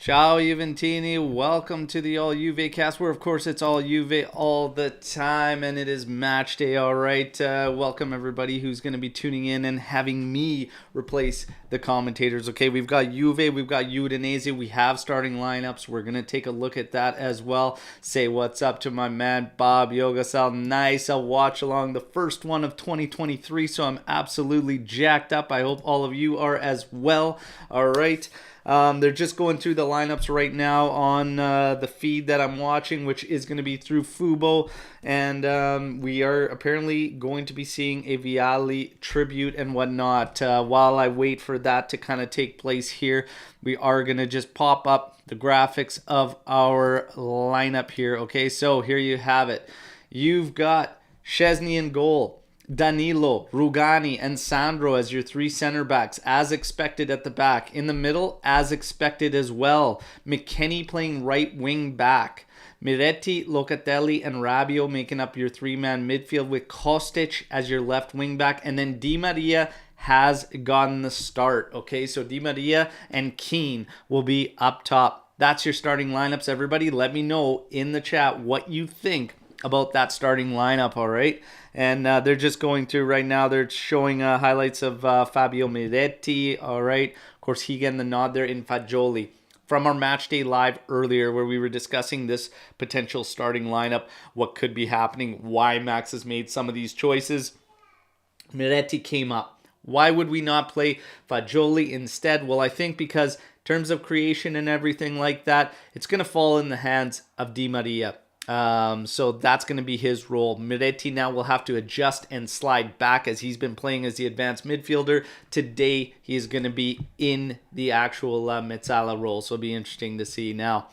Ciao Juventini, welcome to the All Juve cast, where of course it's all Juve all the time, and it is match day. All right, welcome everybody who's going to be tuning in and having me replace the commentators. Okay, we've got Juve, we've got Udinese, we have starting lineups. We're going to take a look at that as well. Say what's up to my man Bob Yogasal. Nice, a watch along, the first one of 2023, so I'm absolutely jacked up. I hope all of you are as well. All right. They're just going through the lineups right now on the feed that I'm watching, which is going to be through Fubo. And we are apparently going to be seeing a Vialli tribute and whatnot. While I wait for that to kind of take place here, we are going to just pop up the graphics of our lineup here. Okay, so here you have it. You've got Szczesny in goal. Danilo, Rugani, and Sandro as your three center backs, as expected at the back. In the middle, as expected as well. McKennie playing right wing back. Miretti, Locatelli, and Rabiot making up your three-man midfield with Kostic as your left wing back. And then Di Maria has gotten the start. Okay, so Di Maria and Keane will be up top. That's your starting lineups, everybody. Let me know in the chat what you think about that starting lineup, all right? And they're just going through right now. They're showing highlights of Fabio Miretti, all right? Of course, he getting the nod there in Fagioli. From our match day live earlier where we were discussing this potential starting lineup, what could be happening, why Max has made some of these choices. Miretti came up. Why would we not play Fagioli instead? Well, I think because in terms of creation and everything like that, it's going to fall in the hands of Di Maria. So that's going to be his role. Miretti now will have to adjust and slide back as he's been playing as the advanced midfielder. Today, he is going to be in the actual Mezzala role, so it'll be interesting to see. Now,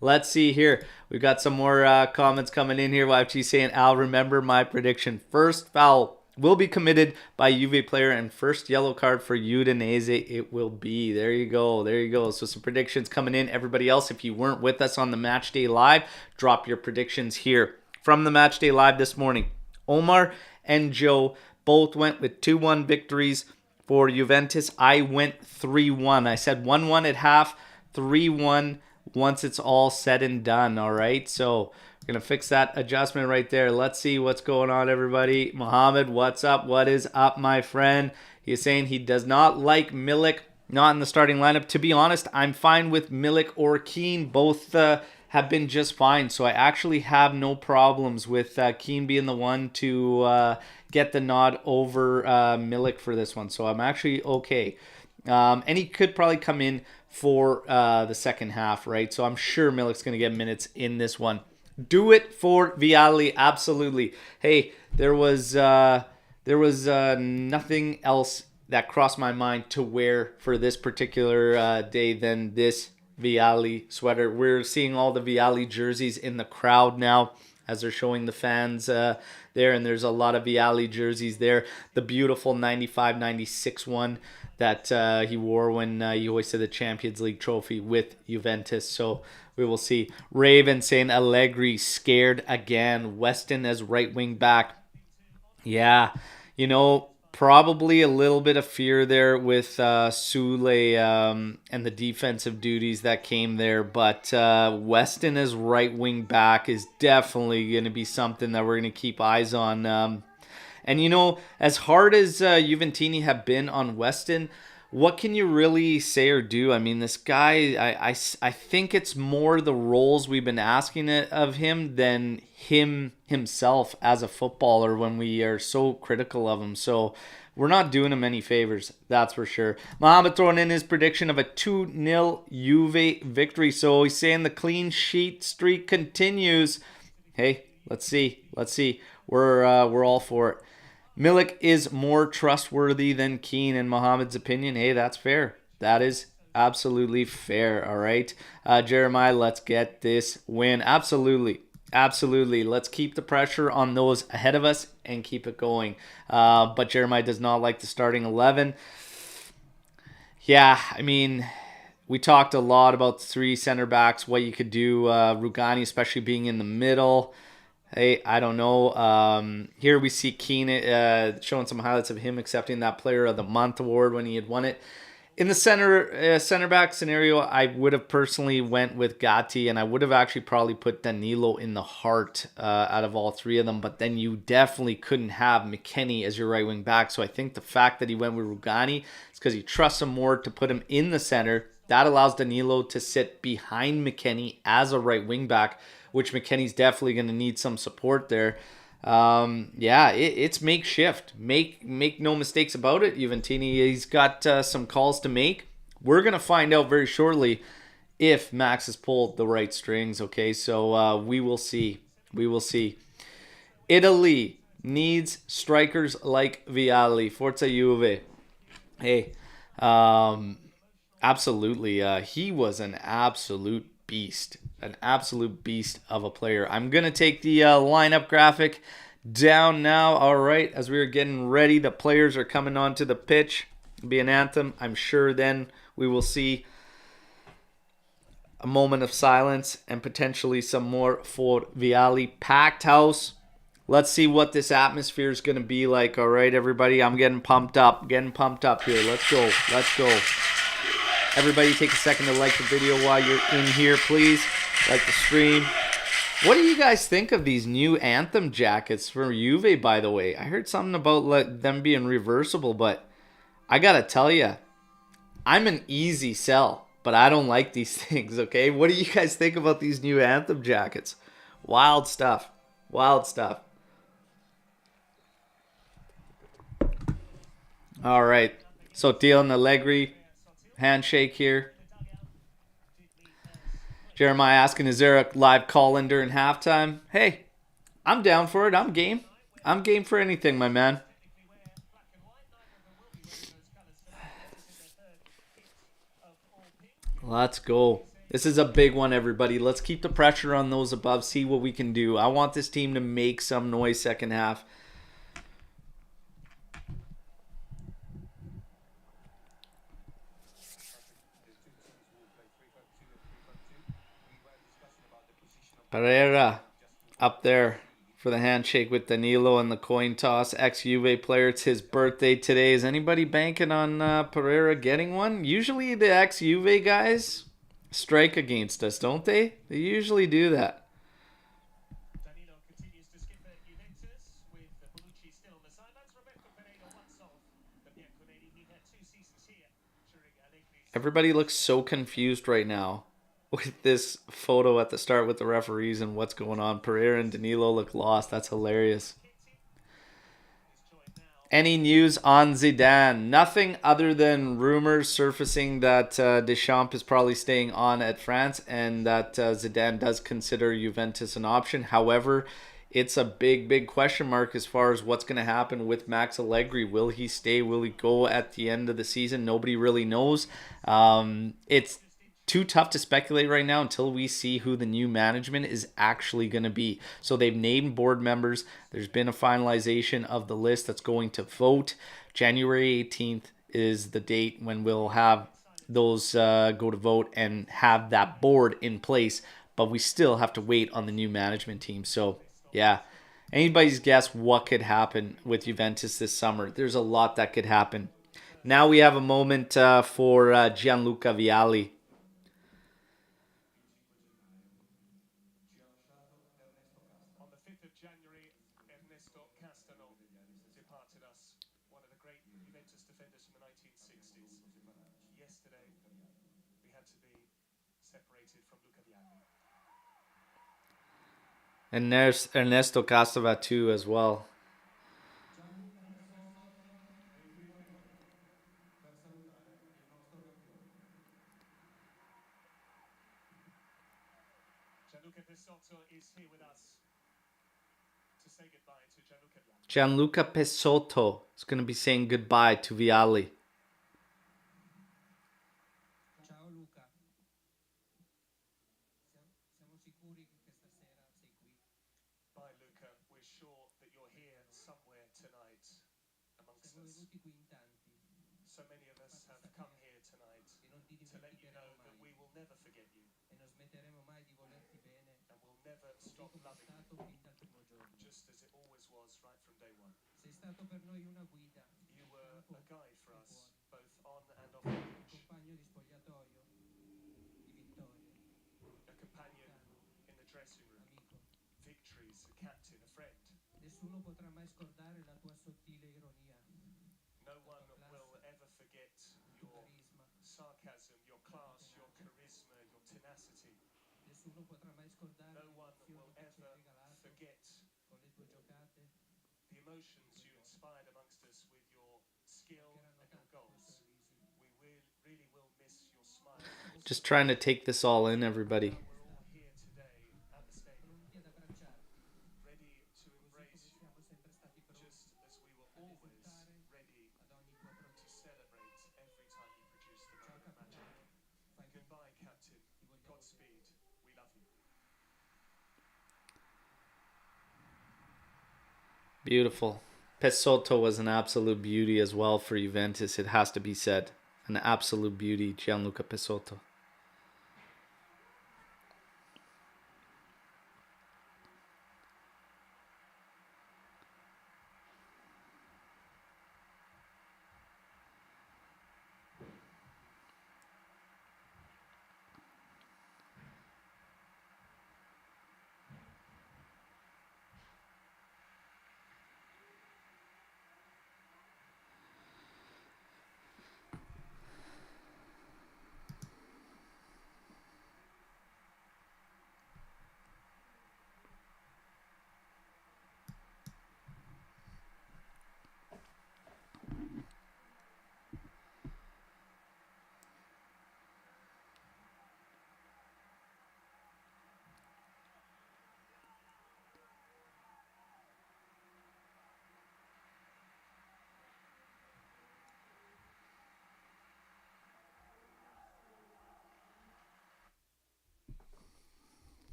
let's see here. We've got some more comments coming in here. YFG saying, Al, remember my prediction. First foul will be committed by Juve player, and first yellow card for Udinese it will be. There you go. There you go. So some predictions coming in. Everybody else, if you weren't with us on the Match Day Live, drop your predictions here. From the Match Day Live this morning, Omer and Joe both went with 2-1 victories for Juventus. I went 3-1. I said 1-1 at half, 3-1 once it's all said and done. All right, so gonna fix that adjustment right there. Let's see what's going on, everybody. Mohammed, what's up? What is up, my friend? He's saying he does not like Milik not in the starting lineup. To be honest, I'm fine with Milik or Keane. Both have been just fine, so I actually have no problems with Keane being the one to get the nod over Milik for this one. So I'm actually okay. And he could probably come in for the second half, right? So I'm sure Milik's going to get minutes in this one. Do it for Vialli, absolutely. Hey, there was nothing else that crossed my mind to wear for this particular day than this Vialli sweater. We're seeing all the Vialli jerseys in the crowd now as they're showing the fans there, and there's a lot of Vialli jerseys there. The beautiful 95-96 one that he wore when he hoisted the Champions League trophy with Juventus. So we will see. Raven saying Allegri scared again. Weston as right wing back. Yeah, probably a little bit of fear there with Sule and the defensive duties that came there. But Weston as right wing back is definitely going to be something that we're going to keep eyes on. And as hard as Juventini have been on Weston, what can you really say or do? I mean, this guy, I think it's more the roles we've been asking of him than him himself as a footballer when we are so critical of him. So we're not doing him any favors, that's for sure. Mohamed throwing in his prediction of a 2-0 Juve victory. So he's saying the clean sheet streak continues. Hey, let's see. We're all for it. Milik is more trustworthy than Keane in Mohammed's opinion. Hey, that's fair. That is absolutely fair, all right? Jeremiah, let's get this win. Absolutely. Let's keep the pressure on those ahead of us and keep it going. But Jeremiah does not like the starting 11. Yeah, I mean, we talked a lot about three center backs, what you could do. Rugani, especially being in the middle. Hey, I don't know. Here we see Keane showing some highlights of him accepting that Player of the Month award when he had won it. In the center back scenario, I would have personally went with Gatti, and I would have actually probably put Danilo in the heart out of all three of them. But then you definitely couldn't have McKennie as your right wing back. So I think the fact that he went with Rugani is because he trusts him more to put him in the center. That allows Danilo to sit behind McKennie as a right wing back, which McKennie's definitely going to need some support there. Yeah, it's makeshift. Make no mistakes about it. Juventini, he's got some calls to make. We're gonna find out very shortly if Max has pulled the right strings. Okay, so we will see. We will see. Italy needs strikers like Vialli. Forza Juve. Hey, absolutely. He was an absolute beast. An absolute beast of a player. I'm going to take the lineup graphic down now. All right. As we are getting ready, the players are coming onto the pitch. It'll be an anthem. I'm sure then we will see a moment of silence and potentially some more for Vialli. Packed house. Let's see what this atmosphere is going to be like. All right, everybody. I'm getting pumped up. Getting pumped up here. Let's go. Let's go. Everybody take a second to like the video while you're in here, please. Like the stream. What do you guys think of these new anthem jackets for Juve, by the way? I heard something about them being reversible, but I got to tell you, I'm an easy sell, but I don't like these things, okay? What do you guys think about these new anthem jackets? Wild stuff. Wild stuff. All right. So, Dylan Allegri, handshake here. Jeremiah asking, is there a live call-in during halftime? Hey, I'm down for it. I'm game. I'm game for anything, my man. Let's go. This is a big one, everybody. Let's keep the pressure on those above. See what we can do. I want this team to make some noise second half. Pereira up there for the handshake with Danilo and the coin toss. Ex-Juve player. It's his birthday today. Is anybody banking on Pereira getting one? Usually the ex-Juve guys strike against us, don't they? They usually do that. Danilo continues to skip at Juventus with Lucci still on the sidelines. Roberto Pereira once off. He had 2 seasons here. Everybody looks so confused right now with this photo at the start with the referees and what's going on. Pereira and Danilo look lost. That's hilarious. Any news on Zidane? Nothing other than rumors surfacing that Deschamps is probably staying on at France and that Zidane does consider Juventus an option. However, it's a big question mark as far as what's going to happen with Max Allegri. Will he stay? Will he go at the end of the season? Nobody really knows. It's too tough to speculate right now until we see who the new management is actually going to be. So they've named board members. There's been a finalization of the list that's going to vote. January 18th is the date when we'll have those go to vote and have that board in place. But we still have to wait on the new management team. So, yeah, anybody's guess what could happen with Juventus this summer. There's a lot that could happen. Now we have a moment for Gianluca Vialli. And there's Ernesto Castava too as well. Gianluca Pessotto is going to be saying goodbye to Vialli. Ciao Luca. Siamo sicuri che stasera sei qui. Bye Luca, we're sure that you're here somewhere tonight amongst us. Siamo venuti qui in tanti. So many of us have come here tonight to let you know that we will never forget you. E non smetteremo mai di volerti bene. And we'll never stop loving you. Just as it always was right from day one. Sei stato per noi una guida. You were a guide for us, both on and off the pitch. Just trying to take this all in, everybody. Beautiful. Pesotto was an absolute beauty as well for Juventus, it has to be said. An absolute beauty, Gianluca Pesotto.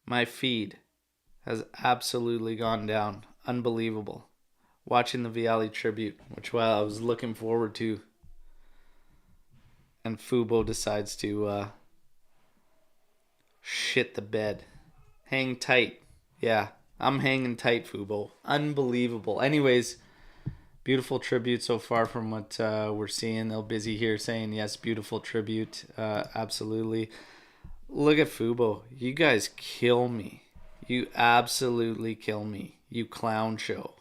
My feed has absolutely gone down. Unbelievable. Watching the Vialli tribute, which I was looking forward to, and Fubo decides to shit the bed. Hang tight. Yeah, I'm hanging tight, Fubo. Unbelievable. Anyways, beautiful tribute so far from what we're seeing. El Busy here saying, yes, beautiful tribute. Absolutely. Look at Fubo. You guys kill me. You absolutely kill me. You clown show.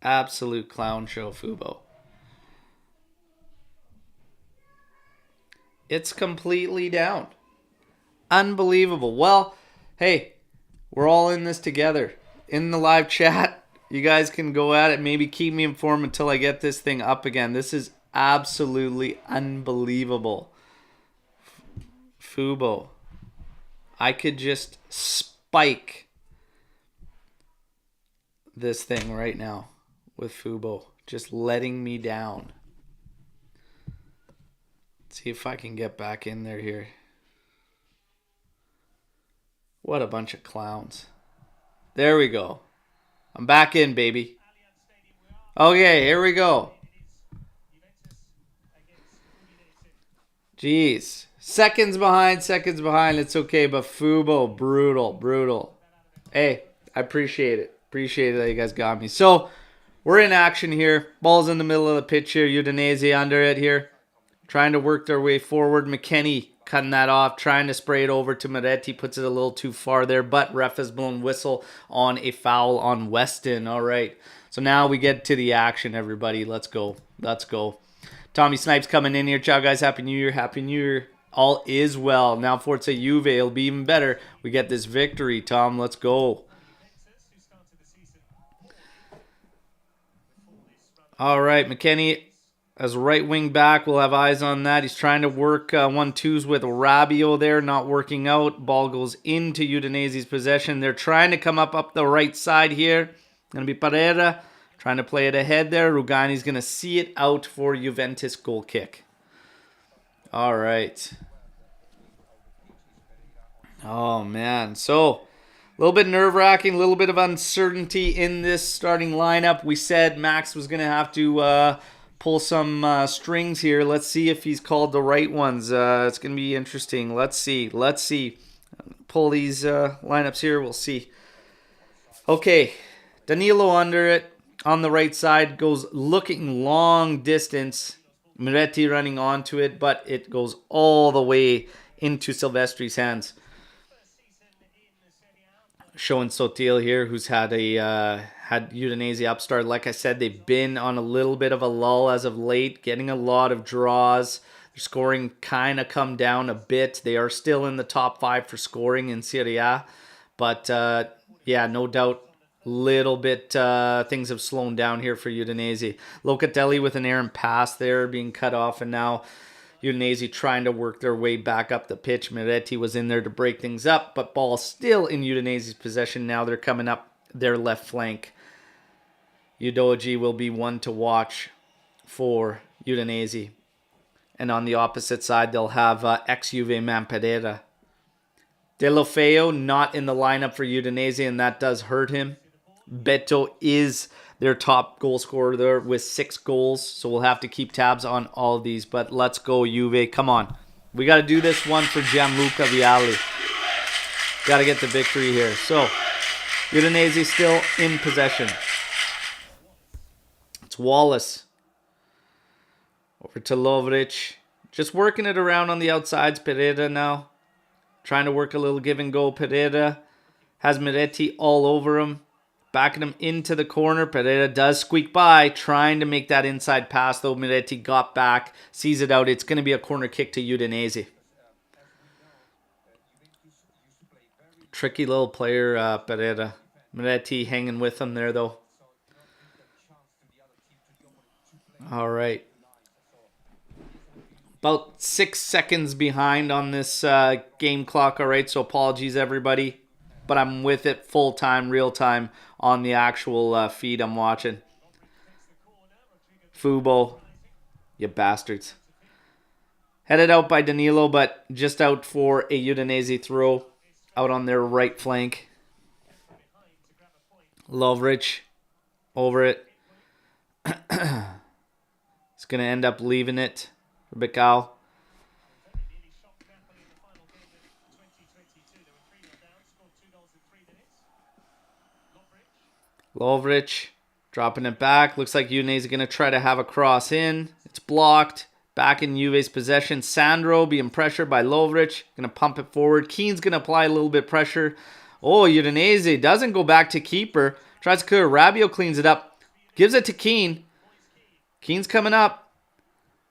Absolute clown show, Fubo. It's completely down. Unbelievable. Well, hey, we're all in this together. In the live chat, you guys can go at it. Maybe keep me informed until I get this thing up again. This is absolutely unbelievable. Fubo. I could just spike this thing right now with Fubo. Just letting me down. Let's see if I can get back in there here. What a bunch of clowns. There we go. I'm back in, baby. Okay, here we go. Jeez. Seconds behind. It's okay, but Fubo, brutal. Hey, I appreciate it. Appreciate it that you guys got me. So, we're in action here. Ball's in the middle of the pitch here. Udinese under it here. Trying to work their way forward. McKennie cutting that off. Trying to spray it over to Moretti. Puts it a little too far there. But ref has blown whistle on a foul on Weston. All right. So now we get to the action, everybody. Let's go. Tommy Snipes coming in here. Ciao, guys. Happy New Year. All is well. Now Forza Juve. It'll be even better. We get this victory, Tom. Let's go. All right, McKennie as right wing back. We'll have eyes on that. He's trying to work 1-2s with Rabiot there. Not working out. Ball goes into Udinese's possession. They're trying to come up the right side here. Going to be Pereira. Trying to play it ahead there. Rugani's going to see it out for Juventus goal kick. All right. Oh, man. So, a little bit nerve-wracking, a little bit of uncertainty in this starting lineup. We said Max was going to have to pull some strings here. Let's see if he's called the right ones. It's going to be interesting. Let's see. Pull these lineups here. We'll see. Okay. Danilo under it. on the right side, goes looking long distance. Miretti running onto it, but it goes all the way into Silvestri's hands. Showing Sotil here, who's had Udinese upstart. Like I said, they've been on a little bit of a lull as of late, getting a lot of draws. Their scoring kind of come down a bit. They are still in the top 5 for scoring in Serie A, but yeah, no doubt, little bit things have slowed down here for Udinese. Locatelli with an errant pass there, being cut off, and now Udinese trying to work their way back up the pitch. Miretti was in there to break things up, but ball still in Udinese's possession. Now they're coming up their left flank. Udoji will be one to watch for Udinese. And on the opposite side, they'll have ex-Juve man Pereira. Deulofeu not in the lineup for Udinese, and that does hurt him. Beto is their top goal scorer there with 6 goals. So we'll have to keep tabs on all of these. But let's go, Juve. Come on. We got to do this one for Gianluca Vialli. Got to get the victory here. So, Udinese still in possession. It's Wallace. Over to Lovric. Just working it around on the outsides. Pereira now. Trying to work a little give and go. Pereira has Miretti all over him. Backing him into the corner. Pereira does squeak by. Trying to make that inside pass, though. Miretti got back. Sees it out. It's going to be a corner kick to Udinese. Tricky little player, Pereira. Miretti hanging with him there, though. All right. About 6 seconds behind on this game clock. All right, so apologies, everybody. But I'm with it full time, real time on the actual feed I'm watching. Fubo, you bastards. Headed out by Danilo, but just out for a Udinese throw out on their right flank. Lovric over it. It's going to end up leaving it for Bicao. Lovric dropping it back. Looks like Udinese is going to try to have a cross in. It's blocked. Back in Juve's possession. Sandro being pressured by Lovric. Going to pump it forward. Keane's going to apply a little bit pressure. Oh, Udinese doesn't go back to keeper. Tries to clear. Rabiot cleans it up. Gives it to Keane. Keane's coming up.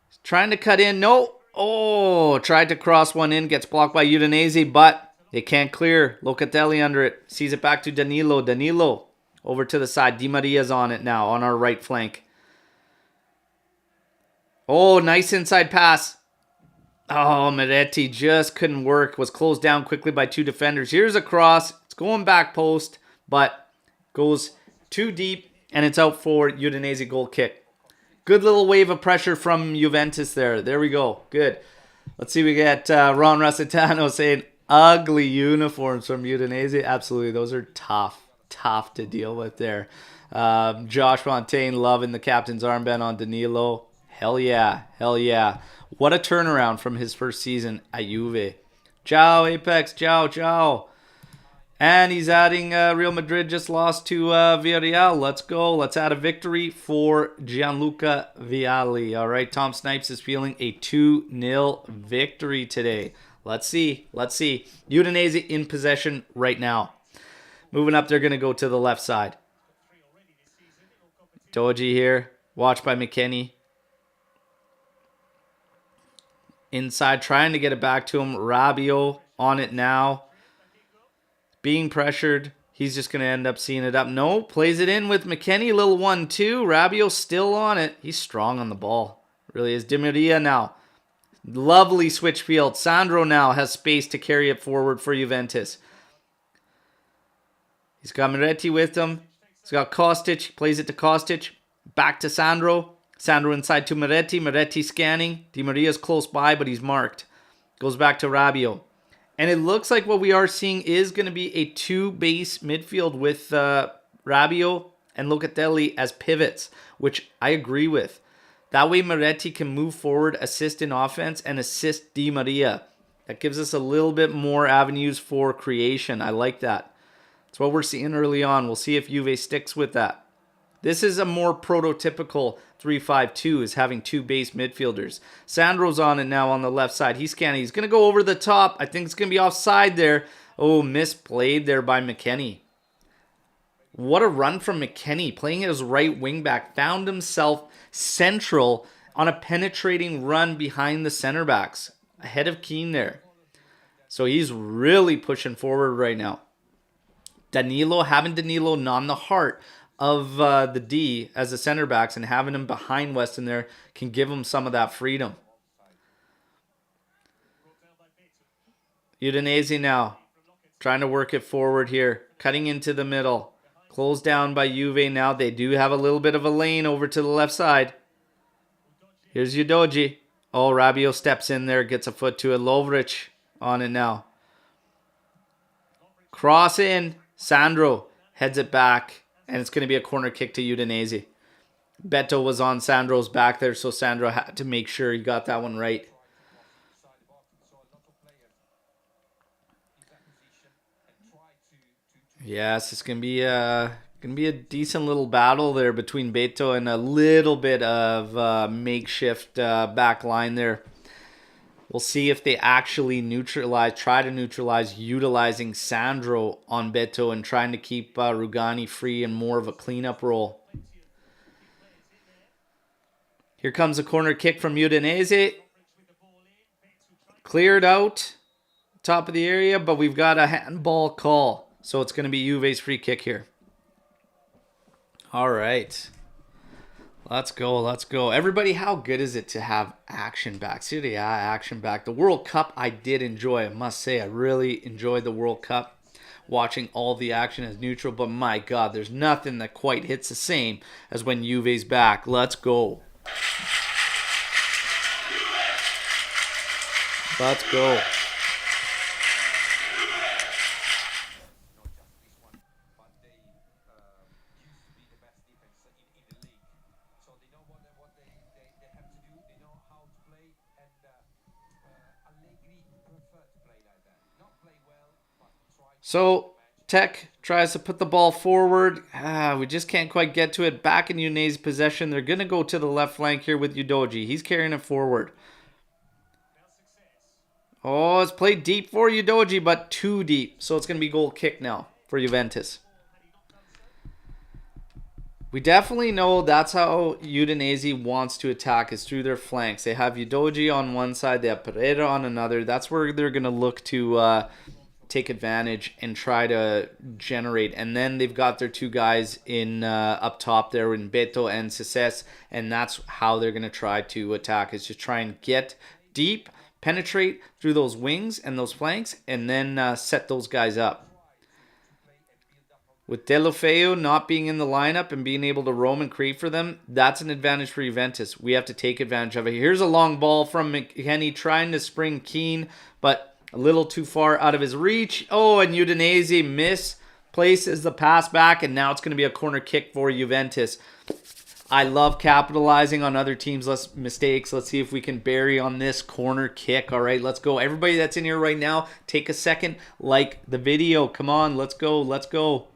He's trying to cut in. No. Oh, tried to cross one in. Gets blocked by Udinese, but they can't clear. Locatelli under it. Sees it back to Danilo. Danilo. Over to the side. Di Maria's on it now on our right flank. Oh, nice inside pass. Oh, Miretti just couldn't work. Was closed down quickly by 2 defenders. Here's a cross. It's going back post, but goes too deep, and it's out for Udinese goal kick. Good little wave of pressure from Juventus there. There we go. Good. Let's see. We get Ron Rossitano saying ugly uniforms from Udinese. Absolutely. Those are tough to deal with there. Josh Fontaine loving the captain's armband on Danilo. Hell yeah. What a turnaround from his first season at Juve. Ciao, Apex. Ciao. And he's adding Real Madrid just lost to Villarreal. Let's go. Let's add a victory for Gianluca Vialli. All right, Tom Snipes is feeling a 2-0 victory today. Let's see. Udinese in possession right now. Moving up, they're going to go to the left side. Doji here. Watched by McKennie. Inside, trying to get it back to him. Rabiot on it now. Being pressured. He's just going to end up seeing it up. No, plays it in with McKennie. Little 1-2. Rabiot still on it. He's strong on the ball. Really is. Di Maria now. Lovely switch field. Sandro now has space to carry it forward for Juventus. He's got Miretti with him. He's got Kostic. Plays it to Kostic. Back to Sandro. Sandro inside to Miretti. Miretti scanning. Di Maria's close by, but he's marked. Goes back to Rabiot. And it looks like what we are seeing is going to be a 2-base midfield with Rabiot and Locatelli as pivots, which I agree with. That way Miretti can move forward, assist in offense, and assist Di Maria. That gives us a little bit more avenues for creation. I like that. That's what we're seeing early on. We'll see if Juve sticks with that. This is a more prototypical 3-5-2, is having two base midfielders. Sandro's on it now on the left side. He's scanning. He's going to go over the top. I think it's going to be offside there. Oh, misplayed there by McKennie. What a run from McKennie, playing as right wing back. Found himself central on a penetrating run behind the center backs. Ahead of Keane there. So he's really pushing forward right now. Having Danilo not in the heart of the D as the center backs and having him behind Weston there can give him some of that freedom. Udinese now trying to work it forward here. Cutting into the middle. Closed down by Juve now. They do have a little bit of a lane over to the left side. Here's Udogie. Oh, Rabiot steps in there. Gets a foot to it. Lovric on it now. Cross in. Sandro heads it back. And it's going to be a corner kick to Udinese. Beto was on Sandro's back there. So Sandro had to make sure he got that one right. Yes, it's gonna be a decent little battle there between Beto and a little bit of makeshift back line there. We'll see if they actually try to neutralize utilizing Sandro on Beto and trying to keep Rugani free and more of a cleanup role. Here comes a corner kick from Udinese. Cleared out, top of the area, but we've got a handball call. So it's going to be Juve's free kick here. All right. Let's go. Let's go. Everybody, how good is it to have action back? Serie A action back. The World Cup I did enjoy. I must say I really enjoyed the World Cup. Watching all the action as neutral. But my God, there's nothing that quite hits the same as when Juve's back. Let's go. Let's go. So, Tech tries to put the ball forward. We just can't quite get to it. Back in Udinese's possession. They're going to go to the left flank here with Udogie. He's carrying it forward. Oh, it's played deep for Udogie, but too deep. So it's going to be goal kick now for Juventus. We definitely know that's how Udinese wants to attack, is through their flanks. They have Udogie on one side. They have Pereira on another. That's where they're going to look to take advantage and try to generate. And then they've got their two guys in up top there in Beto and Cesses, and that's how they're going to try to attack, is just try and get deep, penetrate through those wings and those flanks, and then set those guys up. With Deulofeu not being in the lineup and being able to roam and create for them, that's an advantage for Juventus. We have to take advantage of it. Here's a long ball from McKennie trying to spring Keane, but a little too far out of his reach. Oh, and Udinese misplaces the pass back, and now it's going to be a corner kick for Juventus. I love capitalizing on other teams' mistakes. Let's see if we can bury on this corner kick. All right, let's go. Everybody that's in here right now, take a second, like the video. Come on, let's go. Let's go.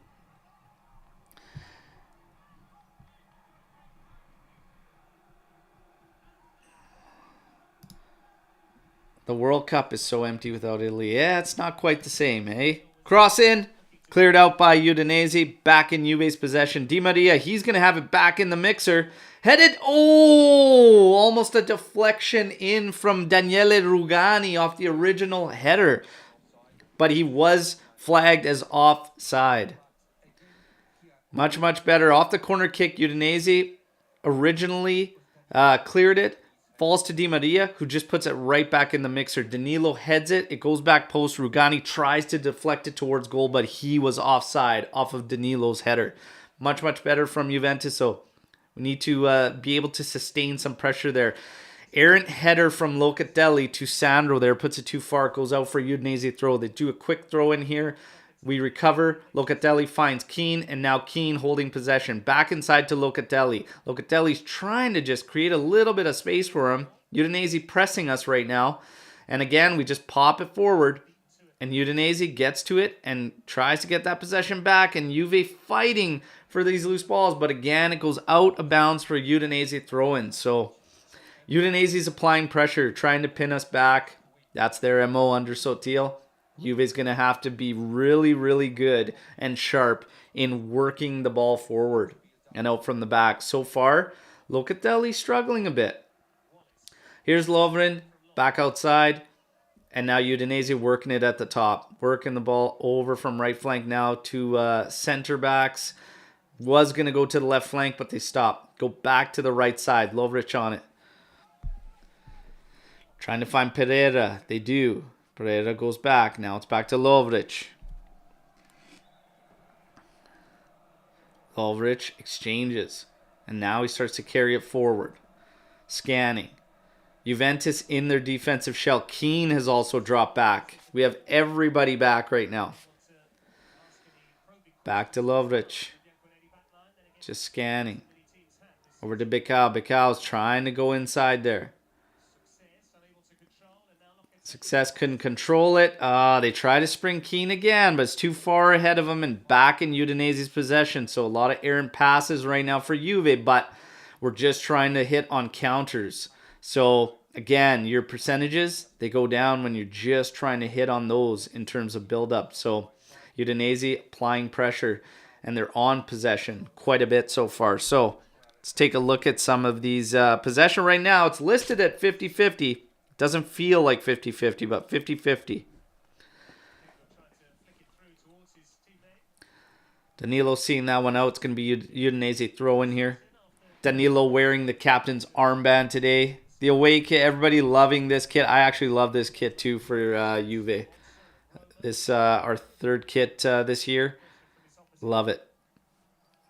The World Cup is so empty without Italy. Yeah, it's not quite the same, eh? Cross in. Cleared out by Udinese. Back in Juve's possession. Di Maria, he's going to have it back in the mixer. Headed. Oh! Almost a deflection in from Daniele Rugani off the original header. But he was flagged as offside. Much, much better. Off the corner kick, Udinese originally cleared it. Falls to Di Maria, who just puts it right back in the mixer. Danilo heads it. It goes back post. Rugani tries to deflect it towards goal, but he was offside off of Danilo's header. Much, much better from Juventus. So we need to be able to sustain some pressure there. Errant header from Locatelli to Sandro there. Puts it too far. It goes out for Udinese throw. They do a quick throw in here. We recover. Locatelli finds Keane, and now Keane holding possession. Back inside to Locatelli. Locatelli's trying to just create a little bit of space for him. Udinese pressing us right now. And again, we just pop it forward. And Udinese gets to it and tries to get that possession back. And Juve fighting for these loose balls. But again, it goes out of bounds for Udinese throw-in. So Udinese is applying pressure, trying to pin us back. That's their MO under Sotil. Juve's going to have to be really, really good and sharp in working the ball forward and out from the back. So far, Locatelli's struggling a bit. Here's Lovren back outside. And now Udinese working it at the top. Working the ball over from right flank now to center backs. Was going to go to the left flank, but they stopped. Go back to the right side. Lovric on it. Trying to find Pereira. They do. Pereira goes back. Now it's back to Lovric. Lovric exchanges. And now he starts to carry it forward. Scanning. Juventus in their defensive shell. Keane has also dropped back. We have everybody back right now. Back to Lovric. Just scanning. Over to Bicao. Bicao's trying to go inside there. Success couldn't control it. They try to spring Keane again, but it's too far ahead of him and back in Udinese's possession. So a lot of errant passes right now for Juve, but we're just trying to hit on counters. So again, your percentages, they go down when you're just trying to hit on those in terms of build-up. So Udinese applying pressure, and they're on possession quite a bit so far. So let's take a look at some of these possession right now. It's listed at 50-50. Doesn't feel like 50-50, but 50-50. Danilo seeing that one out. It's going to be Udinese throw in here. Danilo wearing the captain's armband today. The away kit, everybody loving this kit. I actually love this kit too for Juve. This our third kit this year. Love it.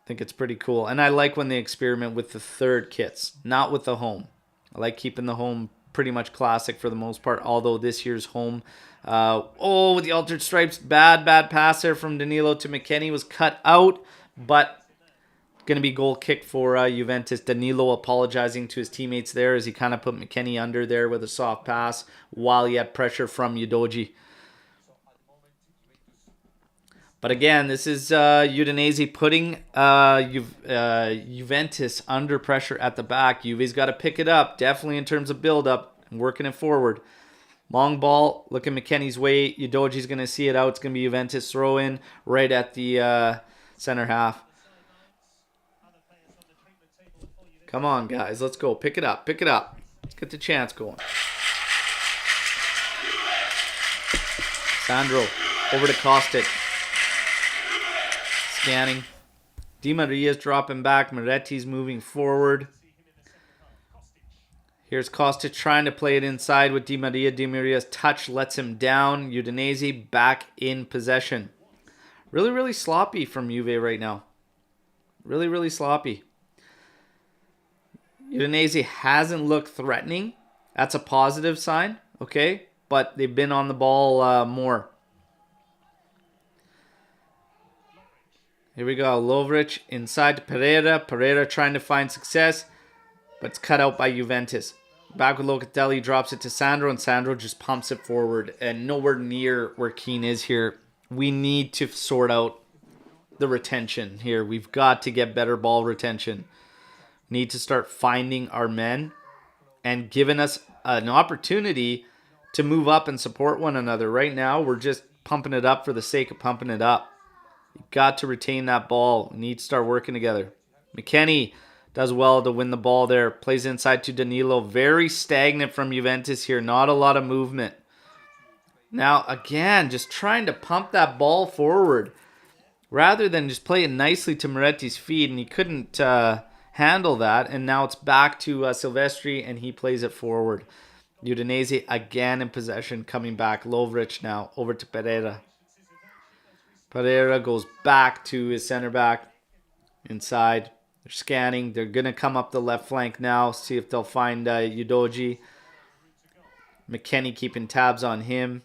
I think it's pretty cool. And I like when they experiment with the third kits, not with the home. I like keeping the home pretty much classic for the most part, although this year's home, with the altered stripes, bad pass there from Danilo to McKennie was cut out, but going to be goal kick for Juventus. Danilo apologizing to his teammates there as he kind of put McKennie under there with a soft pass while he had pressure from Udogie. But again, this is Udinese putting Juventus under pressure at the back. Juve's got to pick it up, definitely in terms of build-up and working it forward. Long ball, looking McKennie's way. Udogie's going to see it out. It's going to be Juventus throw-in right at the center half. Come on, guys. Let's go. Pick it up. Pick it up. Let's get the chance going. Sandro over to Kostic. Scanning. Di Maria's dropping back. Moretti's moving forward. Here's Kostic trying to play it inside with Di Maria. Di Maria's touch lets him down. Udinese back in possession. Really, really sloppy from Juve right now. Really, really sloppy. Udinese hasn't looked threatening. That's a positive sign, okay? But they've been on the ball more. Here we go. Lovric inside to Pereira. Pereira trying to find success, but it's cut out by Juventus. Back with Locatelli, drops it to Sandro, and Sandro just pumps it forward. And nowhere near where Keane is here. We need to sort out the retention here. We've got to get better ball retention. Need to start finding our men and giving us an opportunity to move up and support one another. Right now, we're just pumping it up for the sake of pumping it up. You've got to retain that ball. We need to start working together. McKennie does well to win the ball there. Plays inside to Danilo. Very stagnant from Juventus here. Not a lot of movement. Now, again, just trying to pump that ball forward rather than just play it nicely to Moretti's feet, and he couldn't handle that. And now it's back to Silvestri, and he plays it forward. Udinese again in possession, coming back. Lovric now over to Pereira. Pereira goes back to his center back inside. They're scanning. They're going to come up the left flank now. See if they'll find Udogie. McKennie keeping tabs on him.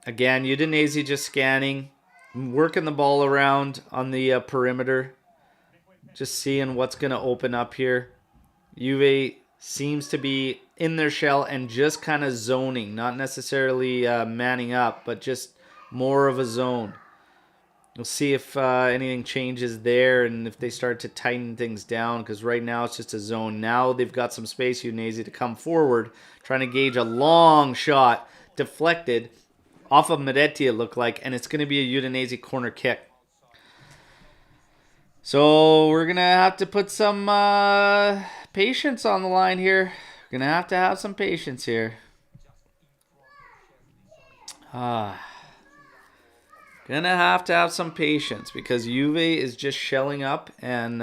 Again, Udinese just scanning. Working the ball around on the perimeter. Just seeing what's going to open up here. Juve seems to be in their shell and just kind of zoning, not necessarily manning up, but just more of a zone. We'll see if anything changes there and if they start to tighten things down, because right now it's just a zone. Now they've got some space, Udinese, to come forward, trying to gauge a long shot, deflected off of Miretti, it looked like, and it's going to be a Udinese corner kick. So we're going to have to put some patience on the line here. We're going to have some patience here. Gonna have some patience because Juve is just shelling up, and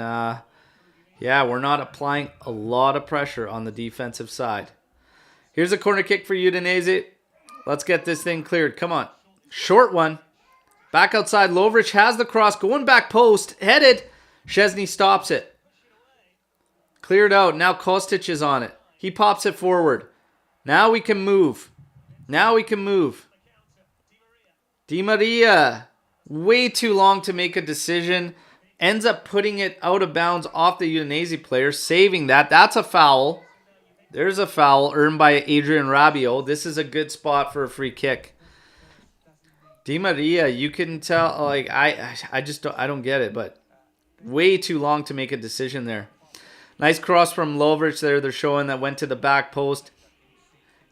yeah, we're not applying a lot of pressure on the defensive side. Here's a corner kick for Udinese. Let's get this thing cleared. Come on. Short one. Back outside. Lovric has the cross. Going back post. Headed. Szczesny stops it. Cleared out. Now Kostic is on it. He pops it forward. Now we can move. Di Maria. Way too long to make a decision. Ends up putting it out of bounds off the Udinese player. Saving that. That's a foul. There's a foul earned by Adrian Rabiot. This is a good spot for a free kick. Di Maria, you can tell, like, I just don't get it, but way too long to make a decision there. Nice cross from Lovric there. They're showing that went to the back post.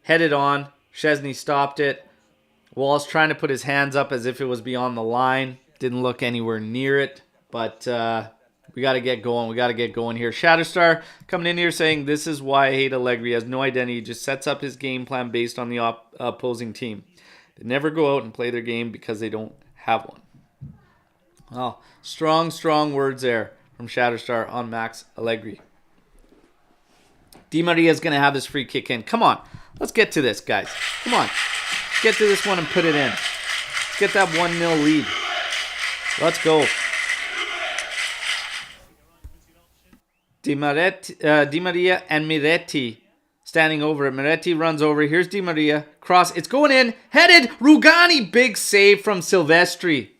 Headed on. Szczesny stopped it. Wallace trying to put his hands up as if it was beyond the line. Didn't look anywhere near it, but we got to get going. We got to get going here. Shatterstar coming in here saying, this is why I hate Allegri. He has no identity. He just sets up his game plan based on the opposing team. They never go out and play their game because they don't have one. Well, strong words there from Shatterstar on Max Allegri. Di Maria is going to have this free kick in. Come on. Let's get to this, guys. Come on. Let's get to this one and put it in. Let's get that 1-0 lead. Let's go. Di Maria and Miretti standing over it. Miretti runs over. Here's Di Maria. Cross. It's going in. Headed. Rugani. Big save from Silvestri.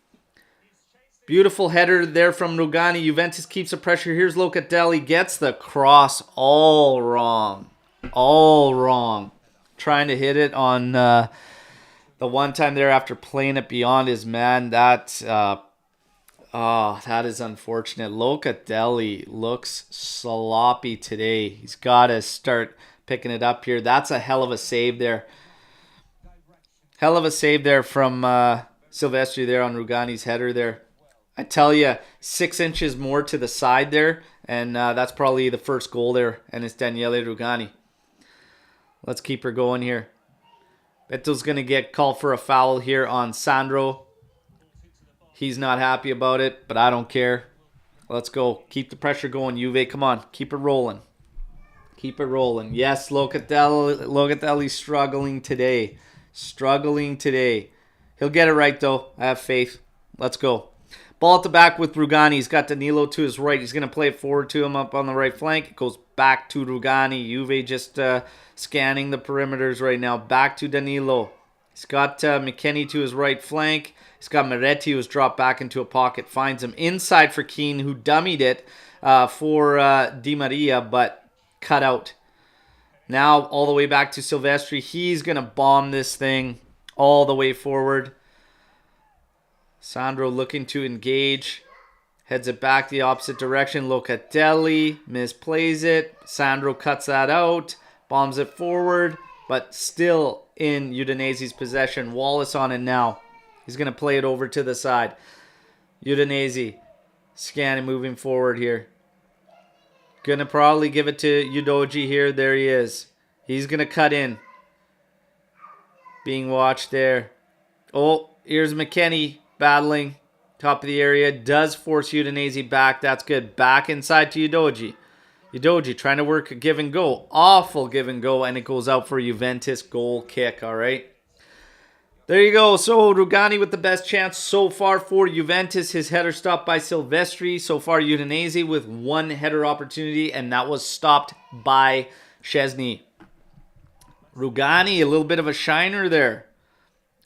Beautiful header there from Rugani. Juventus keeps the pressure. Here's Locatelli. Gets the cross all wrong. Trying to hit it on the one time there after playing it beyond his man. That is unfortunate. Locatelli looks sloppy today. He's got to start picking it up here. That's a hell of a save there. Hell of a save there from Silvestri there on Rugani's header there. I tell you, 6 inches more to the side there, and that's probably the first goal there, and it's Daniele Rugani. Let's keep her going here. Beto's going to get called for a foul here on Sandro. He's not happy about it, but I don't care. Let's go. Keep the pressure going, Juve. Come on. Keep it rolling. Yes, Locatelli's struggling today. He'll get it right, though. I have faith. Let's go. Ball at the back with Rugani. He's got Danilo to his right. He's going to play it forward to him up on the right flank. It goes back to Rugani. Juve just scanning the perimeters right now. Back to Danilo. He's got McKennie to his right flank. He's got Miretti, who's dropped back into a pocket. Finds him inside for Keane, who dummied it for Di Maria, but cut out. Now all the way back to Silvestri. He's going to bomb this thing all the way forward. Sandro looking to engage. Heads it back the opposite direction. Locatelli misplays it. Sandro cuts that out. Bombs it forward. But still in Udinese's possession. Wallace on it now. He's going to play it over to the side. Udinese scanning, moving forward here. Going to probably give it to Udoji here. There he is. He's going to cut in. Being watched there. Oh, here's McKennie. Battling, top of the area, does force Udinese back. That's good. Back inside to Udoji. Udoji trying to work a give and go. Awful give and go, and it goes out for a Juventus goal kick, all right? There you go. So Rugani with the best chance so far for Juventus. His header stopped by Silvestri. So far Udinese with one header opportunity, and that was stopped by Szczesny. Rugani, a little bit of a shiner there.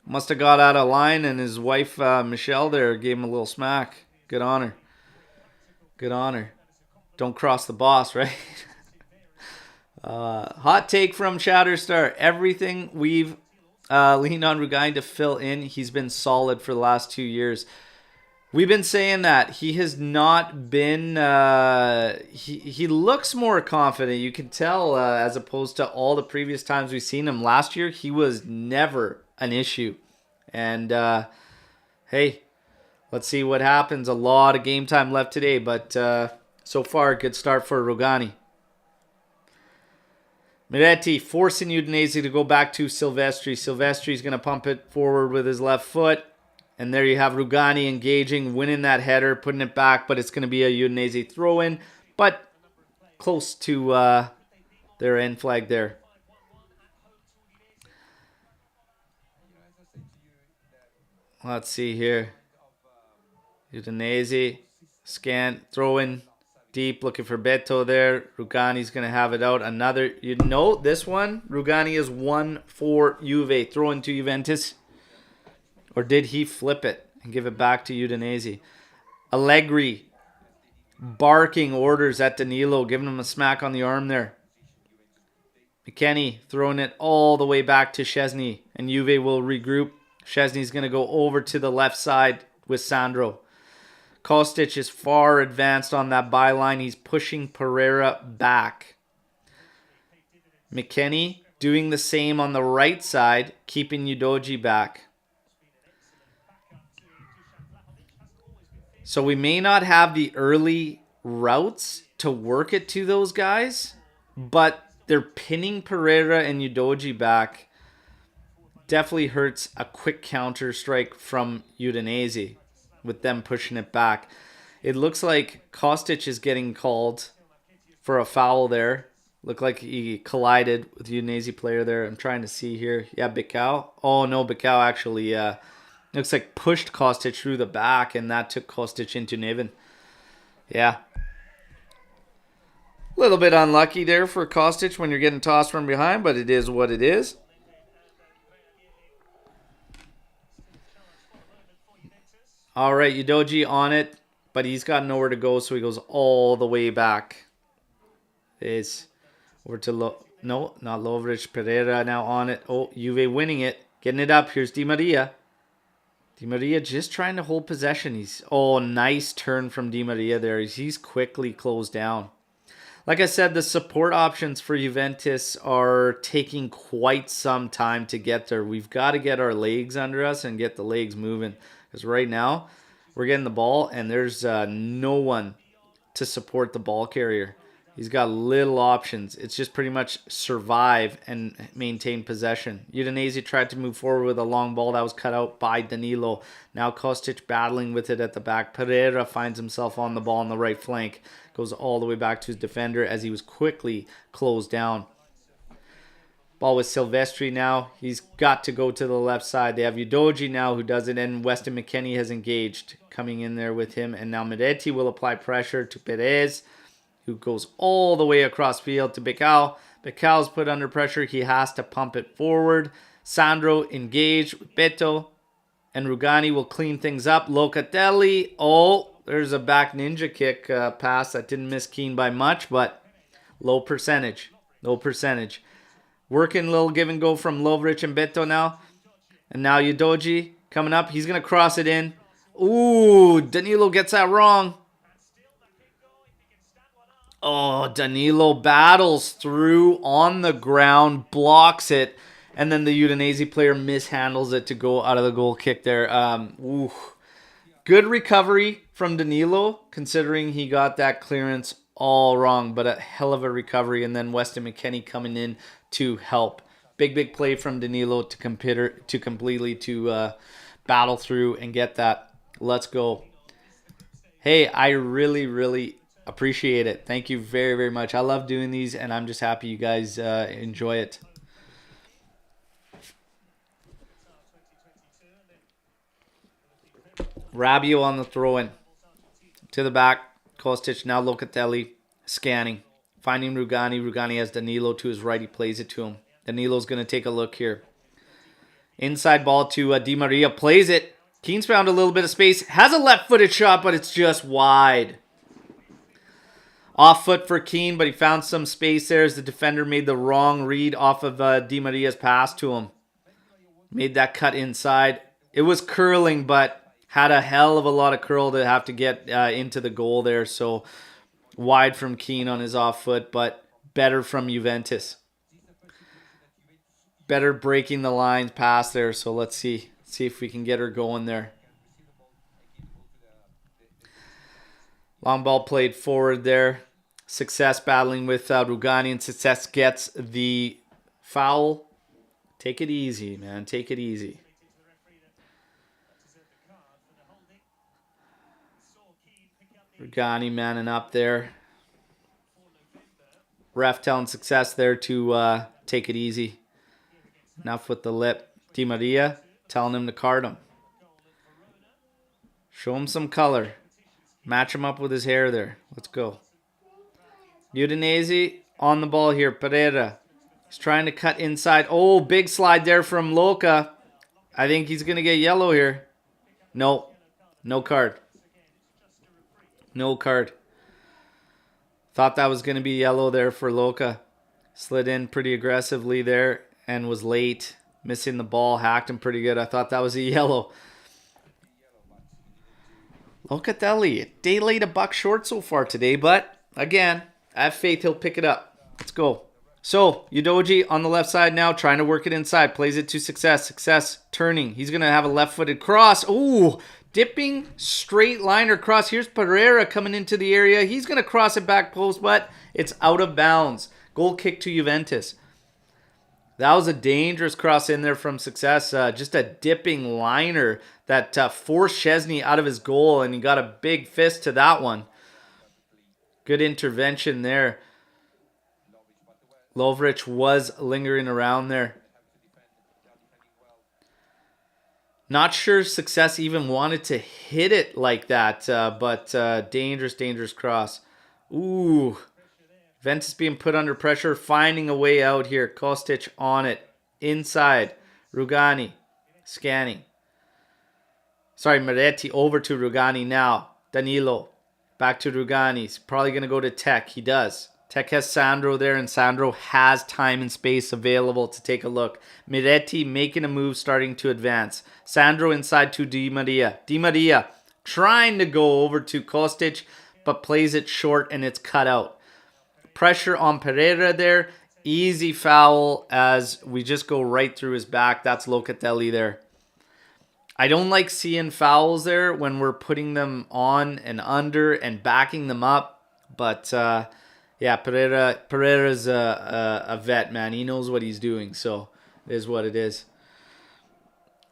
Must have got out of line, and his wife, Michelle, there gave him a little smack. Good on her. Don't cross the boss, right? Hot take from Shatterstar. Everything we've leaned on Rugani to fill in, he's been solid for the last 2 years. We've been saying that he has not been. He looks more confident. You can tell as opposed to all the previous times we've seen him. Last year, he was never an issue. And hey, let's see what happens. A lot of game time left today, but so far, good start for Rugani. Miretti forcing Udinese to go back to Silvestri. Silvestri's going to pump it forward with his left foot. And there you have Rugani engaging, winning that header, putting it back, but it's going to be a Udinese throw-in, but close to their end flag there. Let's see here. Udinese, scan, throw-in, deep, looking for Beto there. Rugani's going to have it out. Another, you know, this one, Rugani is 1 for Juve, throw-in to Juventus. Or did he flip it and give it back to Udinese? Allegri barking orders at Danilo, giving him a smack on the arm there. McKennie throwing it all the way back to Szczesny. And Juve will regroup. Szczesny's going to go over to the left side with Sandro. Kostic is far advanced on that byline. He's pushing Pereira back. McKennie doing the same on the right side, keeping Udogie back. So we may not have the early routes to work it to those guys, but they're pinning Pereira and Udogie back. Definitely hurts a quick counter strike from Udinese with them pushing it back. It looks like Kostic is getting called for a foul there. Looked like he collided with the Udinese player there. I'm trying to see here. Yeah, Bicao. Oh, no, Bicao actually... looks like pushed Kostic through the back, and that took Kostic into Niven. Yeah. A little bit unlucky there for Kostic when you're getting tossed from behind, but it is what it is. All right, Udogie on it, but he's got nowhere to go, so he goes all the way back. It's over to no, not Lovric. Pereira now on it. Oh, Juve winning it. Getting it up. Here's Di Maria. Di Maria just trying to hold possession. Nice turn from Di Maria there. He's quickly closed down. Like I said, the support options for Juventus are taking quite some time to get there. We've got to get our legs under us and get the legs moving. Because right now, we're getting the ball and there's no one to support the ball carrier. He's got little options. It's just pretty much survive and maintain possession. Udinese tried to move forward with a long ball that was cut out by Danilo. Now Kostic battling with it at the back. Pereira finds himself on the ball on the right flank. Goes all the way back to his defender as he was quickly closed down. Ball with Silvestri now. He's got to go to the left side. They have Udogie now who does it, and Weston McKennie has engaged, coming in there with him. And now Miretti will apply pressure to Perez, who goes all the way across field to Bicao. Bicao's put under pressure. He has to pump it forward. Sandro engaged with Beto. And Rugani will clean things up. Locatelli. Oh, there's a back ninja kick pass that didn't miss Keane by much, but low percentage. Low percentage. Working a little give and go from Lovric and Beto now. And now Udogie coming up. He's going to cross it in. Ooh, Danilo gets that wrong. Oh, Danilo battles through on the ground, blocks it, and then the Udinese player mishandles it to go out of the goal kick there. Good recovery from Danilo, considering he got that clearance all wrong, but a hell of a recovery. And then Weston McKennie coming in to help. Big play from Danilo to completely battle through and get that. Let's go. Hey, I really appreciate it. Thank you very much. I love doing these, and I'm just happy you guys enjoy it. Rabiot on the throw-in. To the back. Kostic, now Locatelli. Scanning. Finding Rugani. Rugani has Danilo to his right. He plays it to him. Danilo's going to take a look here. Inside ball to Di Maria. Plays it. Keane's found a little bit of space. Has a left-footed shot, but it's just wide. Off foot for Keane, but he found some space there as the defender made the wrong read off of Di Maria's pass to him. Made that cut inside. It was curling, but had a hell of a lot of curl to have to get into the goal there. So wide from Keane on his off foot, but better from Juventus. Better breaking the lines past there. So let's see if we can get her going there. Long ball played forward there. Success battling with Rugani, and Success gets the foul. Take it easy, man. Take it easy. Rugani manning up there. Ref telling Success there to take it easy. Enough with the lip. Di Maria telling him to card him. Show him some color. Match him up with his hair there. Let's go. Udinese on the ball here. Pereira. He's trying to cut inside. Oh, big slide there from Luca. I think he's going to get yellow here. No. No card. No card. Thought that was going to be yellow there for Luca. Slid in pretty aggressively there and was late. Missing the ball. Hacked him pretty good. I thought that was a yellow. Locatelli, day late a buck short so far today, but again, I have faith he'll pick it up. Let's go. So, Udoji on the left side now, trying to work it inside. Plays it to Success. Success turning. He's going to have a left-footed cross. Ooh, dipping straight liner cross. Here's Pereira coming into the area. He's going to cross it back post, but it's out of bounds. Goal kick to Juventus. That was a dangerous cross in there from Success. Just a dipping liner that forced Szczesny out of his goal, and he got a big fist to that one. Good intervention there. Lovric was lingering around there. Not sure Success even wanted to hit it like that, but dangerous cross. Ooh. Ventus being put under pressure, finding a way out here. Kostic on it. Inside. Rugani. Scanning. Sorry, Moretti over to Rugani now. Danilo. Back to Rugani. He's probably going to go to Tech. He does. Tech has Sandro there, and Sandro has time and space available to take a look. Moretti making a move, starting to advance. Sandro inside to Di Maria. Di Maria trying to go over to Kostic, but plays it short, and it's cut out. Pressure on Pereira there. Easy foul as we just go right through his back. That's Locatelli there. I don't like seeing fouls there when we're putting them on and under and backing them up. But, yeah, Pereira's a vet, man. He knows what he's doing, so it is what it is.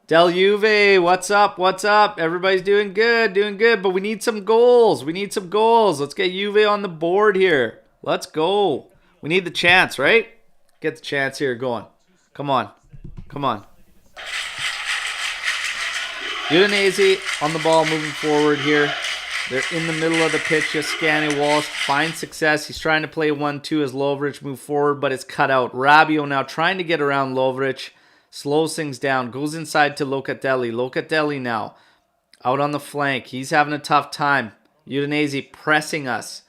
Del Juve, what's up? What's up? Everybody's doing good, but we need some goals. Let's get Juve on the board here. Let's go. We need the chance, right? Get the chance here going. Come on. Udinese on the ball, moving forward here. They're in the middle of the pitch, just scanning Walsh. Finds Success. He's trying to play 1-2 as Lovric move forward, but it's cut out. Rabiot now trying to get around Lovric. Slows things down. Goes inside to Locatelli. Locatelli now out on the flank. He's having a tough time. Udinese pressing us.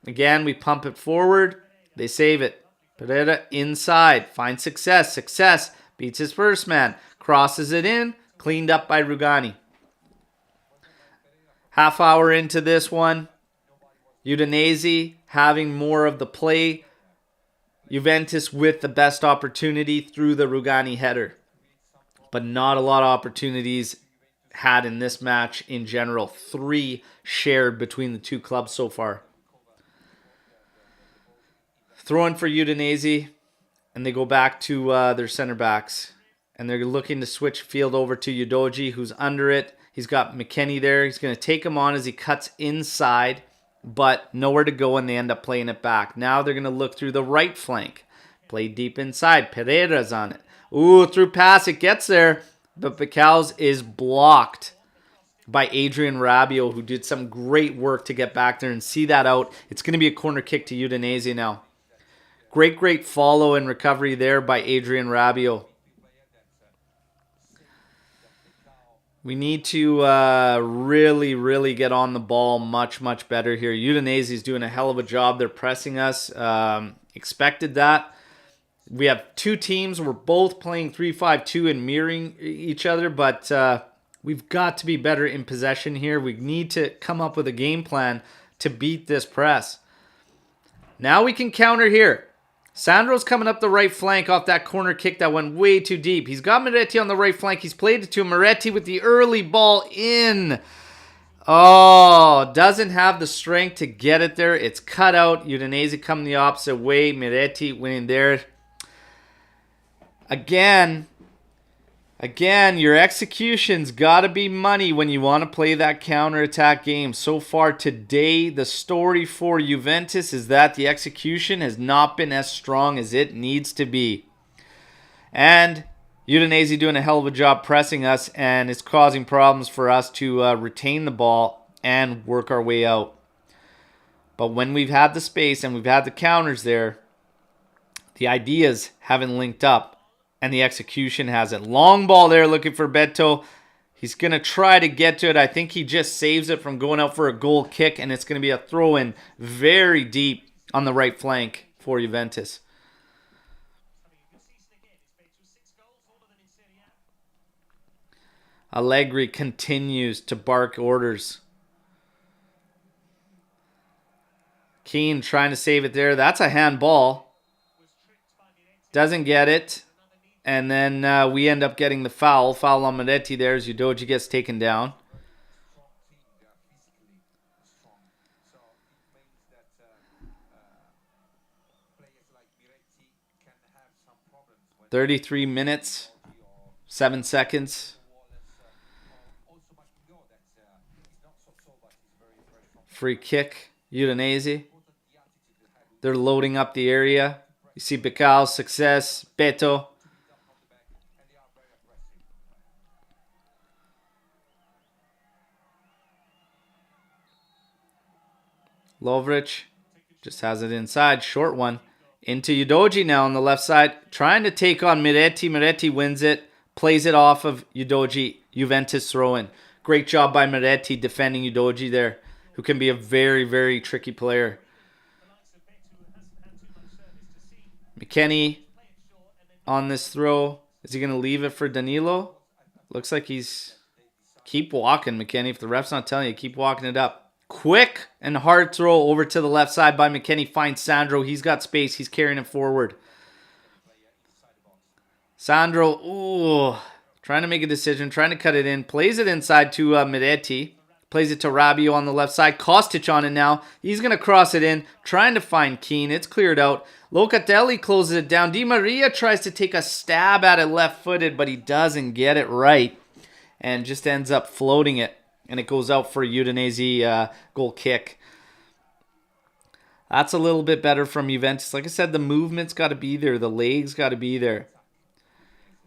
Again, we pump it forward. They save it. Pereira inside. Finds Success. Success beats his first man. Crosses it in. Cleaned up by Rugani. Half hour into this one. Udinese having more of the play. Juventus with the best opportunity through the Rugani header. But not a lot of opportunities had in this match in general. 3 shared between the two clubs so far. Throwing for Udinese, and they go back to their center backs. And they're looking to switch field over to Udoji, who's under it. He's got McKennie there. He's going to take him on as he cuts inside, but nowhere to go, and they end up playing it back. Now they're going to look through the right flank. Play deep inside. Pereira's on it. Ooh, through pass. It gets there, but Pical's is blocked by Adrian Rabiot, who did some great work to get back there and see that out. It's going to be a corner kick to Udinese now. Great follow and recovery there by Adrian Rabiot. We need to really, really get on the ball much, much better here. Udinese is doing a hell of a job. They're pressing us. Expected that. We have two teams. We're both playing 3-5-2 and mirroring each other, but we've got to be better in possession here. We need to come up with a game plan to beat this press. Now we can counter here. Sandro's coming up the right flank off that corner kick that went way too deep. He's got Moretti on the right flank. He's played it to Moretti with the early ball in. Oh, doesn't have the strength to get it there. It's cut out. Udinese coming the opposite way. Moretti winning there. Again, your execution's got to be money when you want to play that counterattack game. So far today, the story for Juventus is that the execution has not been as strong as it needs to be. And Udinese doing a hell of a job pressing us, and it's causing problems for us to retain the ball and work our way out. But when we've had the space and we've had the counters there, the ideas haven't linked up. And the execution has it. Long ball there looking for Beto. He's going to try to get to it. I think he just saves it from going out for a goal kick. And it's going to be a throw-in very deep on the right flank for Juventus. Allegri continues to bark orders. Keane trying to save it there. That's a handball. Doesn't get it. And then we end up getting the foul. Foul on Moretti there as Udoji gets taken down. "33 minutes, 7 seconds. Free kick, Udinese. They're loading up the area. You see Becao, Success, Beto. Lovric just has it inside. Short one. Into Udoji now on the left side. Trying to take on Moretti. Moretti wins it. Plays it off of Udoji. Juventus throw-in. Great job by Moretti defending Udoji there, who can be a very, very tricky player. McKennie on this throw. Is he going to leave it for Danilo? Looks like he's... Keep walking, McKennie. If the ref's not telling you, keep walking it up. Quick and hard throw over to the left side by McKennie. Finds Sandro. He's got space. He's carrying it forward. Sandro, ooh, trying to make a decision. Trying to cut it in. Plays it inside to Moretti. Plays it to Rabiot on the left side. Kostic on it now. He's going to cross it in. Trying to find Keane. It's cleared out. Locatelli closes it down. Di Maria tries to take a stab at it left-footed, but he doesn't get it right. And just ends up floating it. And it goes out for a Udinese goal kick. That's a little bit better from Juventus. Like I said, the movement's got to be there. The legs got to be there.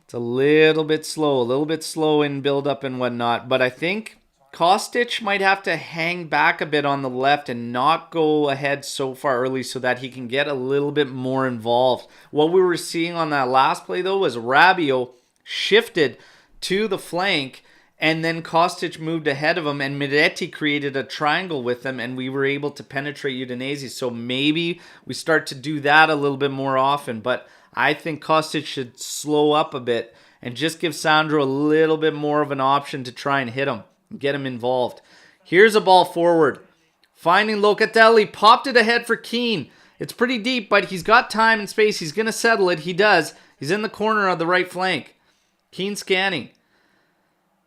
It's a little bit slow in build-up and whatnot. But I think Kostic might have to hang back a bit on the left and not go ahead so far early so that he can get a little bit more involved. What we were seeing on that last play, though, was Rabiot shifted to the flank, and then Kostic moved ahead of him, and Moretti created a triangle with him, and we were able to penetrate Udinese. So maybe we start to do that a little bit more often. But I think Kostic should slow up a bit and just give Sandro a little bit more of an option to try and hit him, get him involved. Here's a ball forward. Finding Locatelli, popped it ahead for Keane. It's pretty deep, but he's got time and space. He's going to settle it. He does. He's in the corner of the right flank. Keane scanning.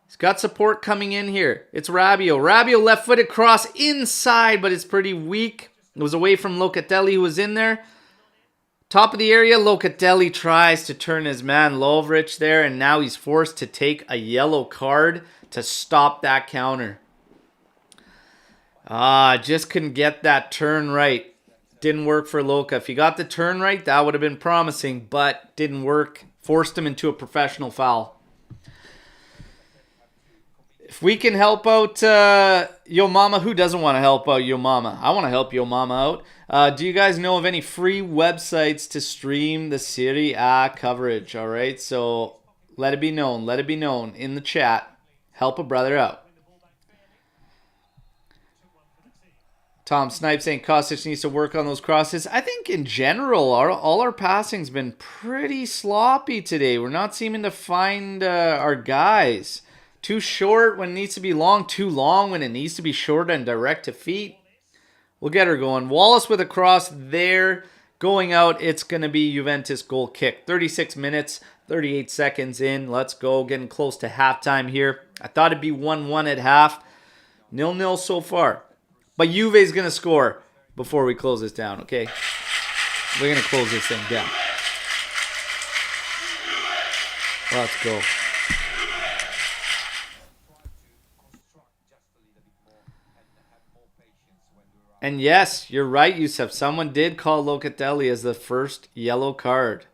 He's got support coming in here. It's Rabiot. Rabiot left-footed cross inside, but it's pretty weak. It was away from Locatelli, who was in there. Top of the area, Locatelli tries to turn his man Lovric there, and now he's forced to take a yellow card to stop that counter. Just couldn't get that turn right. Didn't work for Luca. If he got the turn right, that would have been promising, but didn't work. Forced him into a professional foul. If we can help out Yo Mama, who doesn't want to help out Yo Mama? I want to help Yo Mama out. Do you guys know of any free websites to stream the Serie A coverage? All right, so let it be known. Let it be known in the chat. Help a brother out. Tom Snipe saying Kostic needs to work on those crosses. I think in general, all our passing's been pretty sloppy today. We're not seeming to find our guys. Too short when it needs to be long. Too long when it needs to be short and direct to feet. We'll get her going. Wallace with a cross there. Going out, it's going to be Juventus goal kick. 36 minutes, 38 seconds in. Let's go. Getting close to halftime here. I thought it'd be 1-1 at half. 0-0 so far. But Juve's going to score before we close this down, okay? We're going to close this thing down. Let's go. And yes, you're right, Yusuf. Someone did call Locatelli as the first yellow card.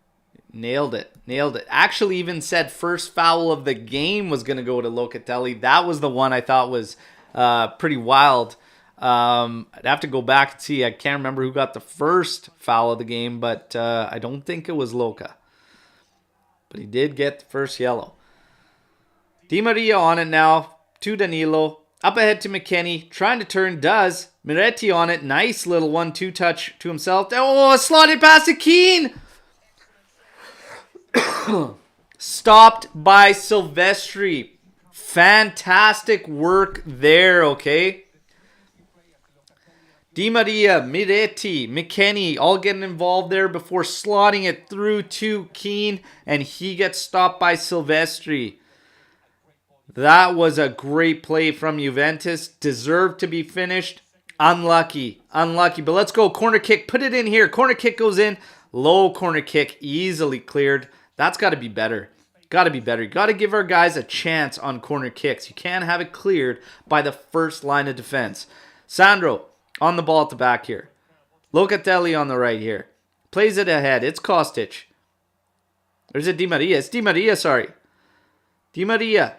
Nailed it. Nailed it. Actually even said first foul of the game was going to go to Locatelli. That was the one I thought was pretty wild. I'd have to go back and see. I can't remember who got the first foul of the game, but I don't think it was Luca. But he did get the first yellow. Di Maria on it now to Danilo. Up ahead to McKennie. Trying to turn, does. Miretti on it. Nice little 1-2 touch to himself. Oh, slotted past to Keane. Stopped by Silvestri. Fantastic work there, okay? Di Maria, Miretti, McKennie all getting involved there before slotting it through to Keane, and he gets stopped by Silvestri. That was a great play from Juventus. Deserved to be finished. Unlucky. Unlucky. But let's go. Corner kick. Put it in here. Corner kick goes in. Low corner kick. Easily cleared. That's got to be better. Got to be better. You got to give our guys a chance on corner kicks. You can't have it cleared by the first line of defense. Sandro on the ball at the back here. Locatelli on the right here. Plays it ahead. It's Kostic. Or is it Di Maria? It's Di Maria, sorry. Di Maria.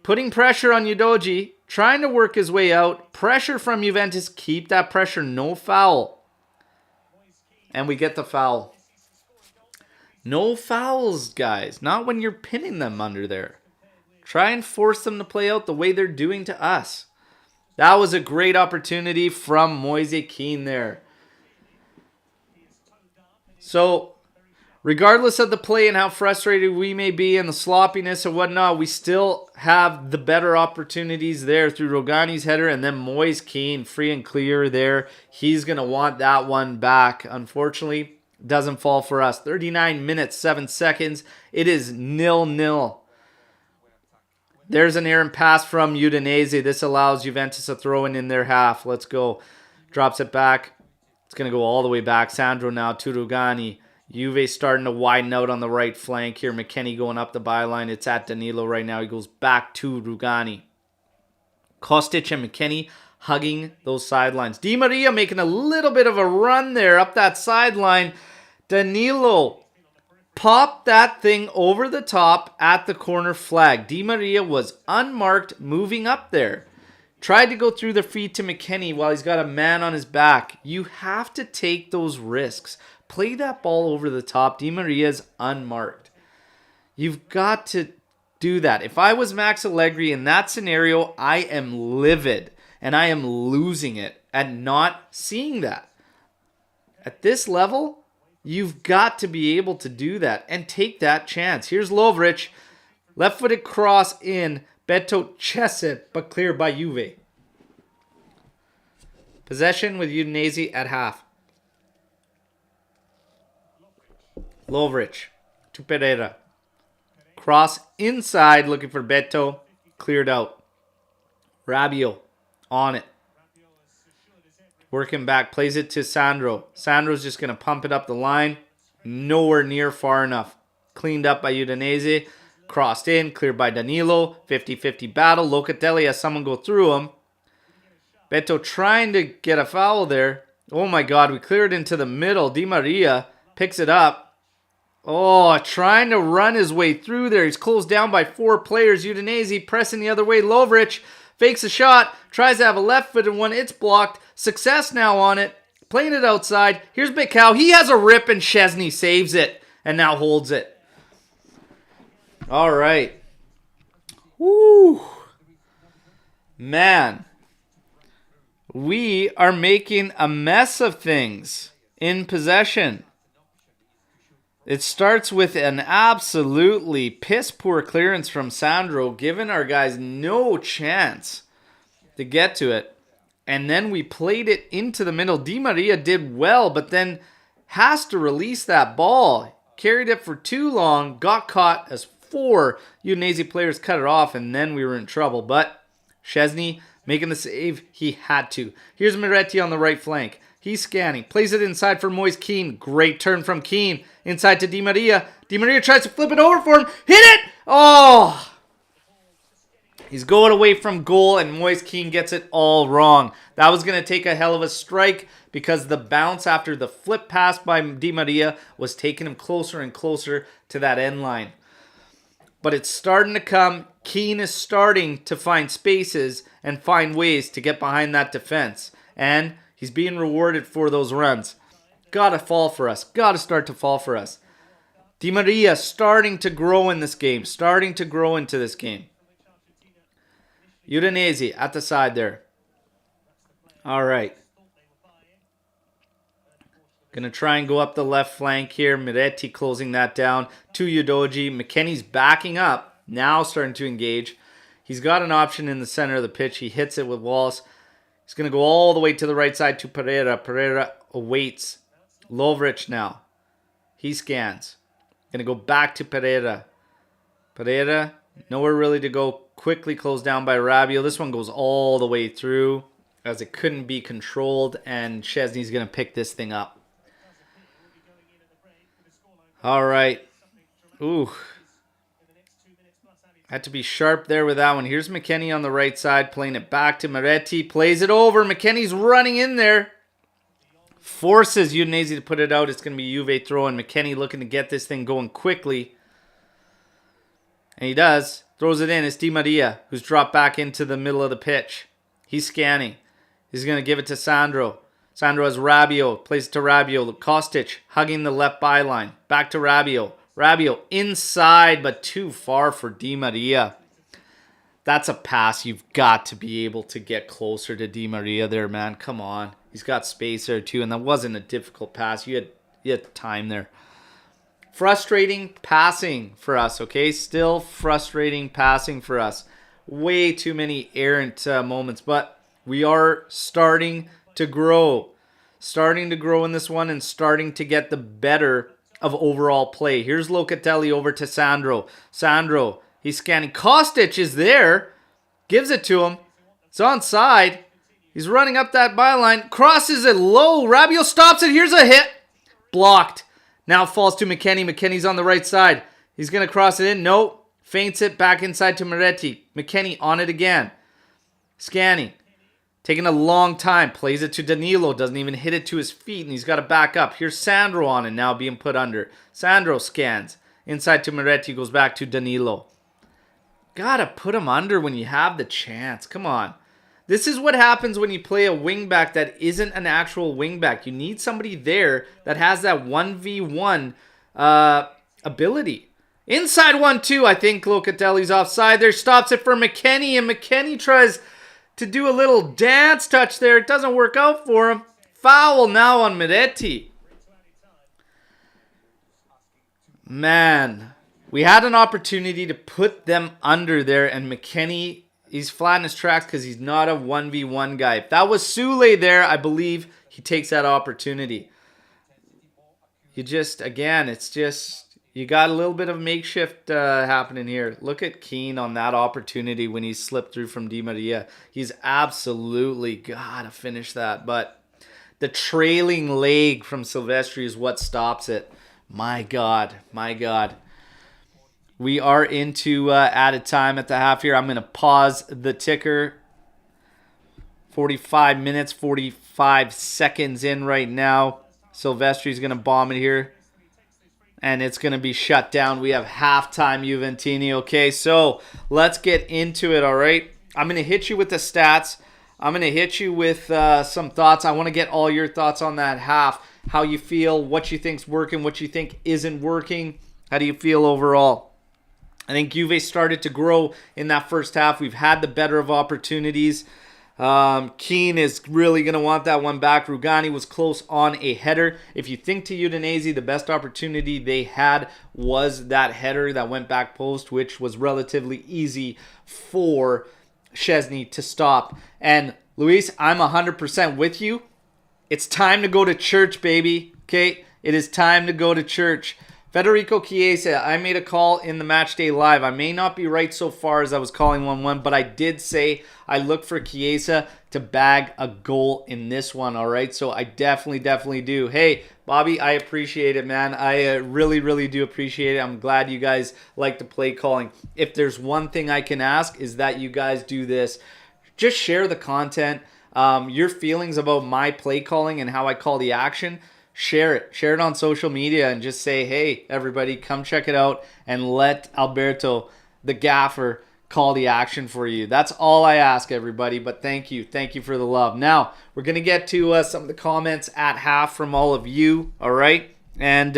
Putting pressure on Udogie. Trying to work his way out. Pressure from Juventus. Keep that pressure. No foul. And we get the foul. No fouls, guys. Not when you're pinning them under there. Try and force them to play out the way they're doing to us. That was a great opportunity from Moise Kean there. So, regardless of the play and how frustrated we may be and the sloppiness and whatnot, we still have the better opportunities there through Rogani's header and then Moise Kean free and clear there. He's going to want that one back. Unfortunately, doesn't fall for us. 39 minutes, 7 seconds. It is 0-0. There's an errant pass from Udinese. This allows Juventus to throw in their half. Let's go. Drops it back. It's going to go all the way back. Sandro now to Rugani. Juve starting to widen out on the right flank here. McKennie going up the byline. It's at Danilo right now. He goes back to Rugani. Kostic and McKennie hugging those sidelines. Di Maria making a little bit of a run there up that sideline. Danilo popped that thing over the top at the corner flag. Di Maria was unmarked moving up there. Tried to go through the feet to McKennie while he's got a man on his back. You have to take those risks. Play that ball over the top. Di Maria's unmarked. You've got to do that. If I was Max Allegri in that scenario, I am livid. And I am losing it at not seeing that. At this level, you've got to be able to do that and take that chance. Here's Lovric. Left-footed cross in. Beto Chesed, but cleared by Juve. Possession with Udinese at half. Lovric to Pereira. Cross inside, looking for Beto. Cleared out. Rabiot on it. Working back, plays it to Sandro. Sandro's just going to pump it up the line. Nowhere near far enough. Cleaned up by Udinese. Crossed in, cleared by Danilo. 50-50 battle. Locatelli has someone go through him. Beto trying to get a foul there. Oh my God, we cleared into the middle. Di Maria picks it up. Oh, trying to run his way through there. He's closed down by 4 players. Udinese pressing the other way. Lovric fakes a shot. Tries to have a left-footed one. It's blocked. Success now on it. Playing it outside. Here's Bicao. He has a rip and Chesney saves it. And now holds it. All right. Woo! Man, we are making a mess of things in possession. It starts with an absolutely piss-poor clearance from Sandro, giving our guys no chance to get to it. And then we played it into the middle. Di Maria did well, but then has to release that ball. Carried it for too long, got caught as 4 Udinese players cut it off, and then we were in trouble. But Szczesny making the save, he had to. Here's Miretti on the right flank. He's scanning. Plays it inside for Moise Kean. Great turn from Kean. Inside to Di Maria. Di Maria tries to flip it over for him. Hit it! Oh! He's going away from goal, and Moise Kean gets it all wrong. That was going to take a hell of a strike because the bounce after the flip pass by Di Maria was taking him closer and closer to that end line. But it's starting to come. Kean is starting to find spaces and find ways to get behind that defense. And he's being rewarded for those runs. Gotta fall for us. Gotta start to fall for us. Di Maria starting to grow in this game. Starting to grow into this game. Udinese at the side there. All right. Going to try and go up the left flank here. Miretti closing that down to Udoji. McKennie's backing up. Now starting to engage. He's got an option in the center of the pitch. He hits it with Wallace. He's going to go all the way to the right side to Pereira. Pereira awaits. Lovric now. He scans. Going to go back to Pereira. Pereira, nowhere really to go. Quickly closed down by Rabiot. This one goes all the way through as it couldn't be controlled. And Szczesny's going to pick this thing up. All right. Ooh. Had to be sharp there with that one. Here's McKennie on the right side, playing it back to Miretti. Plays it over. McKennie's running in there. Forces Udinese to put it out. It's going to be Juve throwing. McKennie looking to get this thing going quickly. And he does. Throws it in. It's Di Maria, who's dropped back into the middle of the pitch. He's scanning. He's going to give it to Sandro. Sandro has Rabiot. Plays it to Rabiot. Kostic hugging the left byline. Back to Rabiot. Rabiot inside, but too far for Di Maria. That's a pass you've got to be able to get closer to Di Maria there, man. Come on. He's got space there too, and that wasn't a difficult pass. You had time there. Frustrating passing for us, okay? Still frustrating passing for us. Way too many errant moments, but we are starting to grow. Starting to grow in this one and starting to get the better of overall play. Here's Locatelli over to Sandro. Sandro, he's scanning. Kostic is there. Gives it to him. It's onside. He's running up that byline. Crosses it low. Rabiot stops it. Here's a hit. Blocked. Now falls to McKennie. McKennie's on the right side. He's going to cross it in. No. Feints it back inside to Miretti. McKennie on it again. Scanning. Taking a long time. Plays it to Danilo. Doesn't even hit it to his feet. And he's got to back up. Here's Sandro on it now being put under. Sandro scans. Inside to Miretti. Goes back to Danilo. Gotta put him under when you have the chance. Come on. This is what happens when you play a wingback that isn't an actual wingback. You need somebody there that has that 1v1 ability. Inside 1-2, I think Locatelli's offside there. Stops it for McKennie, and McKennie tries to do a little dance touch there. It doesn't work out for him. Foul now on Miretti. Man, we had an opportunity to put them under there, and McKennie, he's flat in his tracks because he's not a 1v1 guy. If that was Sule there, I believe he takes that opportunity. You just, again, it's just, you got a little bit of makeshift happening here. Look at Keane on that opportunity when he slipped through from Di Maria. He's absolutely got to finish that. But the trailing leg from Silvestri is what stops it. My God, my God. We are into added time at the half here. I'm going to pause the ticker. 45 minutes, 45 seconds in right now. Silvestri's going to bomb it here. And it's going to be shut down. We have halftime, Juventini. Okay, so let's get into it, all right? I'm going to hit you with the stats. I'm going to hit you with some thoughts. I want to get all your thoughts on that half. How you feel, what you think's working, what you think isn't working. How do you feel overall? I think Juve started to grow in that first half. We've had the better of opportunities. Keane is really going to want that one back. Rugani was close on a header. If you think to Udinese, the best opportunity they had was that header that went back post, which was relatively easy for Szczesny to stop. And Luis, I'm 100% with you. It's time to go to church, baby. Okay? It is time to go to church. Federico Chiesa, I made a call in the match day live. I may not be right so far as I was calling 1-1, but I did say I look for Chiesa to bag a goal in this one, all right? So I definitely do. Hey, Bobby, I appreciate it, man. I really do appreciate it. I'm glad you guys like the play calling. If there's one thing I can ask is that you guys do this. Just share the content, your feelings about my play calling and how I call the action. Share it on social media and just say, hey, everybody, come check it out and let Alberto, the gaffer, call the action for you. That's all I ask, everybody, but thank you for the love. Now, we're going to get to some of the comments at half from all of you, all right? And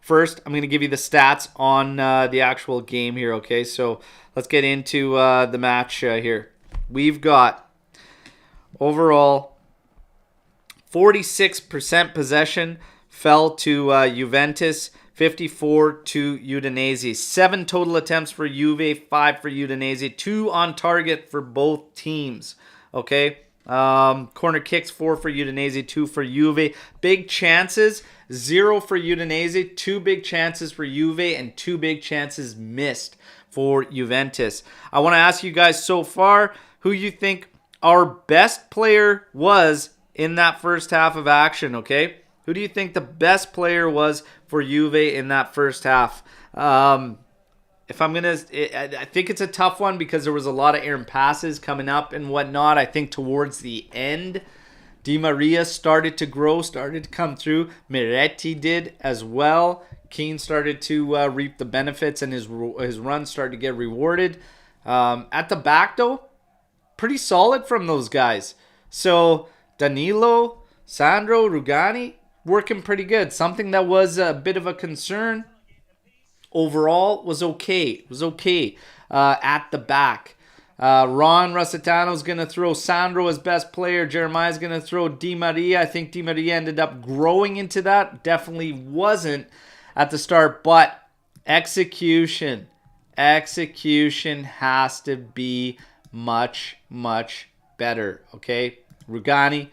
first, I'm going to give you the stats on the actual game here, okay? So let's get into the match here. We've got overall 46% possession fell to Juventus, 54 to Udinese. 7 total attempts for Juve, 5 for Udinese. 2 on target for both teams. Okay? Corner kicks, 4 for Udinese, 2 for Juve. Big chances, 0 for Udinese. 2 big chances for Juve and 2 big chances missed for Juventus. I want to ask you guys so far who you think our best player was in that first half of action, okay? Who do you think the best player was for Juve in that first half? I think it's a tough one because there was a lot of errant passes coming up and whatnot. I think towards the end, Di Maria started to grow, started to come through. Miretti did as well. Keane started to reap the benefits and his run started to get rewarded. At the back, though, pretty solid from those guys. So Danilo, Sandro, Rugani, working pretty good. Something that was a bit of a concern overall was okay. It was okay at the back. Ron Rossitano's going to throw Sandro as best player. Jeremiah's going to throw Di Maria. I think Di Maria ended up growing into that. Definitely wasn't at the start, but execution has to be much better, okay? Rugani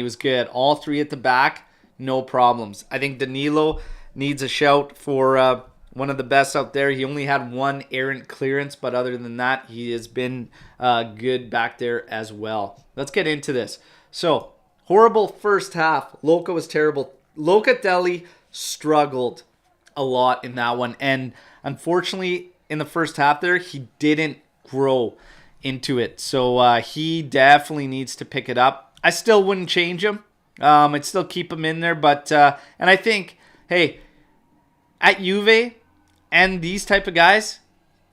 was good. All 3 at the back, no problems. I think Danilo needs a shout for one of the best out there. He only had 1 errant clearance, but other than that, he has been good back there as well. Let's get into this. So, horrible first half. Luca was terrible. Locatelli struggled a lot in that one, and unfortunately, in the first half there, he didn't grow into it. So he definitely needs to pick it up. I still wouldn't change him. I'd still keep him in there. But and I think, hey, at Juve and these type of guys,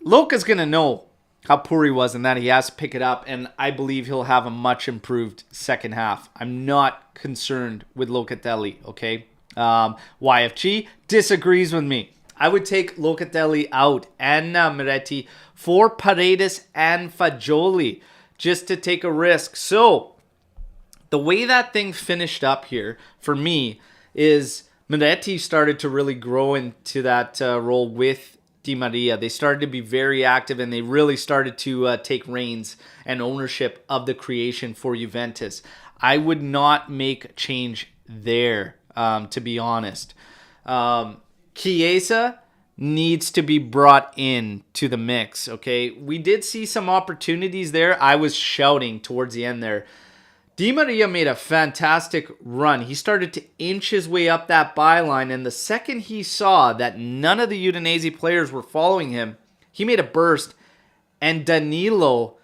Luca's going to know how poor he was and that he has to pick it up. And I believe he'll have a much improved second half. I'm not concerned with Locatelli, okay? YFG disagrees with me. I would take Locatelli out and Miretti for Paredes and Fagioli just to take a risk. So the way that thing finished up here for me is Miretti started to really grow into that role with Di Maria. They started to be very active and they really started to take reins and ownership of the creation for Juventus. I would not make a change there, to be honest. Chiesa needs to be brought in to the mix, okay? We did see some opportunities there. I was shouting towards the end there. Di Maria made a fantastic run. He started to inch his way up that byline, and the second he saw that none of the Udinese players were following him, he made a burst, and Danilo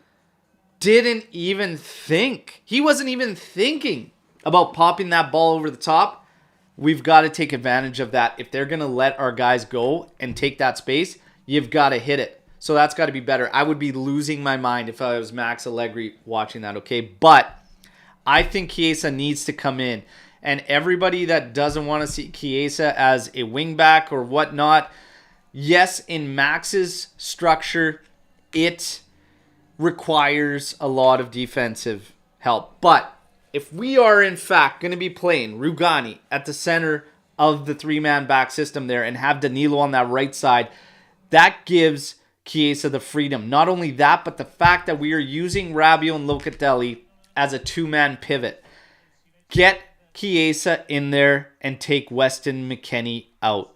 didn't even think. He wasn't even thinking about popping that ball over the top. We've got to take advantage of that. If they're going to let our guys go and take that space, you've got to hit it. So that's got to be better. I would be losing my mind if I was Max Allegri watching that, okay? But I think Chiesa needs to come in. And everybody that doesn't want to see Chiesa as a wingback or whatnot, Yes, in Max's structure, it requires a lot of defensive help. But if we are in fact going to be playing Rugani at the center of the three-man back system there and have Danilo on that right side, that gives Chiesa the freedom. Not only that, but the fact that we are using Rabiot and Locatelli as a two-man pivot. Get Chiesa in there and take Weston McKennie out.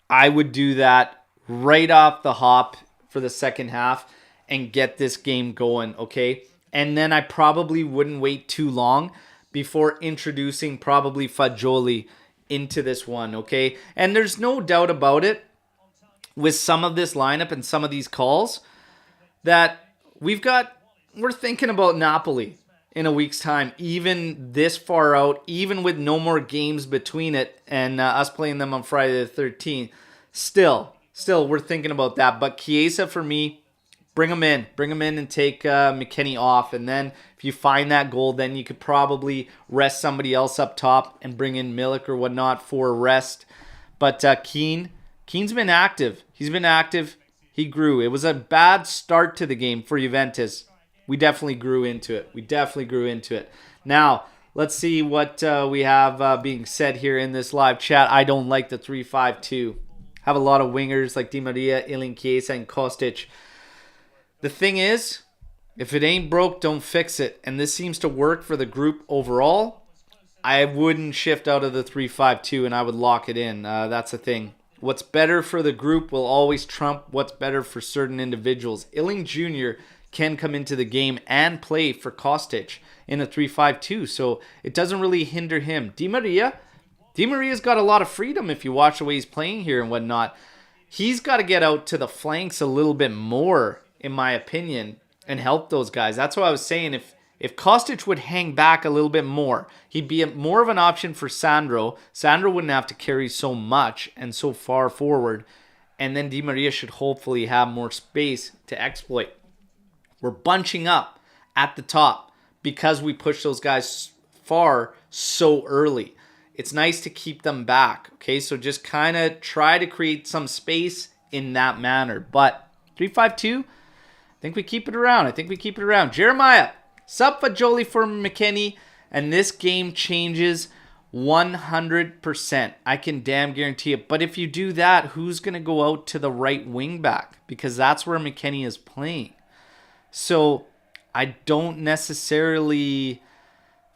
I would do that right off the hop for the second half and get this game going, okay? And then I probably wouldn't wait too long before introducing probably Fagioli into this one, okay? And there's no doubt about it with some of this lineup and some of these calls that we're thinking about Napoli in a week's time, even this far out, even with no more games between it and us playing them on Friday the 13th. Still, we're thinking about that. But Chiesa, for me, bring him in and take McKennie off. And then if you find that goal, then you could probably rest somebody else up top and bring in Milik or whatnot for a rest. But Keane's been active. He's been active. He grew. It was a bad start to the game for Juventus. We definitely grew into it. Now, let's see what we have being said here in this live chat. I don't like the 3-5-2. Have a lot of wingers like Di Maria, Ilin Chiesa, and Kostic. The thing is, if it ain't broke, don't fix it. And this seems to work for the group overall. I wouldn't shift out of the 3-5-2 and I would lock it in. That's the thing. What's better for the group will always trump what's better for certain individuals. Illing Jr. can come into the game and play for Kostic in a 3-5-2, so it doesn't really hinder him. Di Maria's got a lot of freedom if you watch the way he's playing here and whatnot. He's got to get out to the flanks a little bit more, in my opinion, and help those guys. That's what I was saying. If Kostic would hang back a little bit more, he'd be more of an option for Sandro. Sandro wouldn't have to carry so much and so far forward, and then Di Maria should hopefully have more space to exploit. We're bunching up at the top because we push those guys far so early. It's nice to keep them back, okay? So just kind of try to create some space in that manner. But 3-5-2, I think we keep it around. Jeremiah, sub Fagioli for McKennie, and this game changes 100%. I can damn guarantee it. But if you do that, who's going to go out to the right wing back? Because that's where McKennie is playing. So I don't necessarily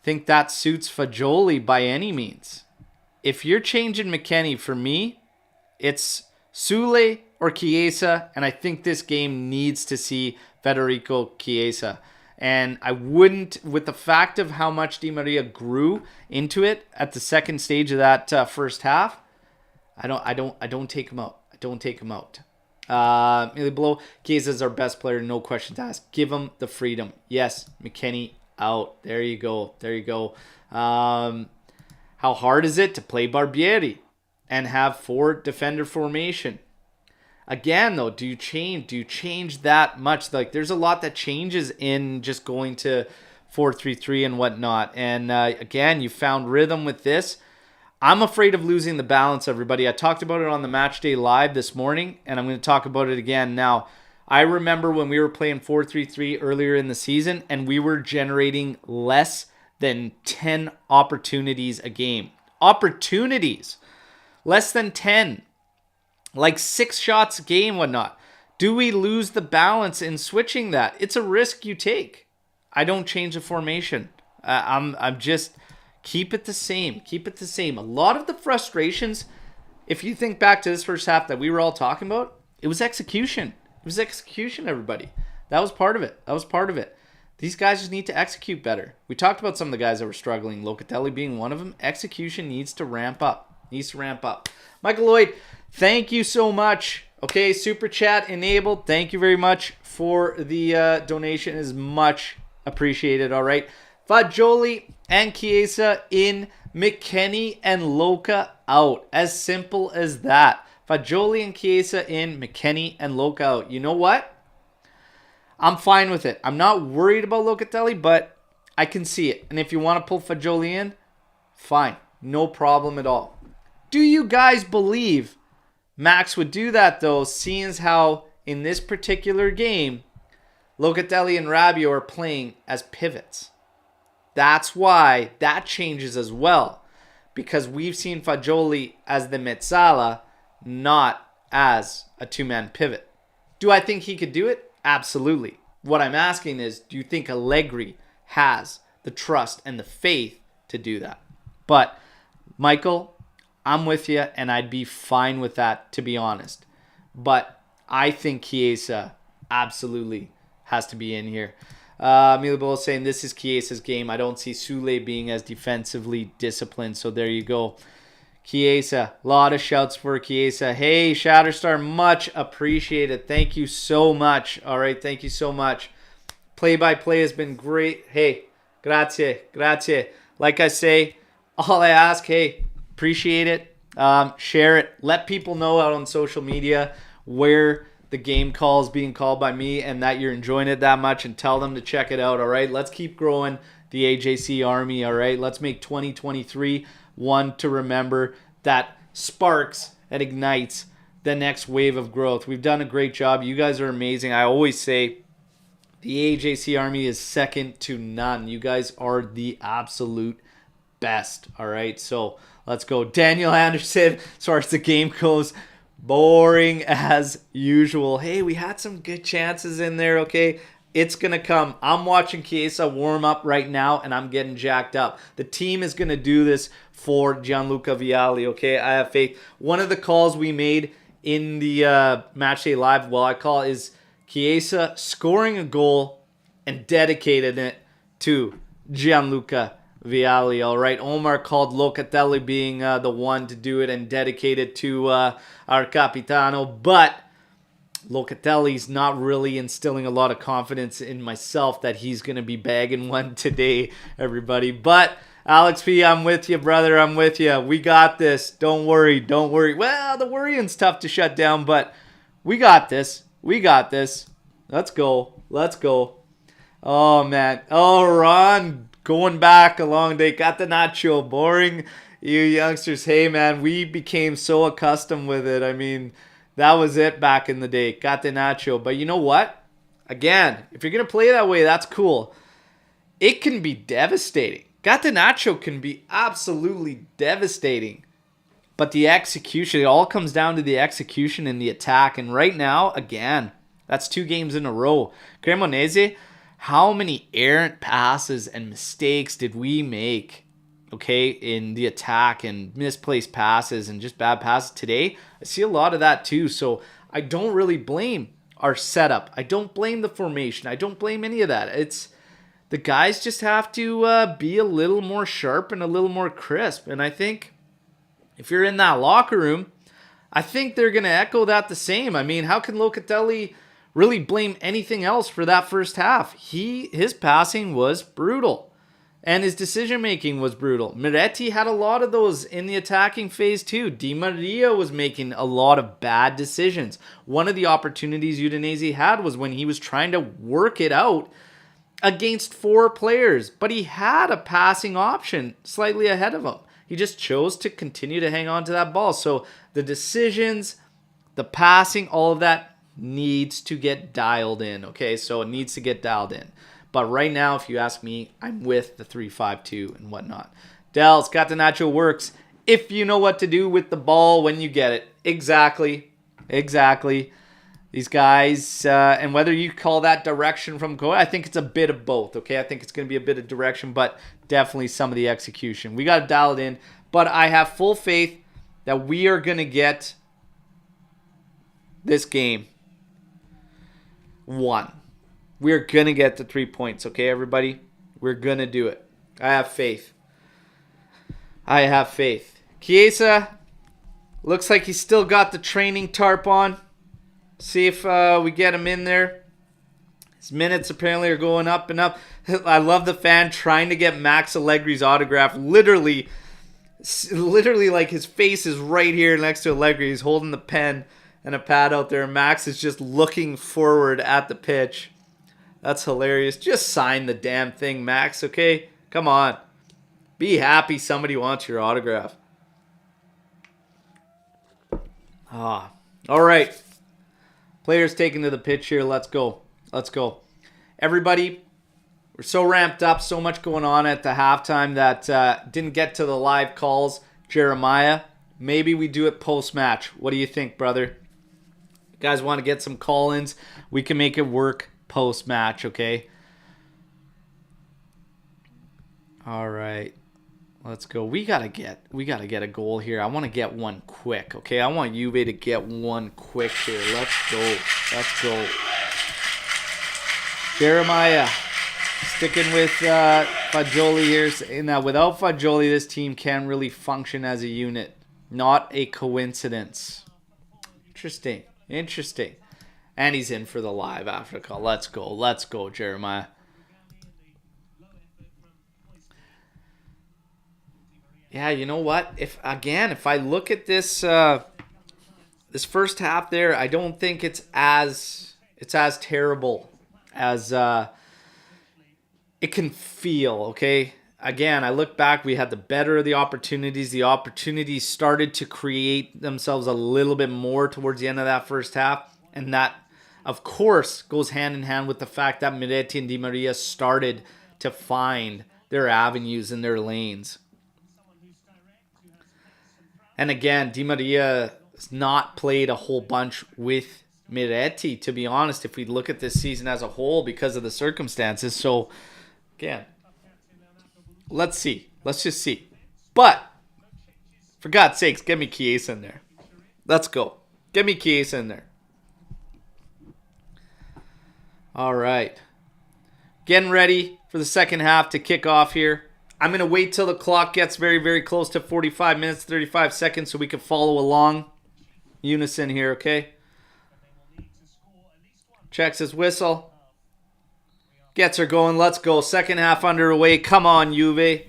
think that suits Fagioli by any means. If you're changing McKennie, for me, it's Sule or Chiesa, and I think this game needs to see Federico Chiesa. And I wouldn't, with the fact of how much Di Maria grew into it at the second stage of that first half, I don't take him out. Below, Chiesa's our best player, no questions asked. Give him the freedom. Yes, McKennie out. There you go. How hard is it to play Barbieri and have 4 defender formation? Again, though, do you change that much? Like, there's a lot that changes in just going to 4-3-3 and whatnot. And again, you found rhythm with this. I'm afraid of losing the balance, everybody. I talked about it on the Match Day Live this morning, and I'm going to talk about it again now. I remember when we were playing 4-3-3 earlier in the season, and we were generating less than 10 opportunities a game. Opportunities! Less than 10. Like 6 shots a game, whatnot. Do we lose the balance in switching that? It's a risk you take. I don't change the formation. I'm just... Keep it the same. A lot of the frustrations, if you think back to this first half that we were all talking about, it was execution. Everybody. That was part of it. These guys just need to execute better. We talked about some of the guys that were struggling, Locatelli being one of them. Execution needs to ramp up. Michael Lloyd, thank you so much. Okay, Super Chat enabled. Thank you very much for the donation. It is much appreciated, all right? Fagioli and Chiesa in, McKennie and Luca out. As simple as that. Fagioli and Chiesa in, McKennie and Luca out. You know what? I'm fine with it. I'm not worried about Locatelli, but I can see it. And if you want to pull Fagioli in, fine. No problem at all. Do you guys believe Max would do that, though, seeing as how in this particular game, Locatelli and Rabiot are playing as pivots. That's why that changes as well, because we've seen Fagioli as the mezzala, not as a two-man pivot. Do I think he could do it? Absolutely. What I'm asking is, do you think Allegri has the trust and the faith to do that? But, Michael, I'm with you, and I'd be fine with that, to be honest. But I think Chiesa absolutely has to be in here. Milibol is saying this is Chiesa's game. I don't see Sule being as defensively disciplined, so there you go. Chiesa, a lot of shouts for Chiesa. Hey, Shatterstar, much appreciated. Thank you so much. All right, thank you so much. Play-by-play has been great. Hey, grazie. Like I say, all I ask, hey, appreciate it. Share it. Let people know out on social media where the game call is being called by me and that you're enjoying it that much, and tell them to check it out, all right? Let's keep growing the AJC Army, all right? Let's make 2023 one to remember that sparks and ignites the next wave of growth. We've done a great job. You guys are amazing. I always say the AJC Army is second to none. You guys are the absolute best, all right? So let's go. Daniel Anderson, as far as the game goes, boring as usual. Hey, we had some good chances in there, okay? It's going to come. I'm watching Chiesa warm up right now, and I'm getting jacked up. The team is going to do this for Gianluca Vialli, okay? I have faith. One of the calls we made in the Matchday Live, I call is Chiesa scoring a goal and dedicated it to Gianluca Vialli, all right? Omer called Locatelli being the one to do it and dedicate it to our Capitano, but Locatelli's not really instilling a lot of confidence in myself that he's going to be bagging one today, everybody. But Alex P, I'm with you, brother. I'm with you. We got this. Don't worry. Well, the worrying's tough to shut down, but we got this. Let's go. Oh, man. Oh, Ron, going back a long day. Catenaccio, boring. You youngsters, hey, man, we became so accustomed with it. I mean, that was it back in the day, Catenaccio. But you know what? Again, if you're going to play that way, that's cool. It can be devastating. Catenaccio can be absolutely devastating. But the execution, it all comes down to the execution and the attack. And right now, again, that's 2 games in a row. Cremonese, how many errant passes and mistakes did we make? Okay, in the attack and misplaced passes and just bad passes today. I see a lot of that too. So I don't really blame our setup. I don't blame the formation. I don't blame any of that. It's the guys just have to be a little more sharp and a little more crisp. And I think if you're in that locker room, I think they're going to echo that the same. I mean, how can Locatelli really blame anything else for that first half? His passing was brutal. And his decision-making was brutal. Miretti had a lot of those in the attacking phase too. Di Maria was making a lot of bad decisions. One of the opportunities Udinese had was when he was trying to work it out against 4 players. But he had a passing option slightly ahead of him. He just chose to continue to hang on to that ball. So the decisions, the passing, all of that needs to get dialed in. Okay, so it needs to get dialed in. But right now, if you ask me, I'm with the 3-5-2 and whatnot. Dels, Catenaccio works if you know what to do with the ball when you get it. Exactly. These guys, and whether you call that direction from coach, I think it's a bit of both, okay? I think it's going to be a bit of direction, but definitely some of the execution. We got to dial it in. But I have full faith that we are going to get this game won. We're going to get the 3 points, okay, everybody? We're going to do it. I have faith. Chiesa, looks like he's still got the training tarp on. See if we get him in there. His minutes apparently are going up and up. I love the fan trying to get Max Allegri's autograph. Literally like his face is right here next to Allegri. He's holding the pen and a pad out there. Max is just looking forward at the pitch. That's hilarious. Just sign the damn thing, Max, okay? Come on. Be happy somebody wants your autograph. Ah, all right. Players taken to the pitch here. Let's go. Let's go. Everybody, we're so ramped up, so much going on at the halftime that didn't get to the live calls. Jeremiah, maybe we do it post-match. What do you think, brother? You guys want to get some call-ins? We can make it work post-match, okay? All right. Let's go. We gotta get a goal here. I want to get one quick, okay? I want Juve to get one quick here. Let's go. Let's go. Jeremiah sticking with Fagioli here, saying that without Fagioli, this team can't really function as a unit. Not a coincidence. Interesting. Interesting. And he's in for the live after call. Let's go. Let's go, Jeremiah. Yeah, you know what? If I look at this this first half there, I don't think it's as terrible as it can feel, okay? Again, I look back, we had the better of the opportunities. The opportunities started to create themselves a little bit more towards the end of that first half. And that, of course, goes hand in hand with the fact that Miretti and Di Maria started to find their avenues and their lanes. And again, Di Maria has not played a whole bunch with Miretti, to be honest, if we look at this season as a whole because of the circumstances. So, again, let's see. Let's just see. But, for God's sakes, get me Chiesa in there. Let's go. Get me Chiesa in there. All right. Getting ready for the second half to kick off here. I'm going to wait till the clock gets very, very close to 45 minutes, 35 seconds so we can follow along. Unison here, okay? Checks his whistle. Gets her going. Let's go. Second half underway. Come on, Juve.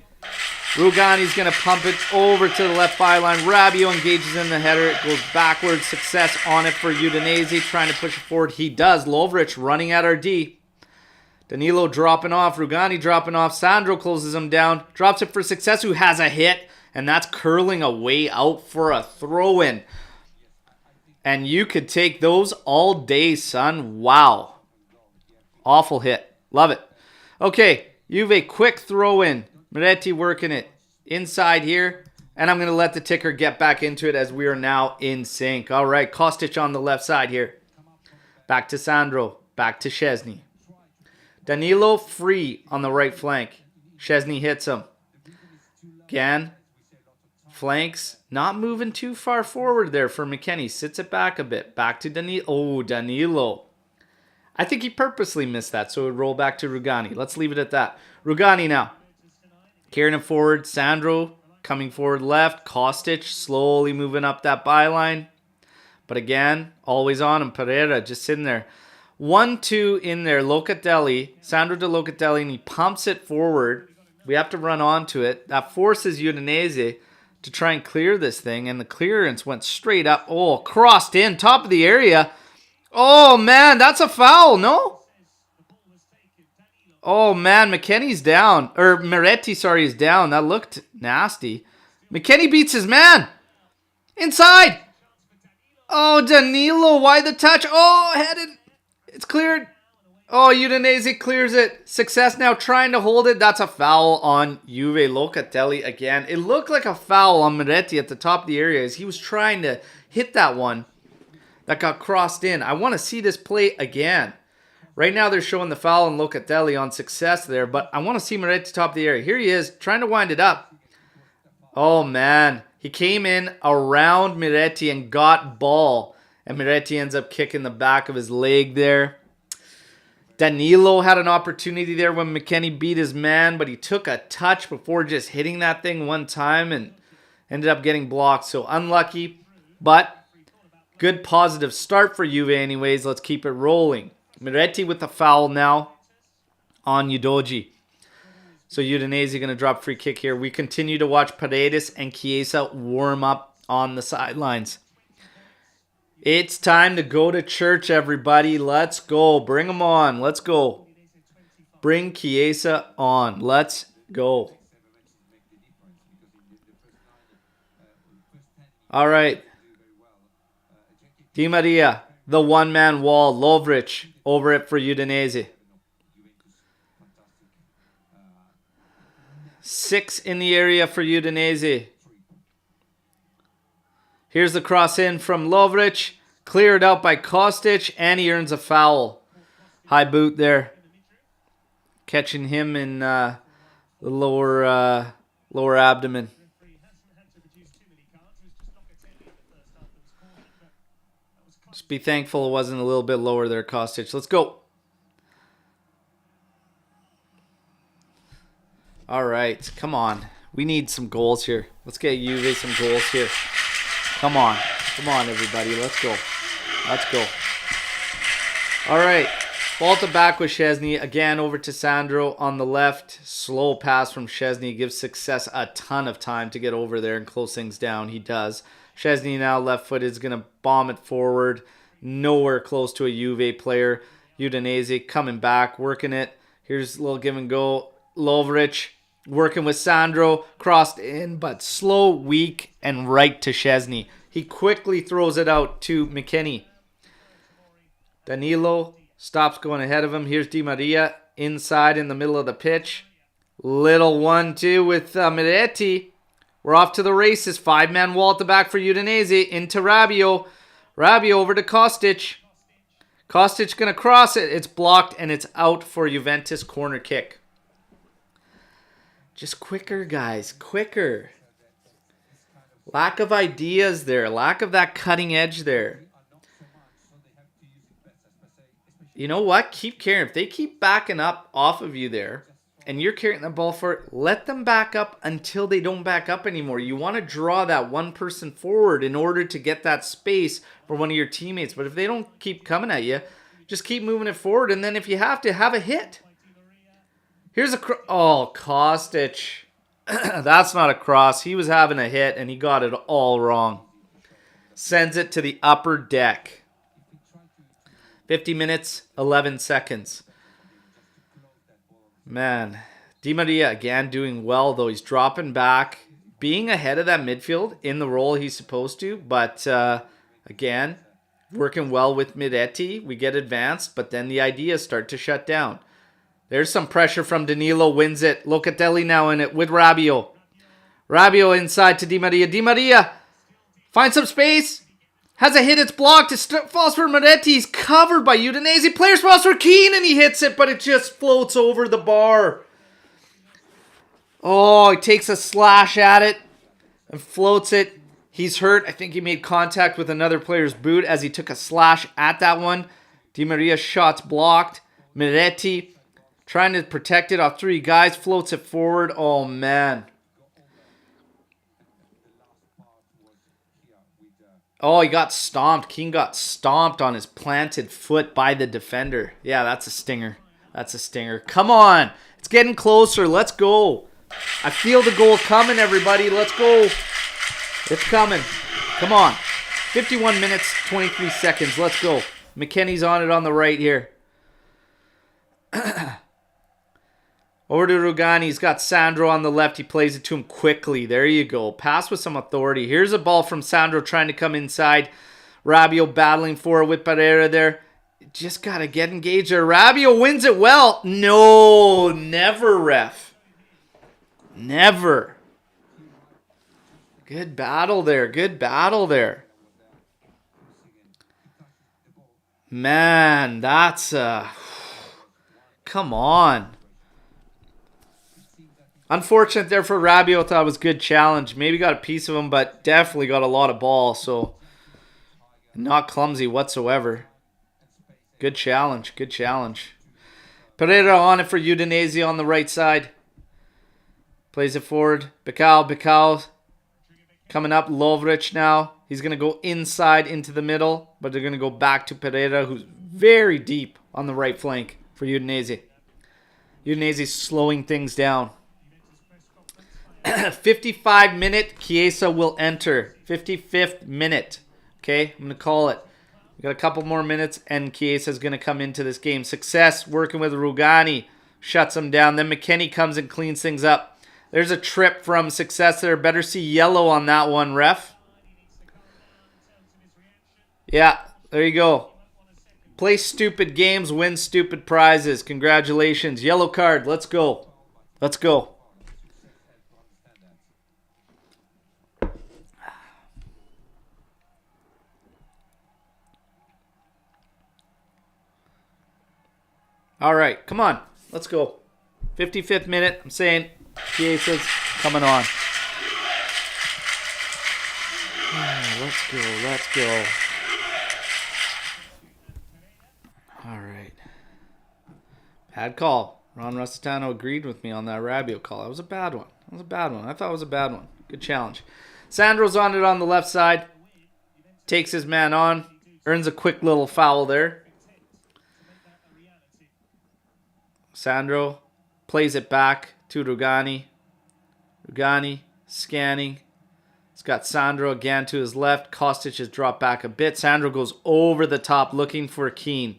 Rugani's going to pump it over to the left byline. Rabiot engages in the header. It goes backwards. Success on it for Udinese. Trying to push it forward. He does. Lovric running at our D. Danilo dropping off. Rugani dropping off. Sandro closes him down. Drops it for Success, who has a hit. And that's curling away out for a throw-in. And you could take those all day, son. Wow. Awful hit. Love it. Okay, Juve, quick throw-in. Miretti working it inside here. And I'm going to let the ticker get back into it as we are now in sync. All right, Kostic on the left side here. Back to Sandro. Back to Szczesny. Danilo free on the right flank. Szczesny hits him. Again. Flanks. Not moving too far forward there for McKennie. Sits it back a bit. Back to Danilo. Oh, Danilo. I think he purposely missed that, so it would roll back to Rugani. Let's leave it at that. Rugani now. Carrying it forward. Sandro coming forward left. Kostic slowly moving up that byline. But again, always on him. Pereira just sitting there. 1-2 in there. Locatelli. Sandro de Locatelli, and he pumps it forward. We have to run onto it. That forces Udinese to try and clear this thing, and the clearance went straight up. Oh, crossed in, top of the area. Oh, man, that's a foul, no? Oh, man, McKennie's down. Or Miretti, sorry, is down. That looked nasty. McKennie beats his man. Inside. Oh, Danilo, why the touch? Oh, headed. It's cleared. Oh, Udinese clears it. Success now trying to hold it. That's a foul on Juve. Locatelli again. It looked like a foul on Miretti at the top of the area as he was trying to hit that one that got crossed in. I want to see this play again. Right now they're showing the foul on Locatelli on Success there, but I want to see Miretti top of the area. Here he is trying to wind it up. Oh, man. He came in around Miretti and got ball. And Miretti ends up kicking the back of his leg there. Danilo had an opportunity there when McKennie beat his man, but he took a touch before just hitting that thing one time and ended up getting blocked. So unlucky, but good positive start for Juve anyways. Let's keep it rolling. Miretti with the foul now on Udogie. So Udinese going to drop free kick here. We continue to watch Paredes and Chiesa warm up on the sidelines. It's time to go to church, everybody. Let's go. Bring them on. Let's go. Bring Chiesa on. Let's go. All right. Di Maria, the one-man wall. Lovric over it for Udinese. 6 in the area for Udinese. Here's the cross in from Lovric. Cleared out by Kostic, and he earns a foul. High boot there. Catching him in the lower abdomen. Just be thankful it wasn't a little bit lower there, Kostic. Let's go. All right, come on. We need some goals here. Let's get Juve some goals here. Come on. Come on, everybody. Let's go. Let's go. All right. Ball to back with Szczesny. Again, over to Sandro on the left. Slow pass from Szczesny. Gives Success a ton of time to get over there and close things down. He does. Szczesny now left foot is going to bomb it forward. Nowhere close to a Juve player. Udinese coming back, working it. Here's a little give and go. Lovric working with Sandro. Crossed in, but slow, weak, and right to Szczesny. He quickly throws it out to McKennie. Danilo stops going ahead of him. Here's Di Maria inside in the middle of the pitch. Little 1-2 with Miretti. We're off to the races. 5-man wall at the back for Udinese. Into Rabiot. Rabiot over to Kostic. Kostic going to cross it. It's blocked and it's out for Juventus corner kick. Just quicker, guys. Quicker. Lack of ideas there. Lack of that cutting edge there. You know what? Keep carrying. If they keep backing up off of you there, and you're carrying the ball for it, let them back up until they don't back up anymore. You want to draw that one person forward in order to get that space for one of your teammates. But if they don't keep coming at you, just keep moving it forward. And then if you have to, have a hit. Here's a... Oh, Kostic. That's not a cross. He was having a hit, and he got it all wrong. Sends it to the upper deck. 50 minutes, 11 seconds. Man, Di Maria again doing well, though. He's dropping back, being ahead of that midfield in the role he's supposed to. But again, working well with Miretti. We get advanced, but then the ideas start to shut down. There's some pressure from Danilo, wins it. Locatelli now in it with Rabiot. Rabiot inside to Di Maria. Di Maria finds some space. Has a hit, it's blocked. It falls for Miretti. He's covered by Udinese. Players falls for Keane and he hits it, but it just floats over the bar. Oh, he takes a slash at it and floats it. He's hurt. I think he made contact with another player's boot as he took a slash at that one. Di Maria's shot's blocked. Miretti trying to protect it off 3 guys. Floats it forward. Oh, man. Oh, he got stomped. Keane got stomped on his planted foot by the defender. Yeah, that's a stinger. That's a stinger. Come on. It's getting closer. Let's go. I feel the goal coming, everybody. Let's go. It's coming. Come on. 51 minutes, 23 seconds. Let's go. McKennie's on it on the right here. Over to Rugani. He's got Sandro on the left. He plays it to him quickly. There you go. Pass with some authority. Here's a ball from Sandro trying to come inside. Rabiot battling for it with Pereira there. Just got to get engaged there. Rabiot wins it well. No, never, ref. Never. Good battle there. Good battle there. Man, that's... Come on. Unfortunate there for Rabiot. Thought it was a good challenge. Maybe got a piece of him, but definitely got a lot of ball. So not clumsy whatsoever. Good challenge. Good challenge. Pereira on it for Udinese on the right side. Plays it forward. Becao coming up. Lovric now. He's going to go inside into the middle, but they're going to go back to Pereira, who's very deep on the right flank for Udinese. Udinese's slowing things down. 55 minute, Chiesa will enter. 55th minute. Okay, I'm going to call it. We got a couple more minutes, and Chiesa's going to come into this game. Success working with Rugani. Shuts him down. Then McKennie comes and cleans things up. There's a trip from Success there. Better see yellow on that one, ref. Yeah, There you go. Play stupid games, win stupid prizes. Congratulations. Yellow card. Let's go. Let's go. All right, come on. Let's go. 55th minute. I'm saying Chiesa's coming on. Let's go. Let's go. All right. Bad call. Ron Rusitano agreed with me on that Rabiot call. That was a bad one. I thought it was a bad one. Good challenge. Sandro's on it on the left side. Takes his man on. Earns a quick little foul there. Sandro plays it back to Rugani. Rugani scanning. He's got Sandro again to his left. Kostic has dropped back a bit. Sandro goes over the top looking for Keane.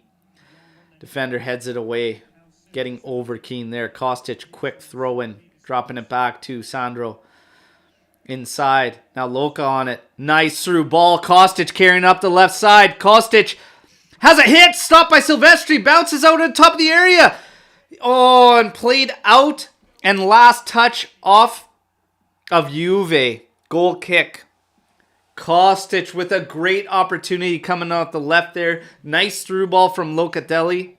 Defender heads it away. Getting over Keane there. Kostic quick throw in. Dropping it back to Sandro. Inside. Now Luca on it. Nice through ball. Kostic carrying up the left side. Kostic has a hit. Stopped by Silvestri. Bounces out on top of the area. Oh, and played out. And last touch off of Juve. Goal kick. Kostic with a great opportunity coming out the left there. Nice through ball from Locatelli.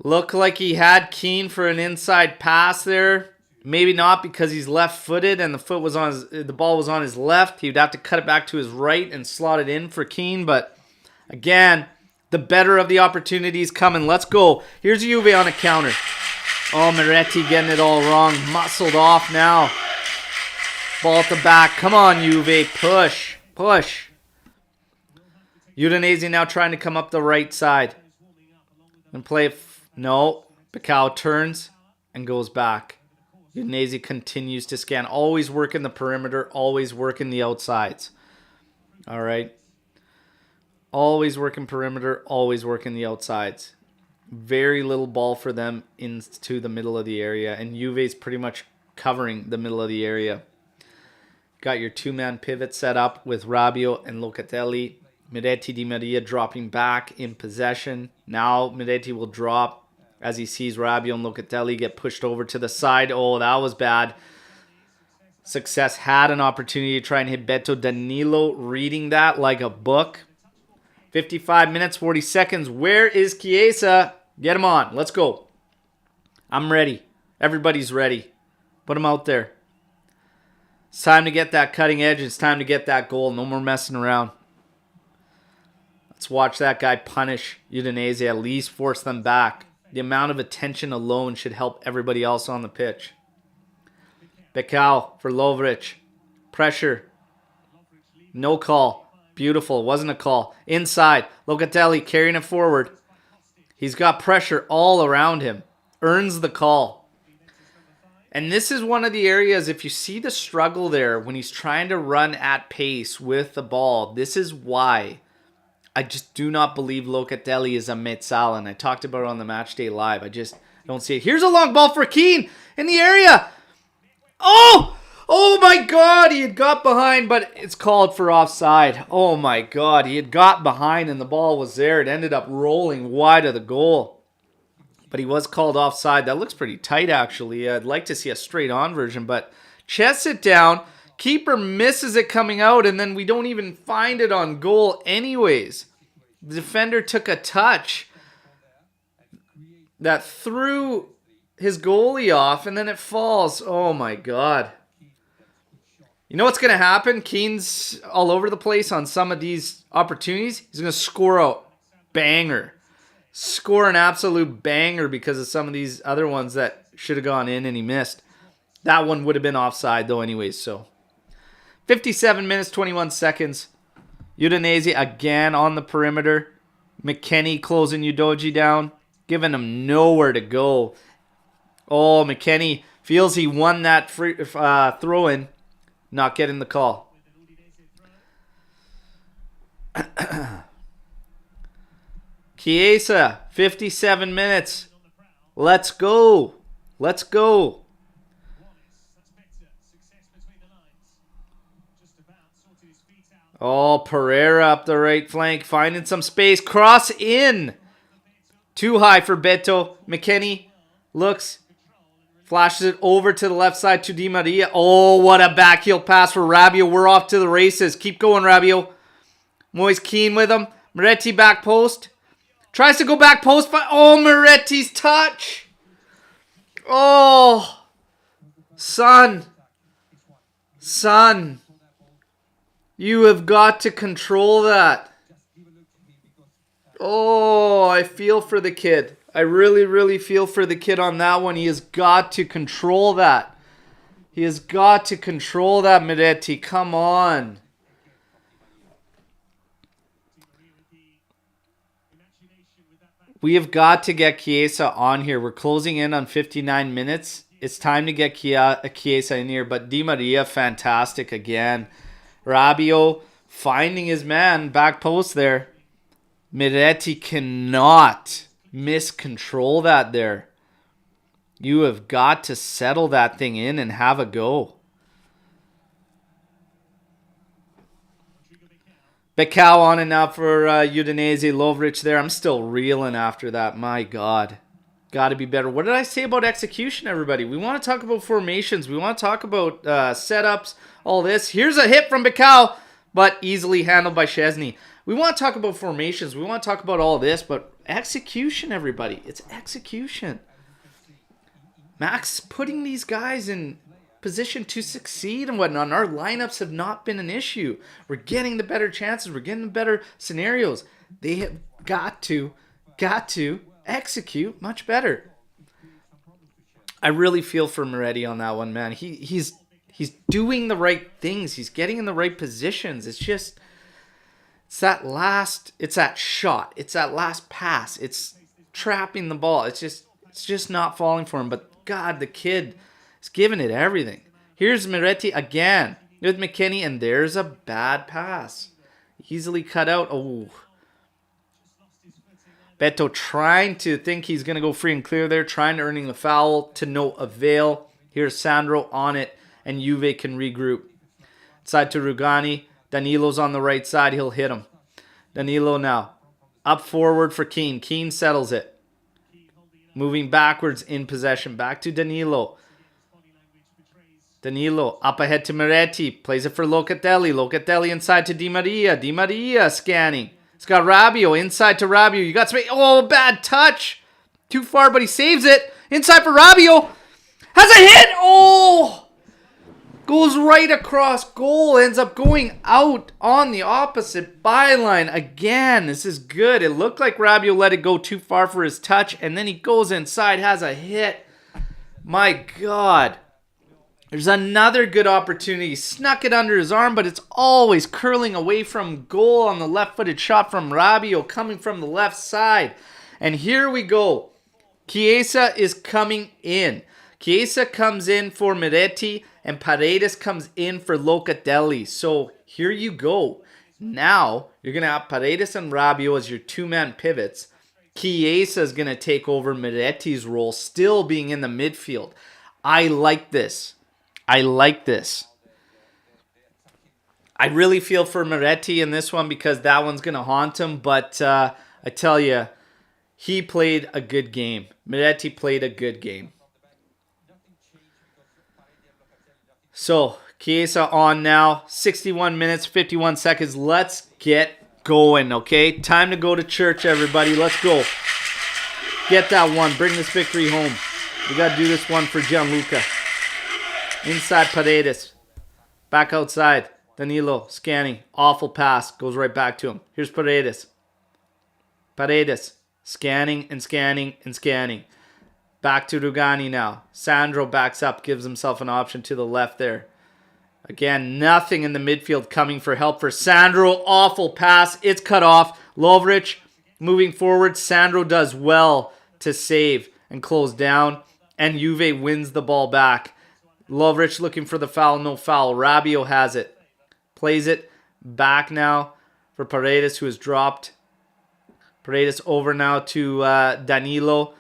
Looked like he had Keane for an inside pass there. Maybe not because he's left-footed and the ball was on his left. He would have to cut it back to his right and slot it in for Keane. But again, the better of the opportunities coming. Let's go. Here's Juve on a counter. Oh, Moretti getting it all wrong. Muscled off now. Ball at the back. Come on, Juve. Push. Push. Udinese now trying to come up the right side. And play. No. Picao turns and goes back. Udinese continues to scan. Always working the perimeter. Always working the outsides. All right. Always working perimeter. Always working the outsides. Very little ball for them into the middle of the area. And Juve's pretty much covering the middle of the area. Got your two-man pivot set up with Rabiot and Locatelli. Miretti Di Maria dropping back in possession. Now Miretti will drop as he sees Rabiot and Locatelli get pushed over to the side. Oh, that was bad. Success had an opportunity to try and hit Beto Danilo, reading that like a book. 55 minutes, 40 seconds. Where is Chiesa? Get him on. Let's go. I'm ready. Everybody's ready. Put him out there. It's time to get that cutting edge. It's time to get that goal. No more messing around. Let's watch that guy punish Udinese. At least force them back. The amount of attention alone should help everybody else on the pitch. Picao for Lovric. Pressure. No call. Beautiful. Wasn't a call. Inside. Locatelli carrying it forward. He's got pressure all around him. Earns the call. And this is one of the areas, if you see the struggle there when he's trying to run at pace with the ball, this is why I just do not believe Locatelli is a Mezzala. And I talked about it on the Matchday Live. I just don't see it. Here's a long ball for Keane in the area. Oh! Oh my God, he had got behind, but it's called for offside. Oh my God, he had got behind and the ball was there. It ended up rolling wide of the goal. But he was called offside. That looks pretty tight, actually. I'd like to see a straight-on version, but chests it down. Keeper misses it coming out, and then we don't even find it on goal anyways. The defender took a touch that threw his goalie off, and then it falls. Oh my God. You know what's going to happen? Keane's all over the place on some of these opportunities. He's going to score a banger. Score an absolute banger because of some of these other ones that should have gone in and he missed. That one would have been offside though anyways. So 57 minutes, 21 seconds. Udinese again on the perimeter. McKennie closing Udoji down. Giving him nowhere to go. Oh, McKennie feels he won that free, throw-in. Not getting the call. Chiesa, 57 minutes. Let's go. Let's go. Oh, Pereira up the right flank, finding some space. Cross in. Too high for Beto. McKennie looks. Flashes it over to the left side to Di Maria. Oh, what a backheel pass for Rabiot. We're off to the races. Keep going, Rabiot. Moyes keen with him. Moretti back post. Tries to go back post, but oh, Moretti's touch. Oh, son. Son. You have got to control that. Oh, I feel for the kid. I really, really feel for the kid on that one. He has got to control that. He has got to control that, Moretti. Come on. We have got to get Chiesa on here. We're closing in on 59 minutes. It's time to get Chiesa in here. But Di Maria, fantastic again. Rabiot finding his man. Back post there. Moretti cannot miscontrol that there. You have got to settle that thing in and have a go. Becao on it now for Udinese. Lovric there. I'm still reeling after that. My God. Got to be better. What did I say about execution, everybody? We want to talk about formations. We want to talk about setups, all this. Here's a hit from Becao, but easily handled by Szczesny. We want to talk about formations. We want to talk about all this, but execution, everybody. It's execution. Max putting these guys in position to succeed and whatnot. And our lineups have not been an issue. We're getting the better chances. We're getting the better scenarios. They have got to execute much better. I really feel for Moretti on that one, man. He's doing the right things. He's getting in the right positions. It's that shot. It's that last pass. It's trapping the ball. It's just not falling for him. But God, the kid is giving it everything. Here's Moretti again with McKennie, and there's a bad pass. Easily cut out. Oh. Beto trying to think he's going to go free and clear there, trying to earning the foul to no avail. Here's Sandro on it, and Juve can regroup. Side to Rugani. Danilo's on the right side. He'll hit him. Danilo now. Up forward for Keane. Keane settles it. Moving backwards in possession. Back to Danilo. Danilo up ahead to Moretti. Plays it for Locatelli. Locatelli inside to Di Maria. Di Maria scanning. It's got Rabiot. Inside to Rabiot. You got space. Oh, bad touch. Too far, but he saves it. Inside for Rabiot. Has a hit. Oh! Goes right across goal. Ends up going out on the opposite byline again. This is good. It looked like Rabiot let it go too far for his touch. And then he goes inside. Has a hit. My God. There's another good opportunity. He snuck it under his arm, but it's always curling away from goal on the left-footed shot from Rabiot coming from the left side. And here we go. Chiesa is coming in. Chiesa comes in for Moretti, and Paredes comes in for Locatelli. So here you go. Now you're going to have Paredes and Rabiot as your two-man pivots. Chiesa is going to take over Moretti's role, still being in the midfield. I like this. I like this. I really feel for Moretti in this one because that one's going to haunt him. But I tell you, he played a good game. Moretti played a good game. So, Chiesa on now. 61 minutes, 51 seconds. Let's get going, okay? Time to go to church, everybody. Let's go. Get that one. Bring this victory home. We got to do this one for Gianluca. Inside Paredes. Back outside. Danilo scanning. Awful pass. Goes right back to him. Here's Paredes. Paredes. Scanning and scanning and scanning. Back to Rugani now. Sandro backs up. Gives himself an option to the left there. Again, nothing in the midfield coming for help for Sandro. Awful pass. It's cut off. Lovric moving forward. Sandro does well to save and close down. And Juve wins the ball back. Lovric looking for the foul. No foul. Rabiot has it. Plays it back now for Paredes, who has dropped. Paredes over now to Danilo.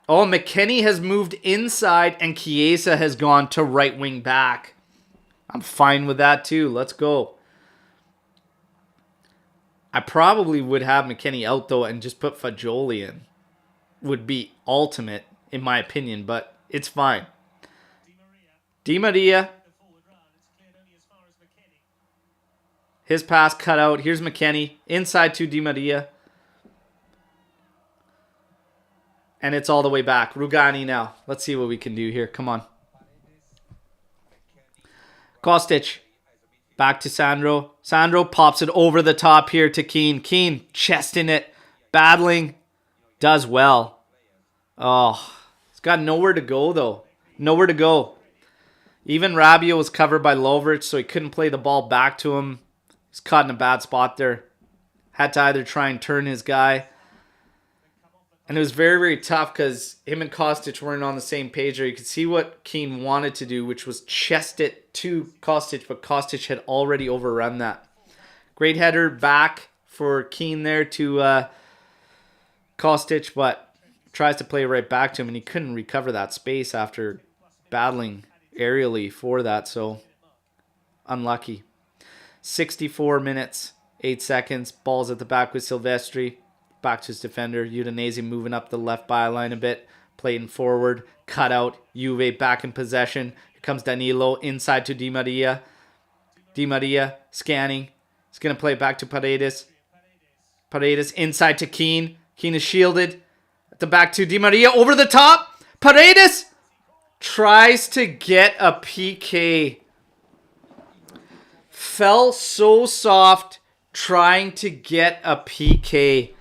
Oh, McKennie has moved inside and Chiesa has gone to right wing back. I'm fine with that too. Let's go. I probably would have McKennie out though and just put Fagioli in. Would be ultimate in my opinion, but it's fine. Di Maria. His pass cut out. Here's McKennie. Inside to Di Maria. And it's all the way back. Rugani now. Let's see what we can do here. Come on. Kostic. Back to Sandro. Sandro pops it over the top here to Keane. Keane chesting it. Battling. Does well. Oh. He's got nowhere to go though. Nowhere to go. Even Rabiot was covered by Lovric, so he couldn't play the ball back to him. He's caught in a bad spot there. Had to either try and turn his guy. And it was very, very tough because him and Kostic weren't on the same page there. You could see what Keane wanted to do, which was chest it to Kostic, but Kostic had already overrun that. Great header back for Keane there to Kostic, but tries to play right back to him, and he couldn't recover that space after battling aerially for that, so unlucky. 64 minutes, 8 seconds. Ball's at the back with Silvestri. Back to his defender. Udinese moving up the left byline a bit. Playing forward. Cut out. Juve back in possession. Here comes Danilo inside to Di Maria. Di Maria scanning. He's going to play back to Paredes. Paredes inside to Keane. Keane is shielded. At the back to Di Maria. Over the top. Paredes tries to get a PK. Fell so soft trying to get a PK.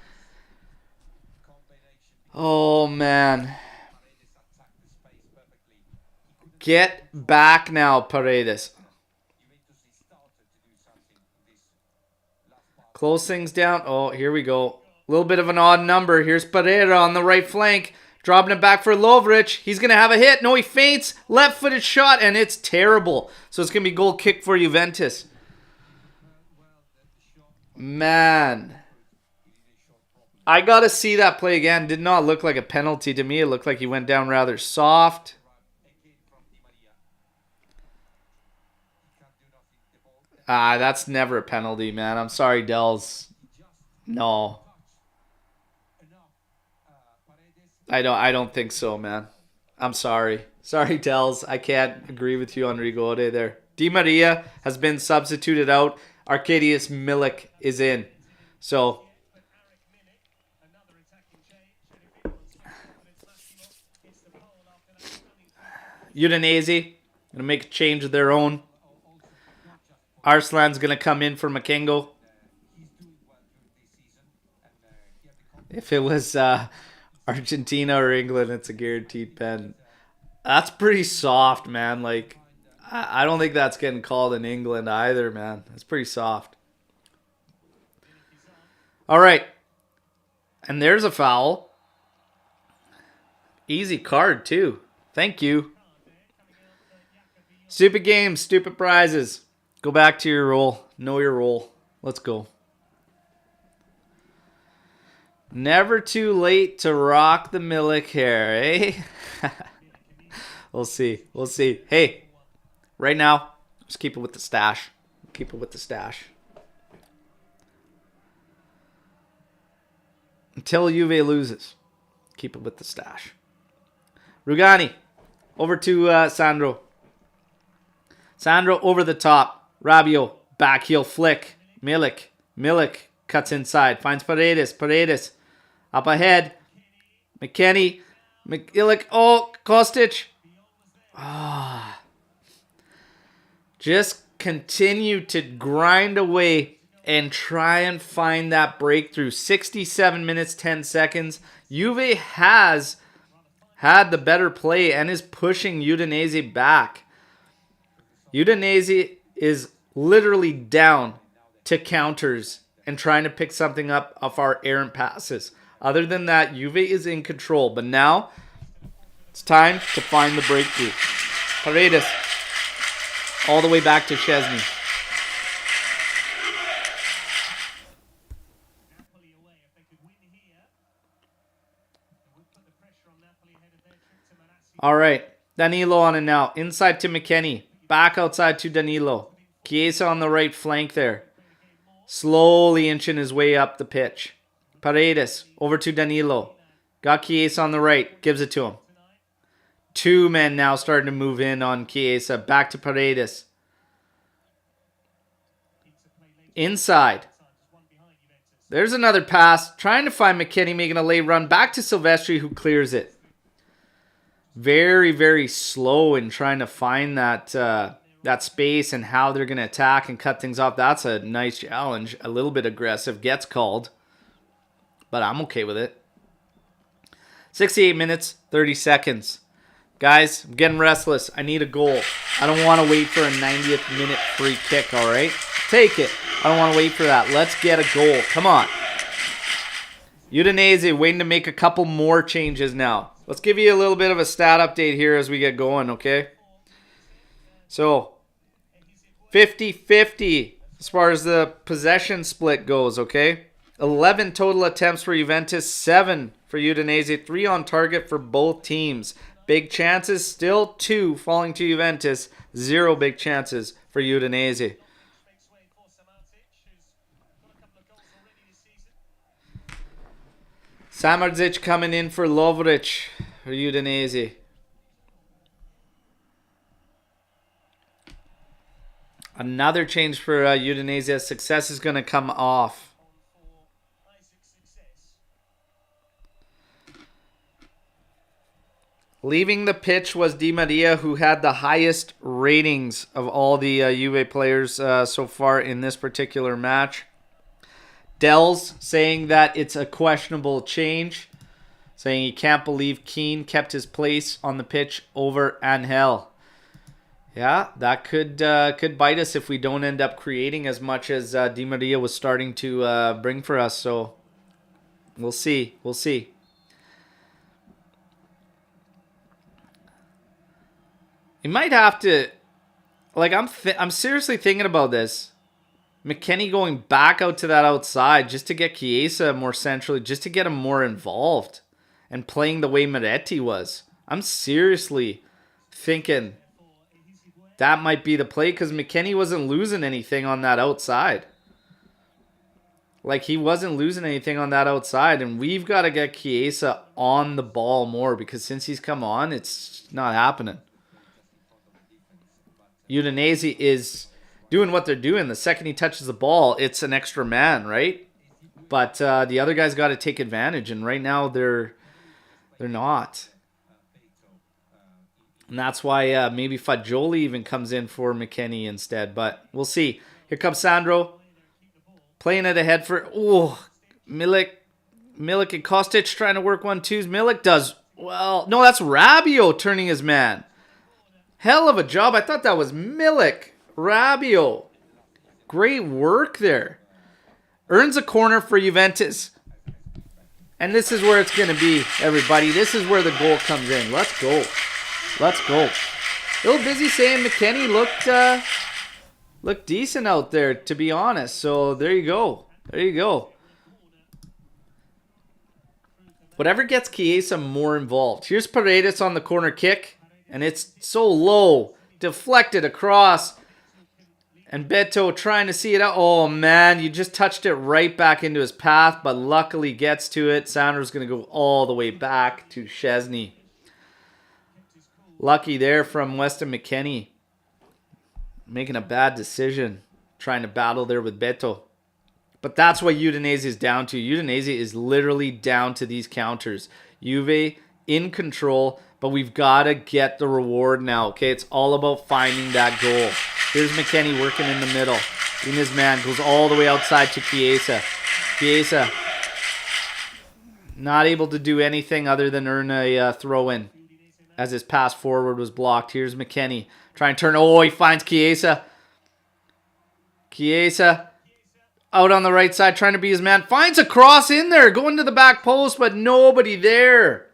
Oh, man. Get back now, Paredes. Close things down. Oh, here we go. A little bit of an odd number. Here's Pereira on the right flank. Dropping it back for Lovric. He's going to have a hit. No, he feints. Left-footed shot, and it's terrible. So it's going to be goal kick for Juventus. Man. I got to see that play again. Did not look like a penalty to me. It looked like he went down rather soft. That's never a penalty, man. I'm sorry, Dells. No. I don't think so, man. I'm sorry. Sorry, Dells. I can't agree with you on Rigore there. Di Maria has been substituted out. Arkadiusz Milik is in. So Udinese going to make a change of their own. Arslan's going to come in for Makengo. If it was Argentina or England, it's a guaranteed pen. That's pretty soft, man. Like, I don't think that's getting called in England either, man. That's pretty soft. All right. And there's a foul. Easy card, too. Thank you. Stupid games, stupid prizes. Go back to your role. Know your role. Let's go. Never too late to rock the Milik hair, eh? We'll see. We'll see. Hey, right now, just keep it with the stash. Keep it with the stash. Until Juve loses, keep it with the stash. Rugani, over to Sandro. Sandro over the top. Rabiot, back heel flick. Milik. Milik cuts inside. Finds Paredes. Paredes up ahead. McKennie. McIllick. Oh, Kostic. Ah. Just continue to grind away and try and find that breakthrough. 67 minutes, 10 seconds. Juve has had the better play and is pushing Udinese back. Udinese is literally down to counters and trying to pick something up off our errant passes. Other than that, Juve is in control. But now, it's time to find the breakthrough. Paredes, all the way back to Szczesny. All right, Danilo on it now. Inside to McKennie. back outside to Danilo. Chiesa on the right flank there. Slowly inching his way up the pitch. Paredes over to Danilo. Got Chiesa on the right. Gives it to him. Two men now starting to move in on Chiesa. Back to Paredes. Inside. There's another pass. Trying to find McKennie, making a late run. Back to Silvestri, who clears it. Very, very slow in trying to find that that space and how they're going to attack and cut things off. That's a nice challenge. A little bit aggressive. Gets called. But I'm okay with it. 68 minutes, 30 seconds. Guys, I'm getting restless. I need a goal. I don't want to wait for a 90th minute free kick, all right? Take it. I don't want to wait for that. Let's get a goal. Come on. Udinese waiting to make a couple more changes now. Let's give you a little bit of a stat update here as we get going, okay? So, 50-50 as far as the possession split goes, okay? 11 total attempts for Juventus, 7 for Udinese, 3 on target for both teams. Big chances, still 2 falling to Juventus, 0 big chances for Udinese. Samardzic coming in for Lovric for Udinese. Another change for Udinese. Success is going to come off. Leaving the pitch was Di Maria, who had the highest ratings of all the Juve players so far in this particular match. Dell's saying that it's a questionable change, saying he can't believe Keane kept his place on the pitch over Angel. Yeah, that could bite us if we don't end up creating as much as Di Maria was starting to bring for us. So we'll see. We'll see. You might have to, like, I'm seriously thinking about this. McKennie going back out to that outside just to get Chiesa more centrally, just to get him more involved and playing the way Moretti was. I'm seriously thinking that might be the play because McKennie wasn't losing anything on that outside. Like, he wasn't losing anything on that outside, and we've got to get Chiesa on the ball more because since he's come on, it's not happening. Udinese is doing what they're doing. The second he touches the ball, it's an extra man, right? But the other guys got to take advantage, and right now they're not. And that's why maybe Fagioli even comes in for McKennie instead. But we'll see. Here comes Sandro. Playing it ahead for... Oh, Milik and Kostic trying to work 1-2s. Milik does... Well, no, that's Rabiot turning his man. Hell of a job. I thought that was Milik. Rabiot. Great work there. Earns a corner for Juventus. And this is where it's going to be, everybody. This is where the goal comes in. Let's go. Let's go. A little busy saying McKennie looked decent out there, to be honest. So there you go. There you go. Whatever gets Chiesa more involved. Here's Paredes on the corner kick. And it's so low. Deflected across. And Beto trying to see it out. Oh, man. You just touched it right back into his path. But luckily gets to it. Sandro's going to go all the way back to Szczesny. Lucky there from Weston McKennie. Making a bad decision. Trying to battle there with Beto. But that's what Udinese is down to. Udinese is literally down to these counters. Juve in control. But we've got to get the reward now, okay? It's all about finding that goal. Here's McKennie working in the middle. In his man. Goes all the way outside to Chiesa. Chiesa not able to do anything other than earn a throw-in. As his pass forward was blocked. Here's McKennie. Trying to turn. Oh, he finds Chiesa. Chiesa out on the right side. Trying to be his man. Finds a cross in there. Going to the back post, but nobody there.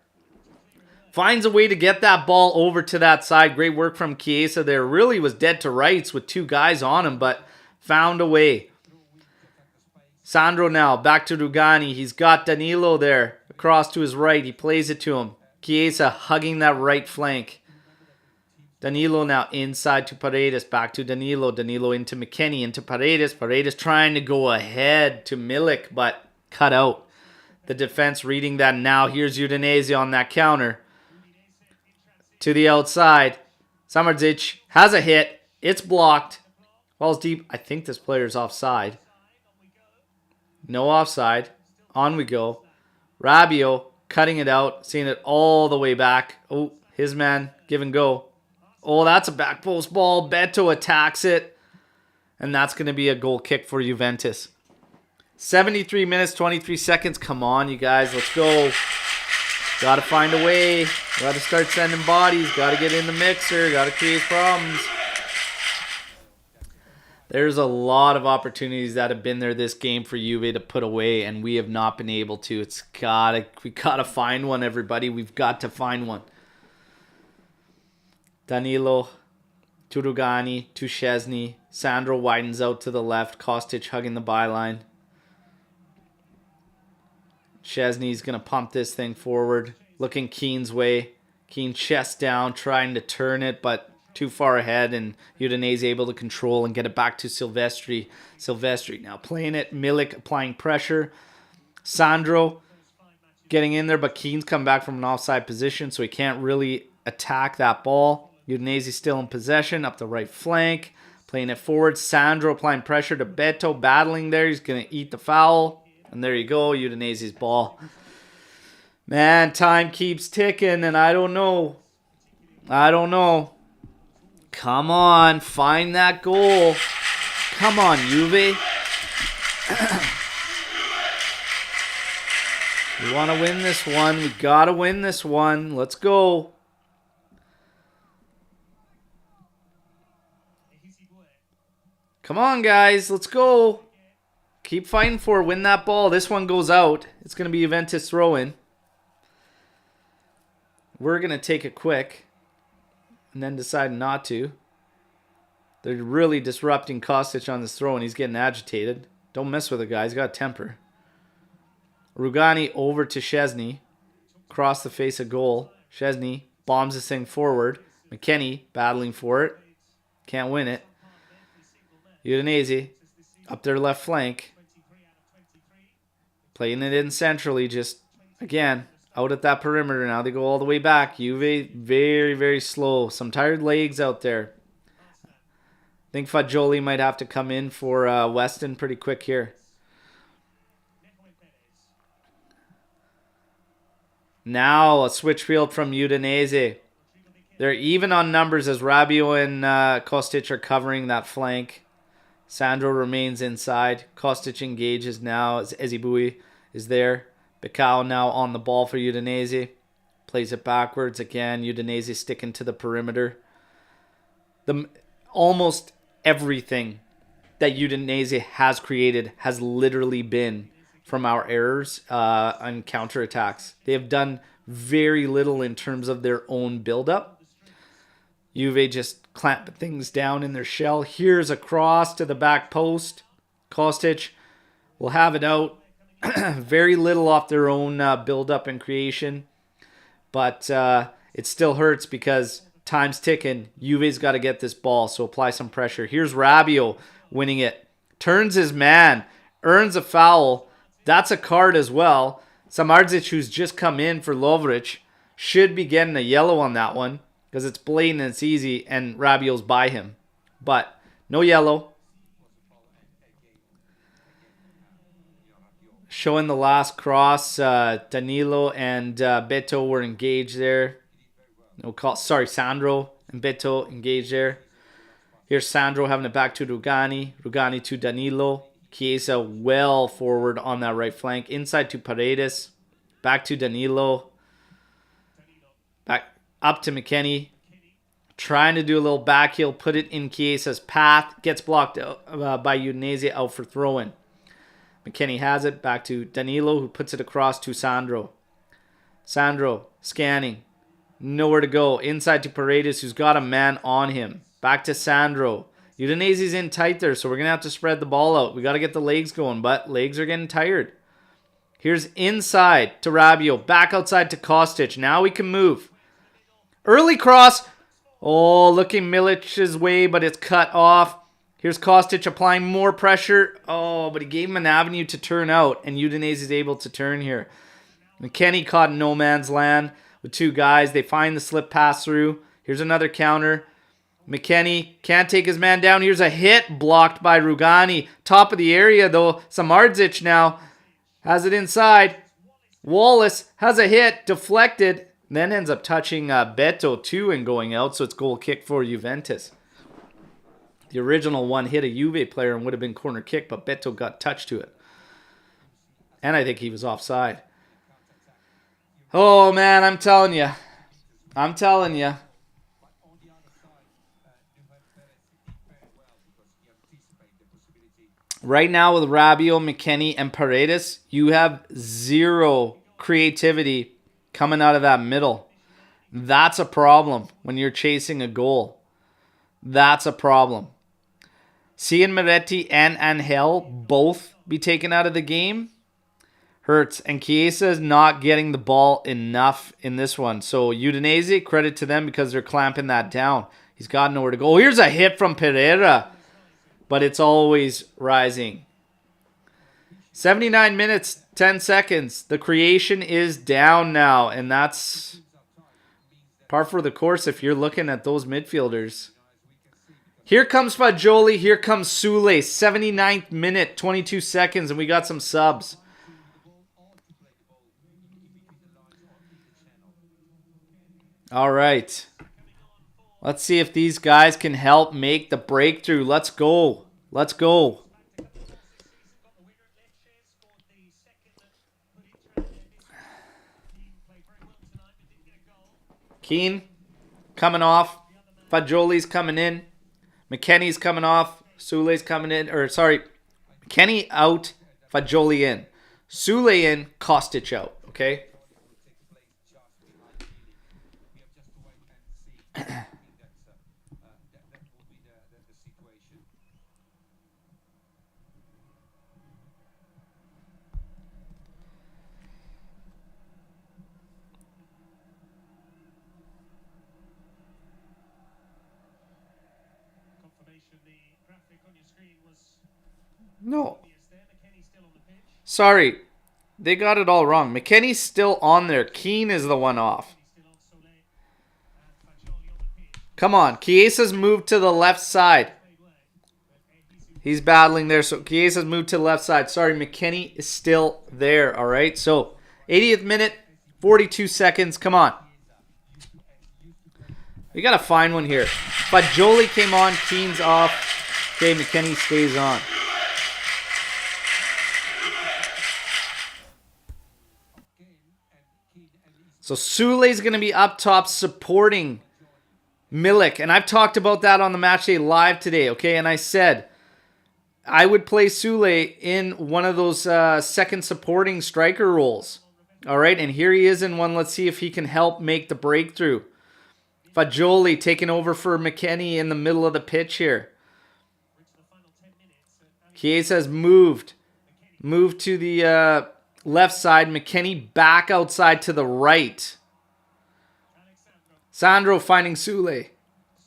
Finds a way to get that ball over to that side. Great work from Chiesa there. Really was dead to rights with two guys on him, but found a way. Sandro now back to Rugani. He's got Danilo there across to his right. He plays it to him. Chiesa hugging that right flank. Danilo now inside to Paredes. Back to Danilo. Danilo into McKennie. Into Paredes. Paredes trying to go ahead to Milik, but cut out. The defense reading that now. Here's Udinese on that counter. To the outside. Samardžić has a hit. It's blocked. Falls deep. I think this player's offside. No offside. On we go. Rabiot cutting it out. Seeing it all the way back. Oh, his man. Give and go. Oh, that's a back post ball. Beto attacks it. And that's going to be a goal kick for Juventus. 73 minutes, 23 seconds. Come on, you guys. Let's go. Got to find a way. Got to start sending bodies. Got to get in the mixer. Got to create problems. There's a lot of opportunities that have been there this game for Juve to put away, and we have not been able to. We gotta find one, everybody. We've got to find one. Danilo to Rugani to Szczesny. Sandro widens out to the left. Kostic hugging the byline. Szczesny's going to pump this thing forward. Looking Keane's way. Keane chest down, trying to turn it, but too far ahead. And Udinese able to control and get it back to Silvestri. Silvestri now playing it. Milik applying pressure. Sandro getting in there, but Keane's come back from an offside position, so he can't really attack that ball. Udinese still in possession, up the right flank. Playing it forward. Sandro applying pressure to Beto, battling there. He's going to eat the foul. And there you go, Udinese's ball. Man, time keeps ticking, and I don't know. Come on, find that goal. Come on, Juve. We want to win this one. We got to win this one. Let's go. Come on, guys. Let's go. Keep fighting for it. Win that ball. This one goes out. It's going to be Juventus throw-in. We're going to take it quick and then decide not to. They're really disrupting Kostic on this throw, and he's getting agitated. Don't mess with the guy. He's got temper. Rugani over to Szczesny. Across the face of goal. Szczesny bombs this thing forward. McKennie battling for it. Can't win it. Udinese up their left flank. Playing it in centrally, just, again, out at that perimeter now. They go all the way back. Juve, very, very slow. Some tired legs out there. I think Fagioli might have to come in for Weston pretty quick here. Now a switch field from Udinese. They're even on numbers as Rabiot and Kostic are covering that flank. Sandro remains inside. Kostic engages now as Ezibui is there. Becao now on the ball for Udinese. Plays it backwards again. Udinese sticking to the perimeter. Almost everything that Udinese has created has literally been from our errors on counterattacks. They have done very little in terms of their own build-up. Juve just clamp things down in their shell. Here's a cross to the back post. Kostic will have it out. Very little off their own build-up and creation. But it still hurts because time's ticking. Juve's got to get this ball, so apply some pressure. Here's Rabiot winning it. Turns his man. Earns a foul. That's a card as well. Samardžić, who's just come in for Lovric, should be getting a yellow on that one because it's blatant and it's easy, and Rabiot's by him. But no yellow. Showing the last cross, Danilo and Beto were engaged there. Sandro and Beto engaged there. Here's Sandro having it back to Rugani. Rugani to Danilo. Chiesa well forward on that right flank. Inside to Paredes. Back to Danilo. Back up to McKennie. Trying to do a little back heel. Put it in Chiesa's path. Gets blocked by Udinese out for throw-in. McKennie has it. Back to Danilo, who puts it across to Sandro. Sandro scanning. Nowhere to go. Inside to Paredes, who's got a man on him. Back to Sandro. Udinese's in tight there, so we're going to have to spread the ball out. We got to get the legs going, but legs are getting tired. Here's inside to Rabiot. Back outside to Kostic. Now we can move. Early cross. Oh, looking Milic's way, but it's cut off. Here's Kostic applying more pressure. Oh, but he gave him an avenue to turn out, and Udinese is able to turn here. McKennie caught in no man's land with two guys. They find the slip pass through. Here's another counter. McKennie can't take his man down. Here's a hit blocked by Rugani. Top of the area, though. Samardzic now has it inside. Wallace has a hit, deflected, then ends up touching Beto too and going out, so it's goal kick for Juventus. The original one hit a Juve player and would have been corner kick, but Beto got touched to it. And I think he was offside. Oh, man, I'm telling you. I'm telling you. Right now with Rabiot, McKennie, and Paredes, you have zero creativity coming out of that middle. That's a problem when you're chasing a goal. That's a problem. Seeing Moretti and Angel both be taken out of the game hurts. And Chiesa is not getting the ball enough in this one. So Udinese, credit to them because they're clamping that down. He's got nowhere to go. Here's a hit from Pereira. But it's always rising. 79 minutes, 10 seconds. The creation is down now. And that's par for the course if you're looking at those midfielders. Here comes Fagioli. Here comes Sule. 79th minute, 22 seconds. And we got some subs. All right. Let's see if these guys can help make the breakthrough. Let's go. Let's go. Keane coming off. Fagioli's coming in. McKennie's coming off. Sule's coming in. McKennie out. Fagioli in. Sule in. Kostic out. Okay? No. Sorry. They got it all wrong. McKennie's still on there. Keane is the one off. Come on. Chiesa's moved to the left side. He's battling there. So Chiesa's moved to the left side. Sorry, McKennie is still there. All right. So 80th minute, 42 seconds. Come on. We got to find one here. Fagioli came on. Keane's off. Okay, McKennie stays on. So Sule's going to be up top supporting Milik. And I've talked about that on the Matchday Live today, okay? And I said I would play Sule in one of those second supporting striker roles. All right, and here he is in one. Let's see if he can help make the breakthrough. Fagioli taking over for McKennie in the middle of the pitch here. Chiesa's moved to the left side. McKennie back outside to the right. Sandro finding Sule.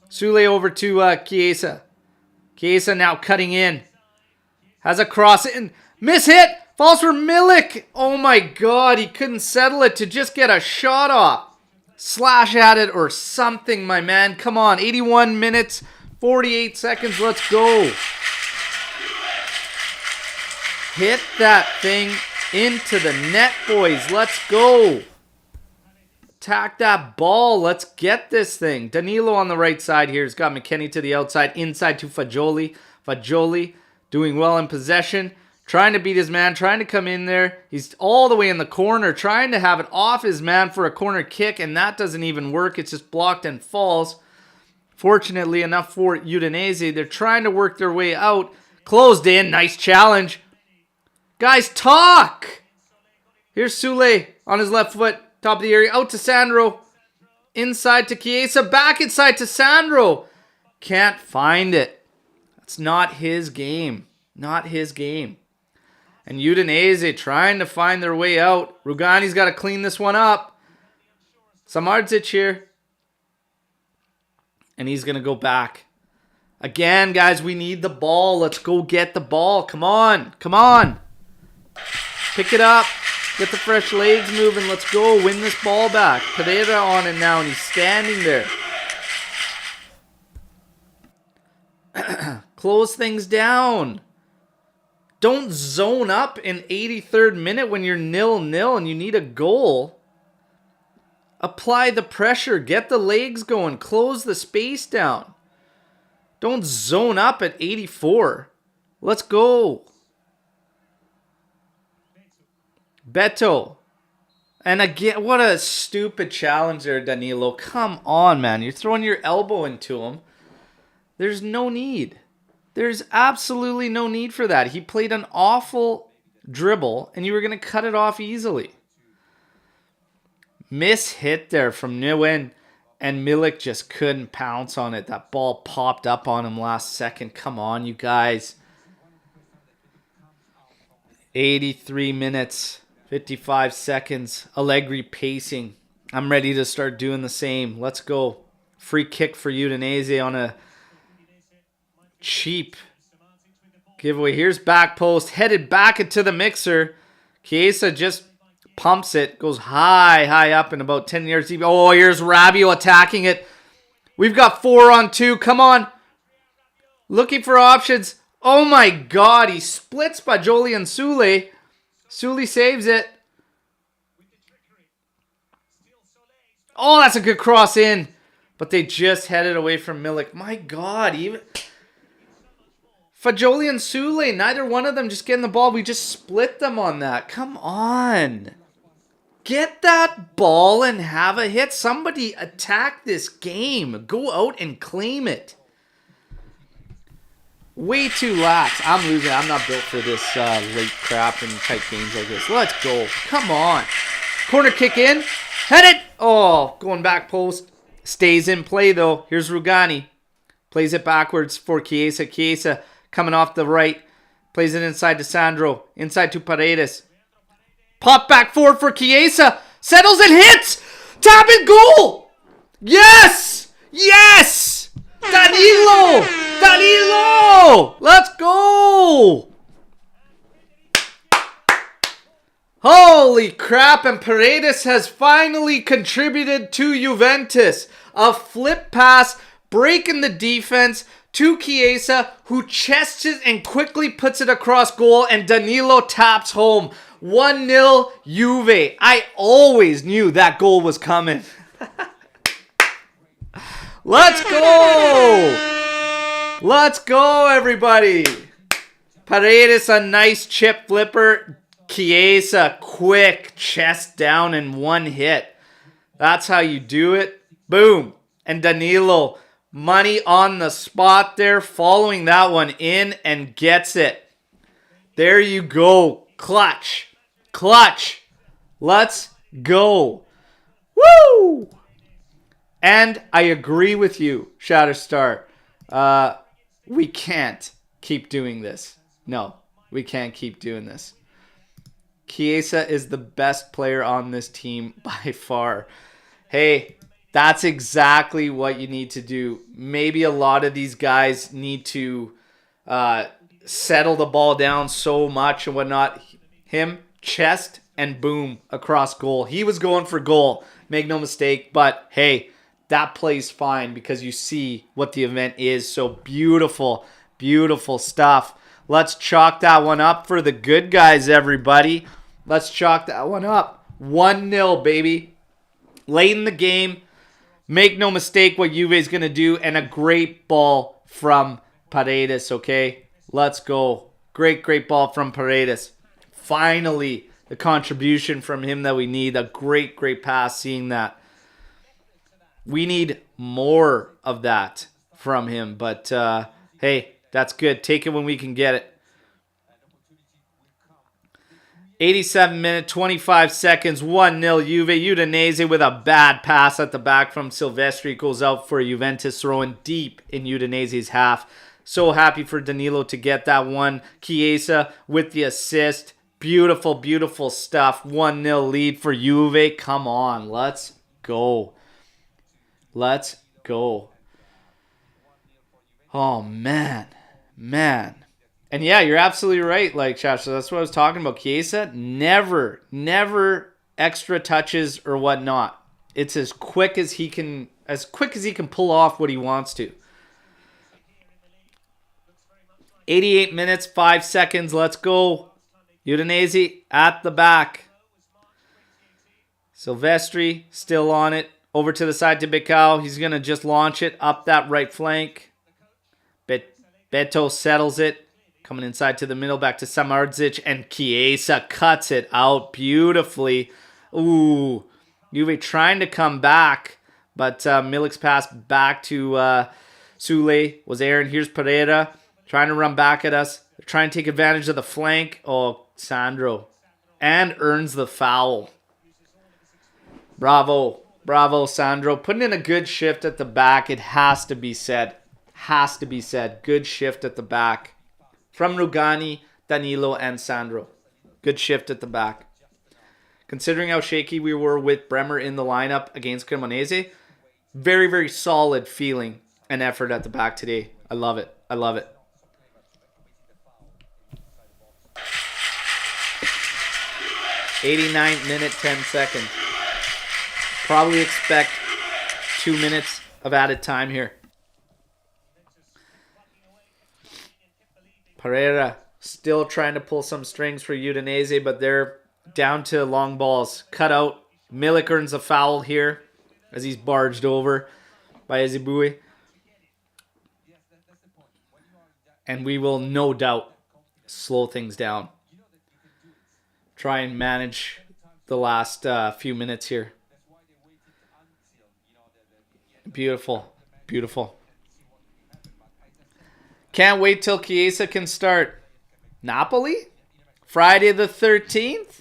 Sule over to Chiesa. Chiesa now cutting in. Has a cross in. Miss hit. Falls for Milik. Oh my God. He couldn't settle it to just get a shot off. Slash at it or something, my man. Come on. 81 minutes, 48 seconds. Let's go. Hit that thing into the net, boys. Let's go. Attack that ball. Let's get this thing. Danilo on the right side here. He's got McKennie to the outside. Inside to Fagioli. Fagioli doing well in possession. Trying to beat his man. Trying to come in there. He's all the way in the corner. Trying to have it off his man for a corner kick. And that doesn't even work. It's just blocked and falls. Fortunately enough for Udinese. They're trying to work their way out. Closed in. Nice challenge. Guys, talk! Here's Sule on his left foot. Top of the area. Out to Sandro. Inside to Chiesa. Back inside to Sandro. Can't find it. That's not his game. Not his game. And Udinese trying to find their way out. Rugani's got to clean this one up. Samardzic here. And he's going to go back. Again, guys, we need the ball. Let's go get the ball. Come on. Come on. Pick it up. Get the fresh legs moving. Let's go. Win this ball back. Pereira on it now, and he's standing there. Close things down. Don't zone up in 83rd minute when you're 0-0 and you need a goal. Apply the pressure. Get the legs going. Close the space down. Don't zone up at 84. Let's go. Beto. And again, what a stupid challenge there, Danilo. Come on, man. You're throwing your elbow into him. There's no need. There's absolutely no need for that. He played an awful dribble, and you were going to cut it off easily. Miss hit there from Nguyen, and Milik just couldn't pounce on it. That ball popped up on him last second. Come on, you guys. 83 minutes, 55 seconds. Allegri pacing. I'm ready to start doing the same. Let's go. Free kick for Udinese on a cheap giveaway. Here's back post. Headed back into the mixer. Chiesa just pumps it. Goes high up and about 10 yards deep. Oh, here's Rabiot attacking it. We've got 4-on-2. Come on. Looking for options. Oh my God. He splits Bajoli and Sule. Sule saves it. Oh, that's a good cross in. But they just headed away from Milik. My God. Even Fajoli and Sule, neither one of them just getting the ball. We just split them on that. Come on. Get that ball and have a hit. Somebody attack this game. Go out and claim it. Way too lax. I'm losing. I'm not built for this late crap and tight games like this. Let's go. Come on. Corner kick in. Head it. Oh, going back post. Stays in play though. Here's Rugani. Plays it backwards for Chiesa. Chiesa coming off the right. Plays it inside to Sandro. Inside to Paredes. Pop back forward for Chiesa. Settles and hits. Tap and goal. Yes. Yes. Danilo. Danilo. Let's go. Holy crap. And Paredes has finally contributed to Juventus. A flip pass. Breaking the defense to Chiesa, who chests it and quickly puts it across goal, and Danilo taps home. 1-0 Juve. I always knew that goal was coming. Let's go! Let's go, everybody! Paredes, a nice chip flipper. Chiesa, quick chest down in one hit. That's how you do it. Boom. And Danilo, money on the spot there, following that one in and gets it. There you go. Clutch. Clutch. Let's go. Woo! And I agree with you, Shatterstar. We can't keep doing this. No, we can't keep doing this. Chiesa is the best player on this team by far. Hey, that's exactly what you need to do. Maybe a lot of these guys need to settle the ball down so much and whatnot. Him, chest, and boom, across goal. He was going for goal, make no mistake. But hey, that plays fine because you see what the event is. So beautiful, beautiful stuff. Let's chalk that one up for the good guys, everybody. Let's chalk that one up. 1-0, baby. Late in the game. Make no mistake what Juve is going to do. And a great ball from Paredes, okay? Let's go. Great, great ball from Paredes. Finally, the contribution from him that we need. A great, great pass, seeing that. We need more of that from him. But, hey, that's good. Take it when we can get it. 87 minutes, 25 seconds, 1-0 Juve. Udinese with a bad pass at the back from Silvestri. Goes out for Juventus, throwing deep in Udinese's half. So happy for Danilo to get that one. Chiesa with the assist. Beautiful, beautiful stuff. 1-0 lead for Juve. Come on, let's go. Let's go. Oh, man. Man. And yeah, you're absolutely right, like, Chash. So that's what I was talking about. Chiesa, never extra touches or whatnot. It's as quick as he can pull off what he wants to. 88 minutes, 5 seconds. Let's go. Udinese at the back. Silvestri still on it. Over to the side to Becao. He's going to just launch it up that right flank. Beto settles it. Coming inside to the middle, back to Samardzic. And Chiesa cuts it out beautifully. Ooh. Juve trying to come back. But Milik's pass back to Sule was Aaron. Here's Pereira. Trying to run back at us. They're trying to take advantage of the flank. Oh, Sandro. And earns the foul. Bravo. Bravo, Sandro. Putting in a good shift at the back. It has to be said. Has to be said. Good shift at the back. From Rugani, Danilo, and Sandro. Good shift at the back. Considering how shaky we were with Bremer in the lineup against Cremonese, very, very solid feeling and effort at the back today. I love it. I love it. '89th minute, 10 seconds. Probably expect 2 minutes of added time here. Pereira still trying to pull some strings for Udinese, but they're down to long balls. Cut out. Milik earns a foul here as he's barged over by Ezebue. And we will no doubt slow things down. Try and manage the last few minutes here. Beautiful. Beautiful. Can't wait till Chiesa can start. Napoli? Friday the 13th?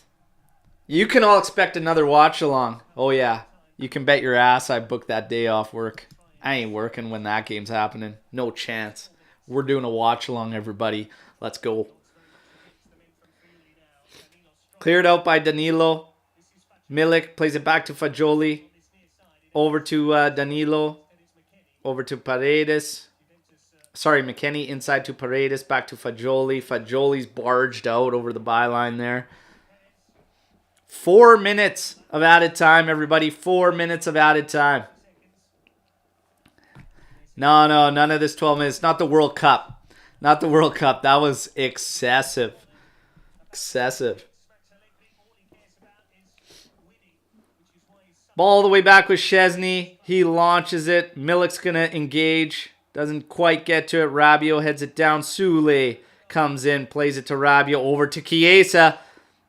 You can all expect another watch along. Oh yeah. You can bet your ass I booked that day off work. I ain't working when that game's happening. No chance. We're doing a watch along, everybody. Let's go. Cleared out by Danilo. Milik plays it back to Fagioli. Over to Danilo. Over to Paredes. Sorry, McKennie inside to Paredes. Back to Fagioli. Fagioli's barged out over the byline there. 4 minutes of added time, everybody. 4 minutes of added time. No, none of this 12 minutes. Not the World Cup. Not the World Cup. That was excessive. Excessive. Ball all the way back with Szczesny. He launches it. Milik's going to engage. Doesn't quite get to it. Rabiot heads it down. Sule comes in. Plays it to Rabiot. Over to Chiesa.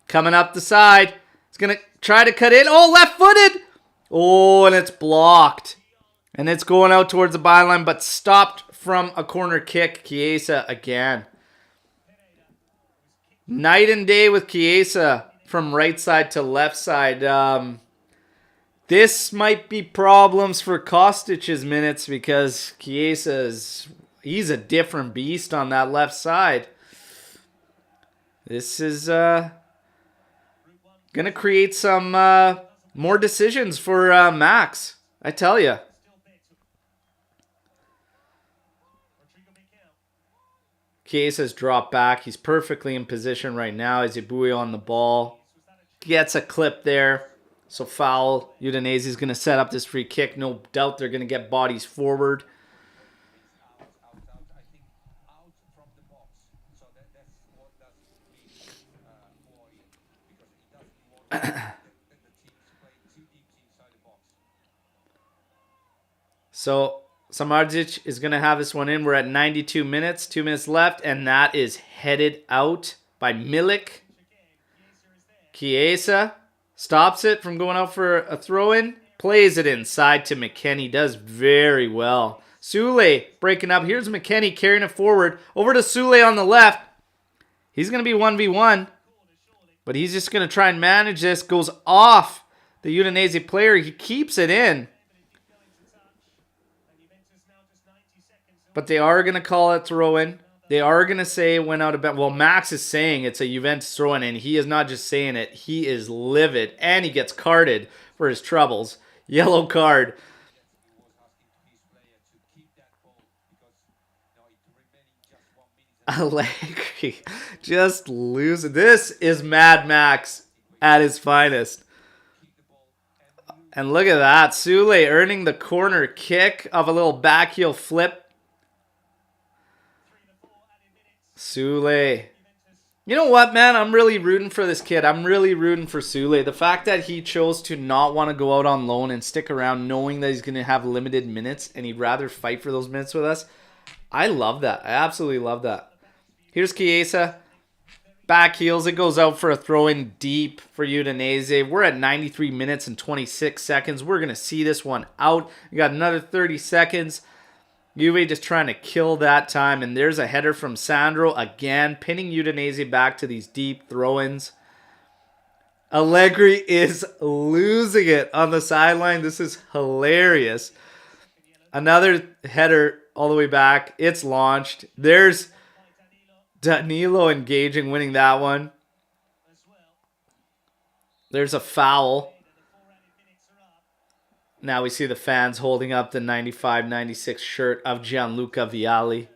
Coming up the side. He's going to try to cut in. Oh, left-footed. Oh, and it's blocked. And it's going out towards the byline, but stopped from a corner kick. Chiesa again. Night and day with Chiesa from right side to left side. This might be problems for Kostic's minutes because he's a different beast on that left side. This is going to create some more decisions for Max, I tell you. Chiesa's dropped back. He's perfectly in position right now. Ezebue on the ball. Gets a clip there. So foul. Udinese is going to set up this free kick. No doubt they're going to get bodies forward. So Samardzic is going to have this one in. We're at 92 minutes. 2 minutes left. And that is headed out by Milik. Chiesa stops it from going out for a throw-in. Plays it inside to McKennie. Does very well. Sule breaking up. Here's McKennie carrying it forward. Over to Sule on the left. He's going to be 1v1. But he's just going to try and manage this. Goes off the Udinese player. He keeps it in. But they are going to call it throw-in. They are going to say it went out of bounds. Well, Max is saying it's a Juventus throw-in, and he is not just saying it. He is livid, and he gets carded for his troubles. Yellow card. Allegri just losing. This is Mad Max at his finest. And look at that. Sule earning the corner kick of a little back heel flip. Sule. You know what, man? I'm really rooting for this kid. I'm really rooting for Sule. The fact that he chose to not want to go out on loan and stick around knowing that he's going to have limited minutes and he'd rather fight for those minutes with us. I love that. I absolutely love that. Here's Chiesa. Back heels. It goes out for a throw in deep for Udinese. We're at 93 minutes and 26 seconds. We're going to see this one out. We got another 30 seconds. Juve just trying to kill that time. And there's a header from Sandro again, pinning Udinese back to these deep throw-ins. Allegri is losing it on the sideline. This is hilarious. Another header all the way back. It's launched. There's Danilo engaging, winning that one. There's a foul. Now we see the fans holding up the 95-96 shirt of Gianluca Vialli.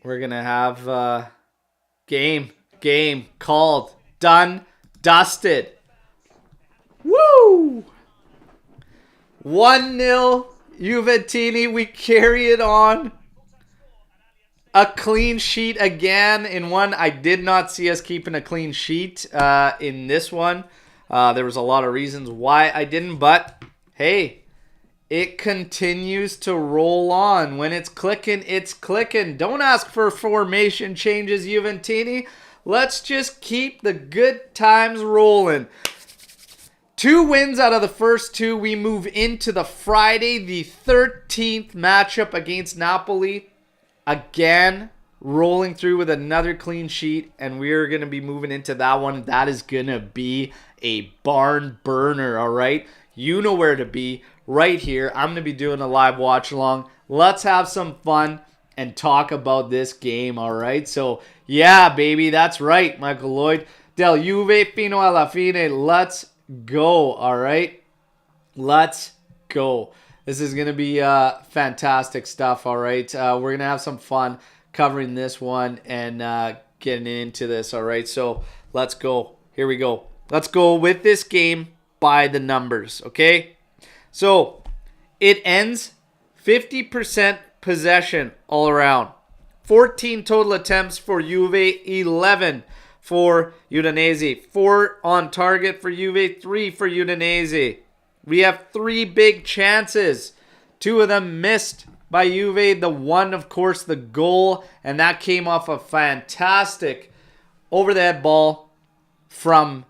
We're going to have game called, done, dusted. Woo! 1-0 Juventini. We carry it on. A clean sheet again in one. I did not see us keeping a clean sheet in this one. There was a lot of reasons why I didn't, but hey, it continues to roll on. When it's clicking, it's clicking. Don't ask for formation changes, Juventini. Let's just keep the good times rolling. 2 wins out of the first 2. We move into the Friday, the 13th matchup against Napoli. Again, rolling through with another clean sheet, and we're going to be moving into that one. That is going to be a barn burner, all right? You know where to be, right here. I'm going to be doing a live watch along. Let's have some fun and talk about this game, all right? So, yeah, baby, that's right, Michael Lloyd. Del Juve fino alla fine. Let's go, all right? Let's go. This is going to be fantastic stuff, all right? We're going to have some fun covering this one and getting into this, all right? So let's go. Here we go. Let's go with this game by the numbers, okay? So it ends 50% possession all around. 14 total attempts for Juve, 11 for Udinese. 4 on target for Juve, 3 for Udinese. We have 3 big chances. 2 of them missed by Juve. The one, of course, the goal. And that came off a fantastic over-the-head ball from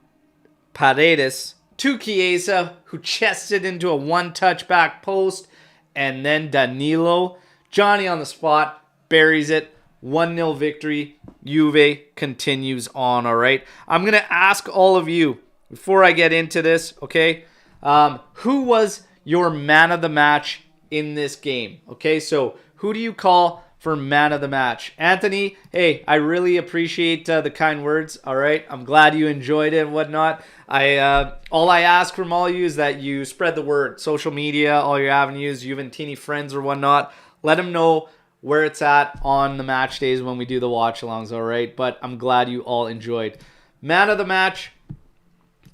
Paredes to Chiesa, who chested into a one-touch back post. And then Danilo, Johnny on the spot, buries it. 1-0 victory. Juve continues on, all right? I'm going to ask all of you, before I get into this, okay? Who was your man of the match in this game? Okay, so who do you call for man of the match? Anthony, hey, I really appreciate the kind words, all right? I'm glad you enjoyed it and whatnot. All I ask from all of you is that you spread the word. Social media, all your avenues, Juventini friends or whatnot. Let them know where it's at on the match days when we do the watch-alongs, all right? But I'm glad you all enjoyed. Man of the match,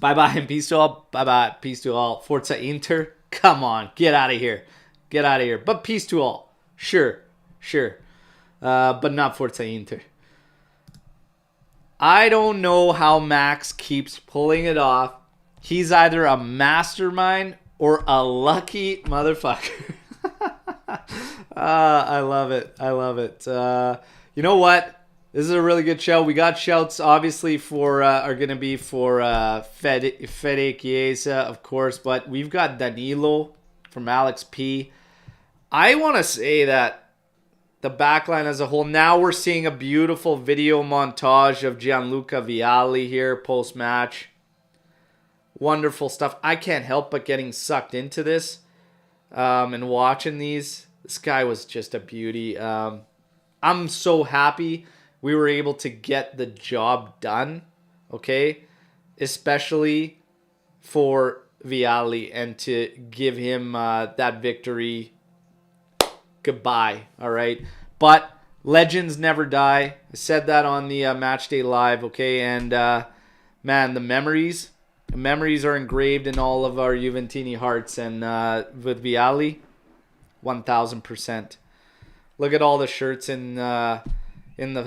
bye-bye and peace to all. Bye-bye, peace to all. Forza Inter, come on, get out of here. Get out of here. But peace to all. Sure. But not Forza Inter. I don't know how Max keeps pulling it off. He's either a mastermind or a lucky motherfucker. I love it. You know what? This is a really good show. We got shouts, obviously, are going to be for Fede Chiesa, of course. But we've got Danilo from Alex P. I want to say that the backline as a whole, now we're seeing a beautiful video montage of Gianluca Vialli here post-match. Wonderful stuff. I can't help but getting sucked into this and watching these. This guy was just a beauty. I'm so happy we were able to get the job done, okay? Especially for Vialli and to give him that victory. Goodbye, all right? But legends never die. I said that on the Match Day Live, okay? And, man, the memories are engraved in all of our Juventini hearts. And with Vialli, 1,000%. Look at all the shirts in the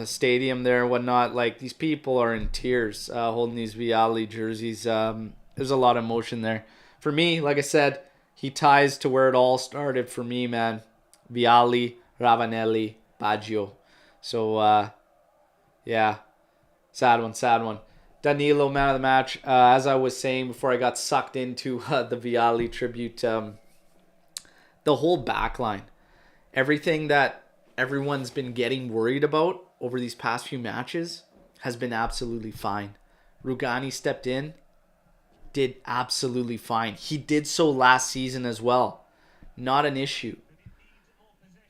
stadium there and whatnot. Like, these people are in tears holding these Vialli jerseys. There's a lot of emotion there. For me, like I said, he ties to where it all started for me, man. Vialli, Ravanelli, Baggio. So, yeah, sad one. Danilo, man of the match. As I was saying before I got sucked into the Vialli tribute, the whole back line, everything that everyone's been getting worried about over these past few matches has been absolutely fine. Rugani stepped in, did absolutely fine. He did so last season as well. Not an issue.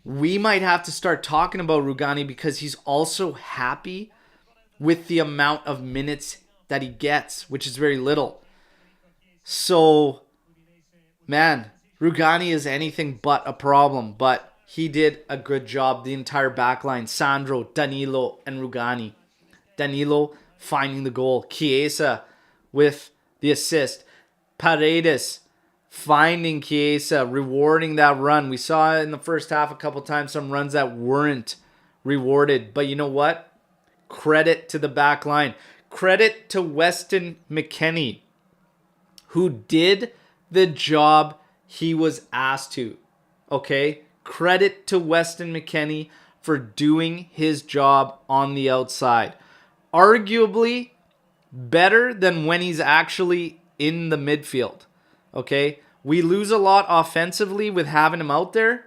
We might have to start talking about Rugani because he's also happy with the amount of minutes that he gets, which is very little. So, man, Rugani is anything but a problem, but he did a good job. The entire backline, Sandro, Danilo, and Rugani. Danilo finding the goal. Chiesa with the assist. Paredes finding Chiesa, rewarding that run. We saw in the first half a couple times some runs that weren't rewarded. But you know what? Credit to the back line. Credit to Weston McKennie, who did the job he was asked to. Okay? Credit to Weston McKennie for doing his job on the outside. Arguably better than when he's actually in the midfield. Okay? We lose a lot offensively with having him out there,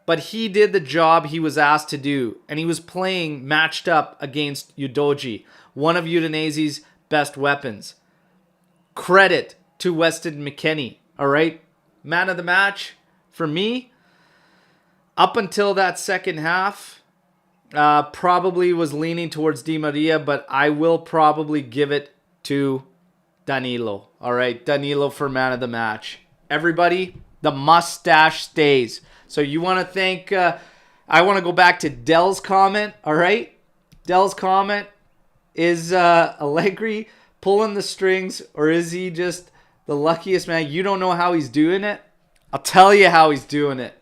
but he did the job he was asked to do, and he was playing matched up against Udogie, one of Udinese's best weapons. Credit to Weston McKennie, all right? Man of the match, for me, up until that second half, probably was leaning towards Di Maria, but I will probably give it to Danilo. All right, Danilo for man of the match. Everybody, the mustache stays. So you want to thank, I want to go back to Dell's comment, all right? Dell's comment, is Allegri pulling the strings, or is he just the luckiest man? You don't know how he's doing it? I'll tell you how he's doing it.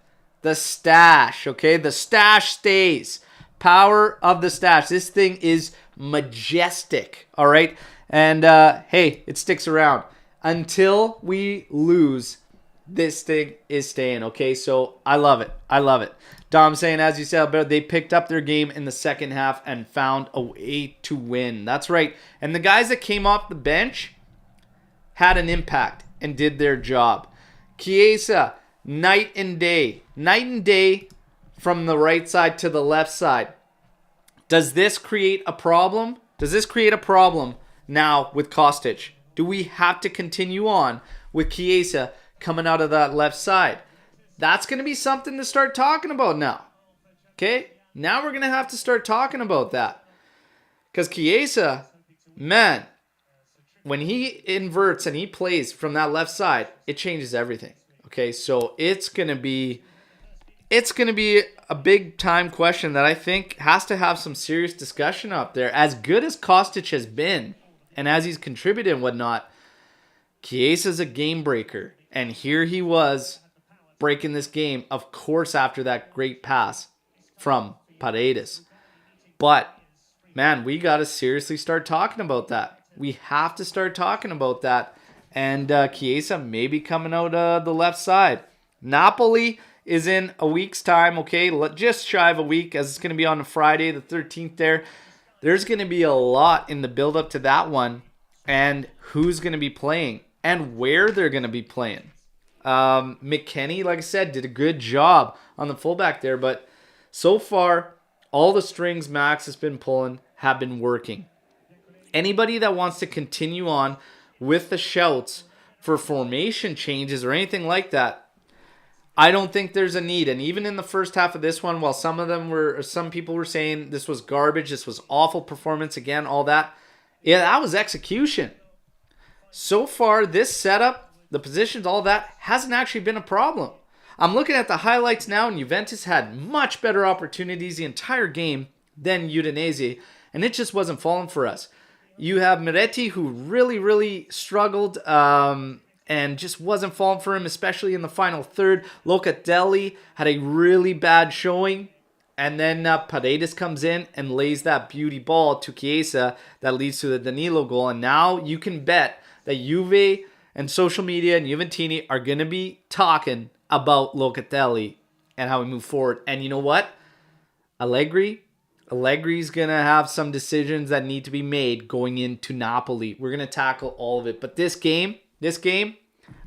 The stash, okay? The stash stays. Power of the stash. This thing is majestic, all right? And, hey, it sticks around. Until we lose, this thing is staying, okay? So I love it. I love it. Dom saying, as you said, Alberto, they picked up their game in the second half and found a way to win. That's right. And the guys that came off the bench had an impact and did their job. Chiesa, night and day. Night and day from the right side to the left side. Does this create a problem? Does this create a problem now with Kostic? Do we have to continue on with Chiesa coming out of that left side? That's going to be something to start talking about now. Okay? Now we're going to have to start talking about that. Because Chiesa, man, when he inverts and he plays from that left side, it changes everything. Okay? So it's going to be a big time question that I think has to have some serious discussion up there. As good as Kostic has been, and as he's contributed and whatnot, Chiesa's a game breaker. And here he was breaking this game, of course, after that great pass from Paredes. But, man, we got to seriously start talking about that. We have to start talking about that. And Chiesa maybe coming out the left side. Napoli is in a week's time, okay? Just shy of a week, as it's going to be on a Friday, the 13th there. There's going to be a lot in the build-up to that one, and who's going to be playing, and where they're going to be playing. McKennie, like I said, did a good job on the fullback there, but so far, all the strings Max has been pulling have been working. Anybody that wants to continue on with the shouts for formation changes or anything like that, I don't think there's a need. And even in the first half of this one, while some people were saying this was garbage, this was awful performance again, all that. Yeah, that was execution. So far, this setup, the positions, all that hasn't actually been a problem. I'm looking at the highlights now, and Juventus had much better opportunities the entire game than Udinese, and it just wasn't falling for us. You have Miretti, who really, really struggled and just wasn't falling for him, especially in the final third. Locatelli had a really bad showing, and then Paredes comes in and lays that beauty ball to Chiesa that leads to the Danilo goal, and now you can bet that Juve and social media and Juventini are going to be talking about Locatelli and how we move forward. And you know what? Allegri's going to have some decisions that need to be made going into Napoli. We're going to tackle all of it. But this game,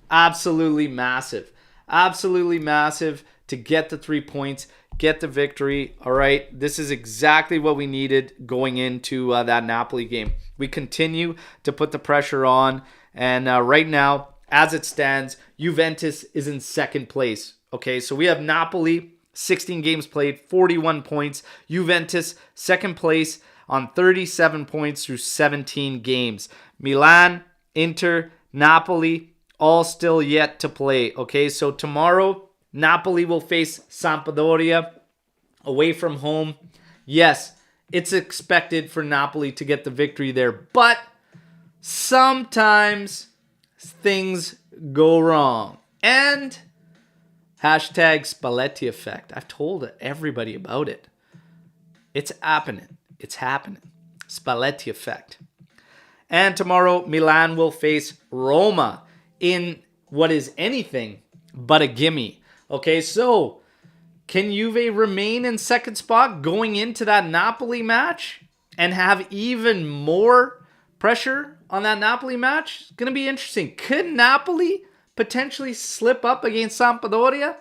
absolutely massive. Absolutely massive to get the 3 points, get the victory. All right, this is exactly what we needed going into that Napoli game. We continue to put the pressure on. And right now, as it stands, Juventus is in second place. Okay, so we have Napoli, 16 games played, 41 points. Juventus, second place on 37 points through 17 games. Milan, Inter, Napoli, all still yet to play. Okay, so tomorrow, Napoli will face Sampdoria away from home. Yes, it's expected for Napoli to get the victory there, but sometimes things go wrong. And hashtag Spalletti effect. I've told everybody about it. It's happening. It's happening. Spalletti effect. And tomorrow, Milan will face Roma in what is anything but a gimme. Okay, so can Juve remain in second spot going into that Napoli match and have even more pressure on that Napoli match? It's going to be interesting. Could Napoli potentially slip up against Sampdoria?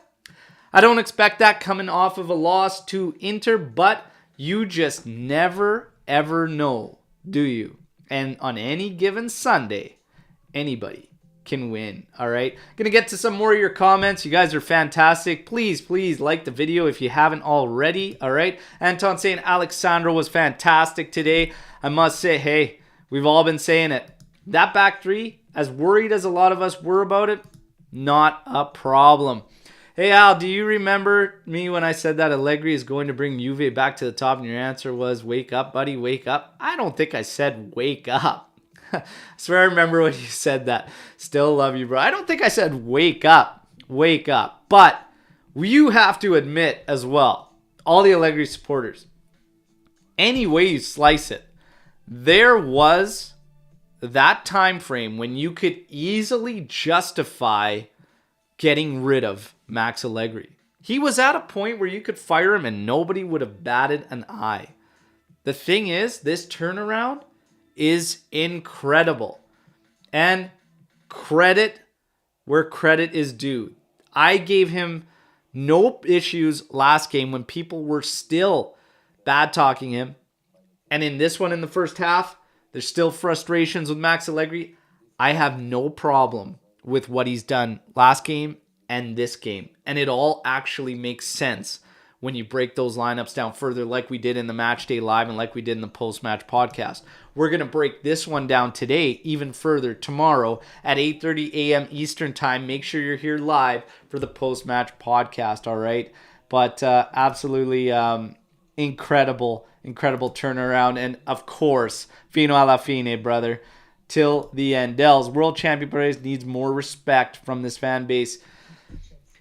I don't expect that coming off of a loss to Inter, but you just never, ever know, do you? And on any given Sunday, anybody can win. All right, gonna get to some more of your comments. You guys are fantastic. Please like the video if you haven't already. All right, Anton saying Alexandro was fantastic today. I must say, hey, we've all been saying it. That back three, as worried as a lot of us were about it, not a problem. Hey Al, do you remember me when I said that Allegri is going to bring Juve back to the top, and your answer was wake up, buddy, wake up? I don't think I said wake up. I swear I remember when you said that. Still love you, bro. I don't think I said wake up. Wake up. But you have to admit as well, all the Allegri supporters, any way you slice it, there was that time frame when you could easily justify getting rid of Max Allegri. He was at a point where you could fire him and nobody would have batted an eye. The thing is, this turnaround is incredible. And credit where credit is due. I gave him no issues last game when people were still bad talking him. And in this one in the first half, there's still frustrations with Max Allegri. I have no problem with what he's done last game and this game. And it all actually makes sense when you break those lineups down further, like we did in the Match Day Live and like we did in the post-match podcast. We're going to break this one down today even further tomorrow at 8:30 a.m. Eastern Time. Make sure you're here live for the post-match podcast, all right? But absolutely incredible turnaround. And, of course, fino alla fine, brother, till the end. Dels, world champion Perez needs more respect from this fan base.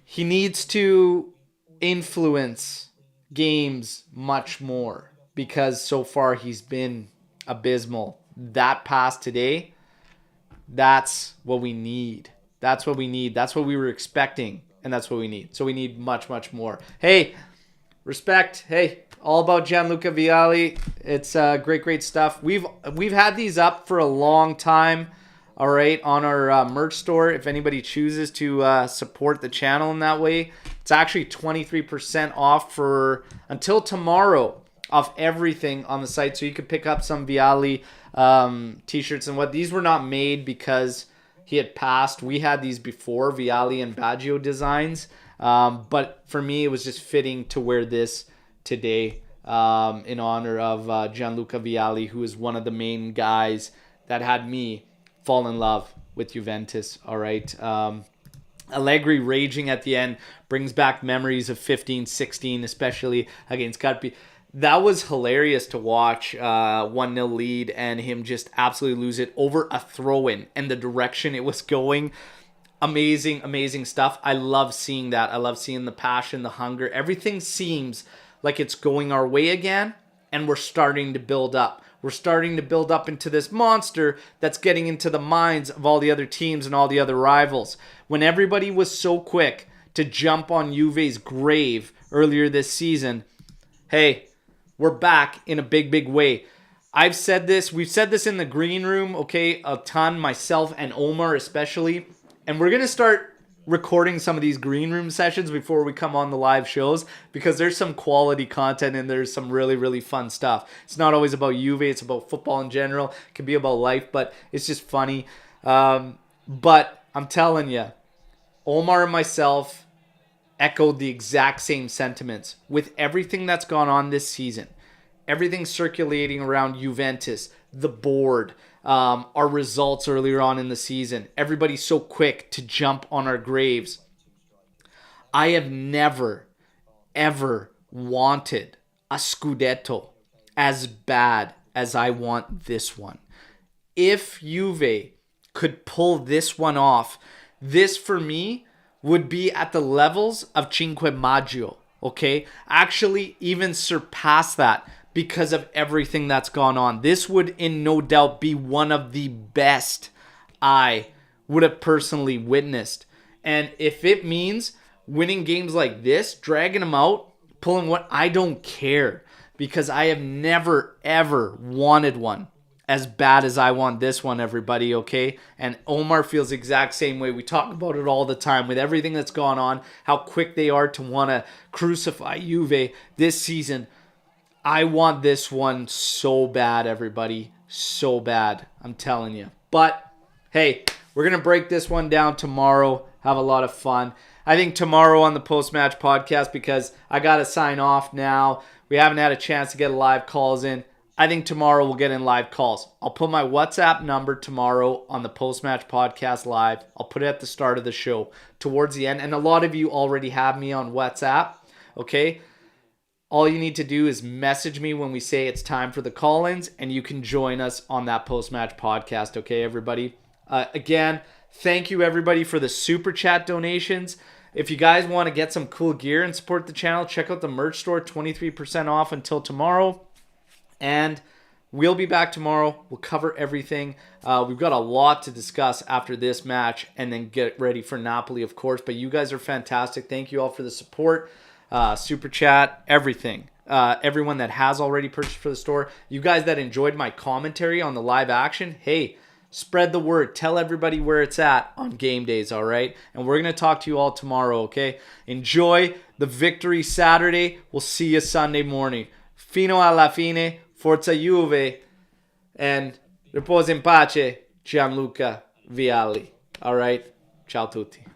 He needs to influence games much more because so far he's been abysmal. That pass today, that's what we need. That's what we need. That's what we were expecting, and that's what we need. So we need much, much more. Hey, respect. Hey, all about Gianluca Vialli. It's great stuff. We've had these up for a long time. All right, on our merch store. If anybody chooses to support the channel in that way, it's actually 23% off for until tomorrow off everything on the site. So you could pick up some Vialli t-shirts and what. These were not made because he had passed. We had these before, Vialli and Baggio designs. But for me, it was just fitting to wear this today in honor of Gianluca Vialli, who is one of the main guys that had me fall in love with Juventus, all right? Allegri raging at the end brings back memories of 15-16, especially against Carpi. That was hilarious to watch, 1-0 lead and him just absolutely lose it over a throw-in and the direction it was going. Amazing, amazing stuff. I love seeing that. I love seeing the passion, the hunger. Everything seems like it's going our way again, and we're starting to build up. We're starting to build up into this monster that's getting into the minds of all the other teams and all the other rivals. When everybody was so quick to jump on Juve's grave earlier this season, hey, we're back in a big, big way. I've said this. We've said this in the green room, okay, a ton, myself and Omer especially. And we're going to start recording some of these green room sessions before we come on the live shows because there's some quality content and there's some really, really fun stuff. It's not always about Juve. It's about football in general. It can be about life, but it's just funny. But I'm telling you, Omar and myself echoed the exact same sentiments with everything that's gone on this season. Everything circulating around Juventus, the board, our results earlier on in the season. Everybody's so quick to jump on our graves. I have never, ever wanted a Scudetto as bad as I want this one. If Juve could pull this one off, this for me would be at the levels of Cinque Maggio, okay? Actually even surpass that because of everything that's gone on. This would in no doubt be one of the best I would have personally witnessed. And if it means winning games like this, dragging them out, pulling what, I don't care. Because I have never, ever wanted one as bad as I want this one, everybody, okay? And Omar feels the exact same way. We talk about it all the time with everything that's gone on, how quick they are to want to crucify Juve this season. I want this one so bad, everybody. So bad. I'm telling you. But, hey, we're going to break this one down tomorrow. Have a lot of fun. I think tomorrow on the post-match podcast, because I got to sign off now. We haven't had a chance to get live calls in. I think tomorrow we'll get in live calls. I'll put my WhatsApp number tomorrow on the post-match podcast live. I'll put it at the start of the show towards the end. And a lot of you already have me on WhatsApp, okay? All you need to do is message me when we say it's time for the call-ins, and you can join us on that post-match podcast, okay, everybody? Again, thank you, everybody, for the Super Chat donations. If you guys want to get some cool gear and support the channel, check out the merch store, 23% off until tomorrow. And we'll be back tomorrow. We'll cover everything. We've got a lot to discuss after this match and then get ready for Napoli, of course. But you guys are fantastic. Thank you all for the support. Super Chat, everything. Everyone that has already purchased for the store. You guys that enjoyed my commentary on the live action, hey, spread the word. Tell everybody where it's at on game days, all right? And we're going to talk to you all tomorrow, okay? Enjoy the victory Saturday. We'll see you Sunday morning. Fino alla fine, Forza Juve, and riposa in pace, Gianluca Vialli. All right? Ciao tutti.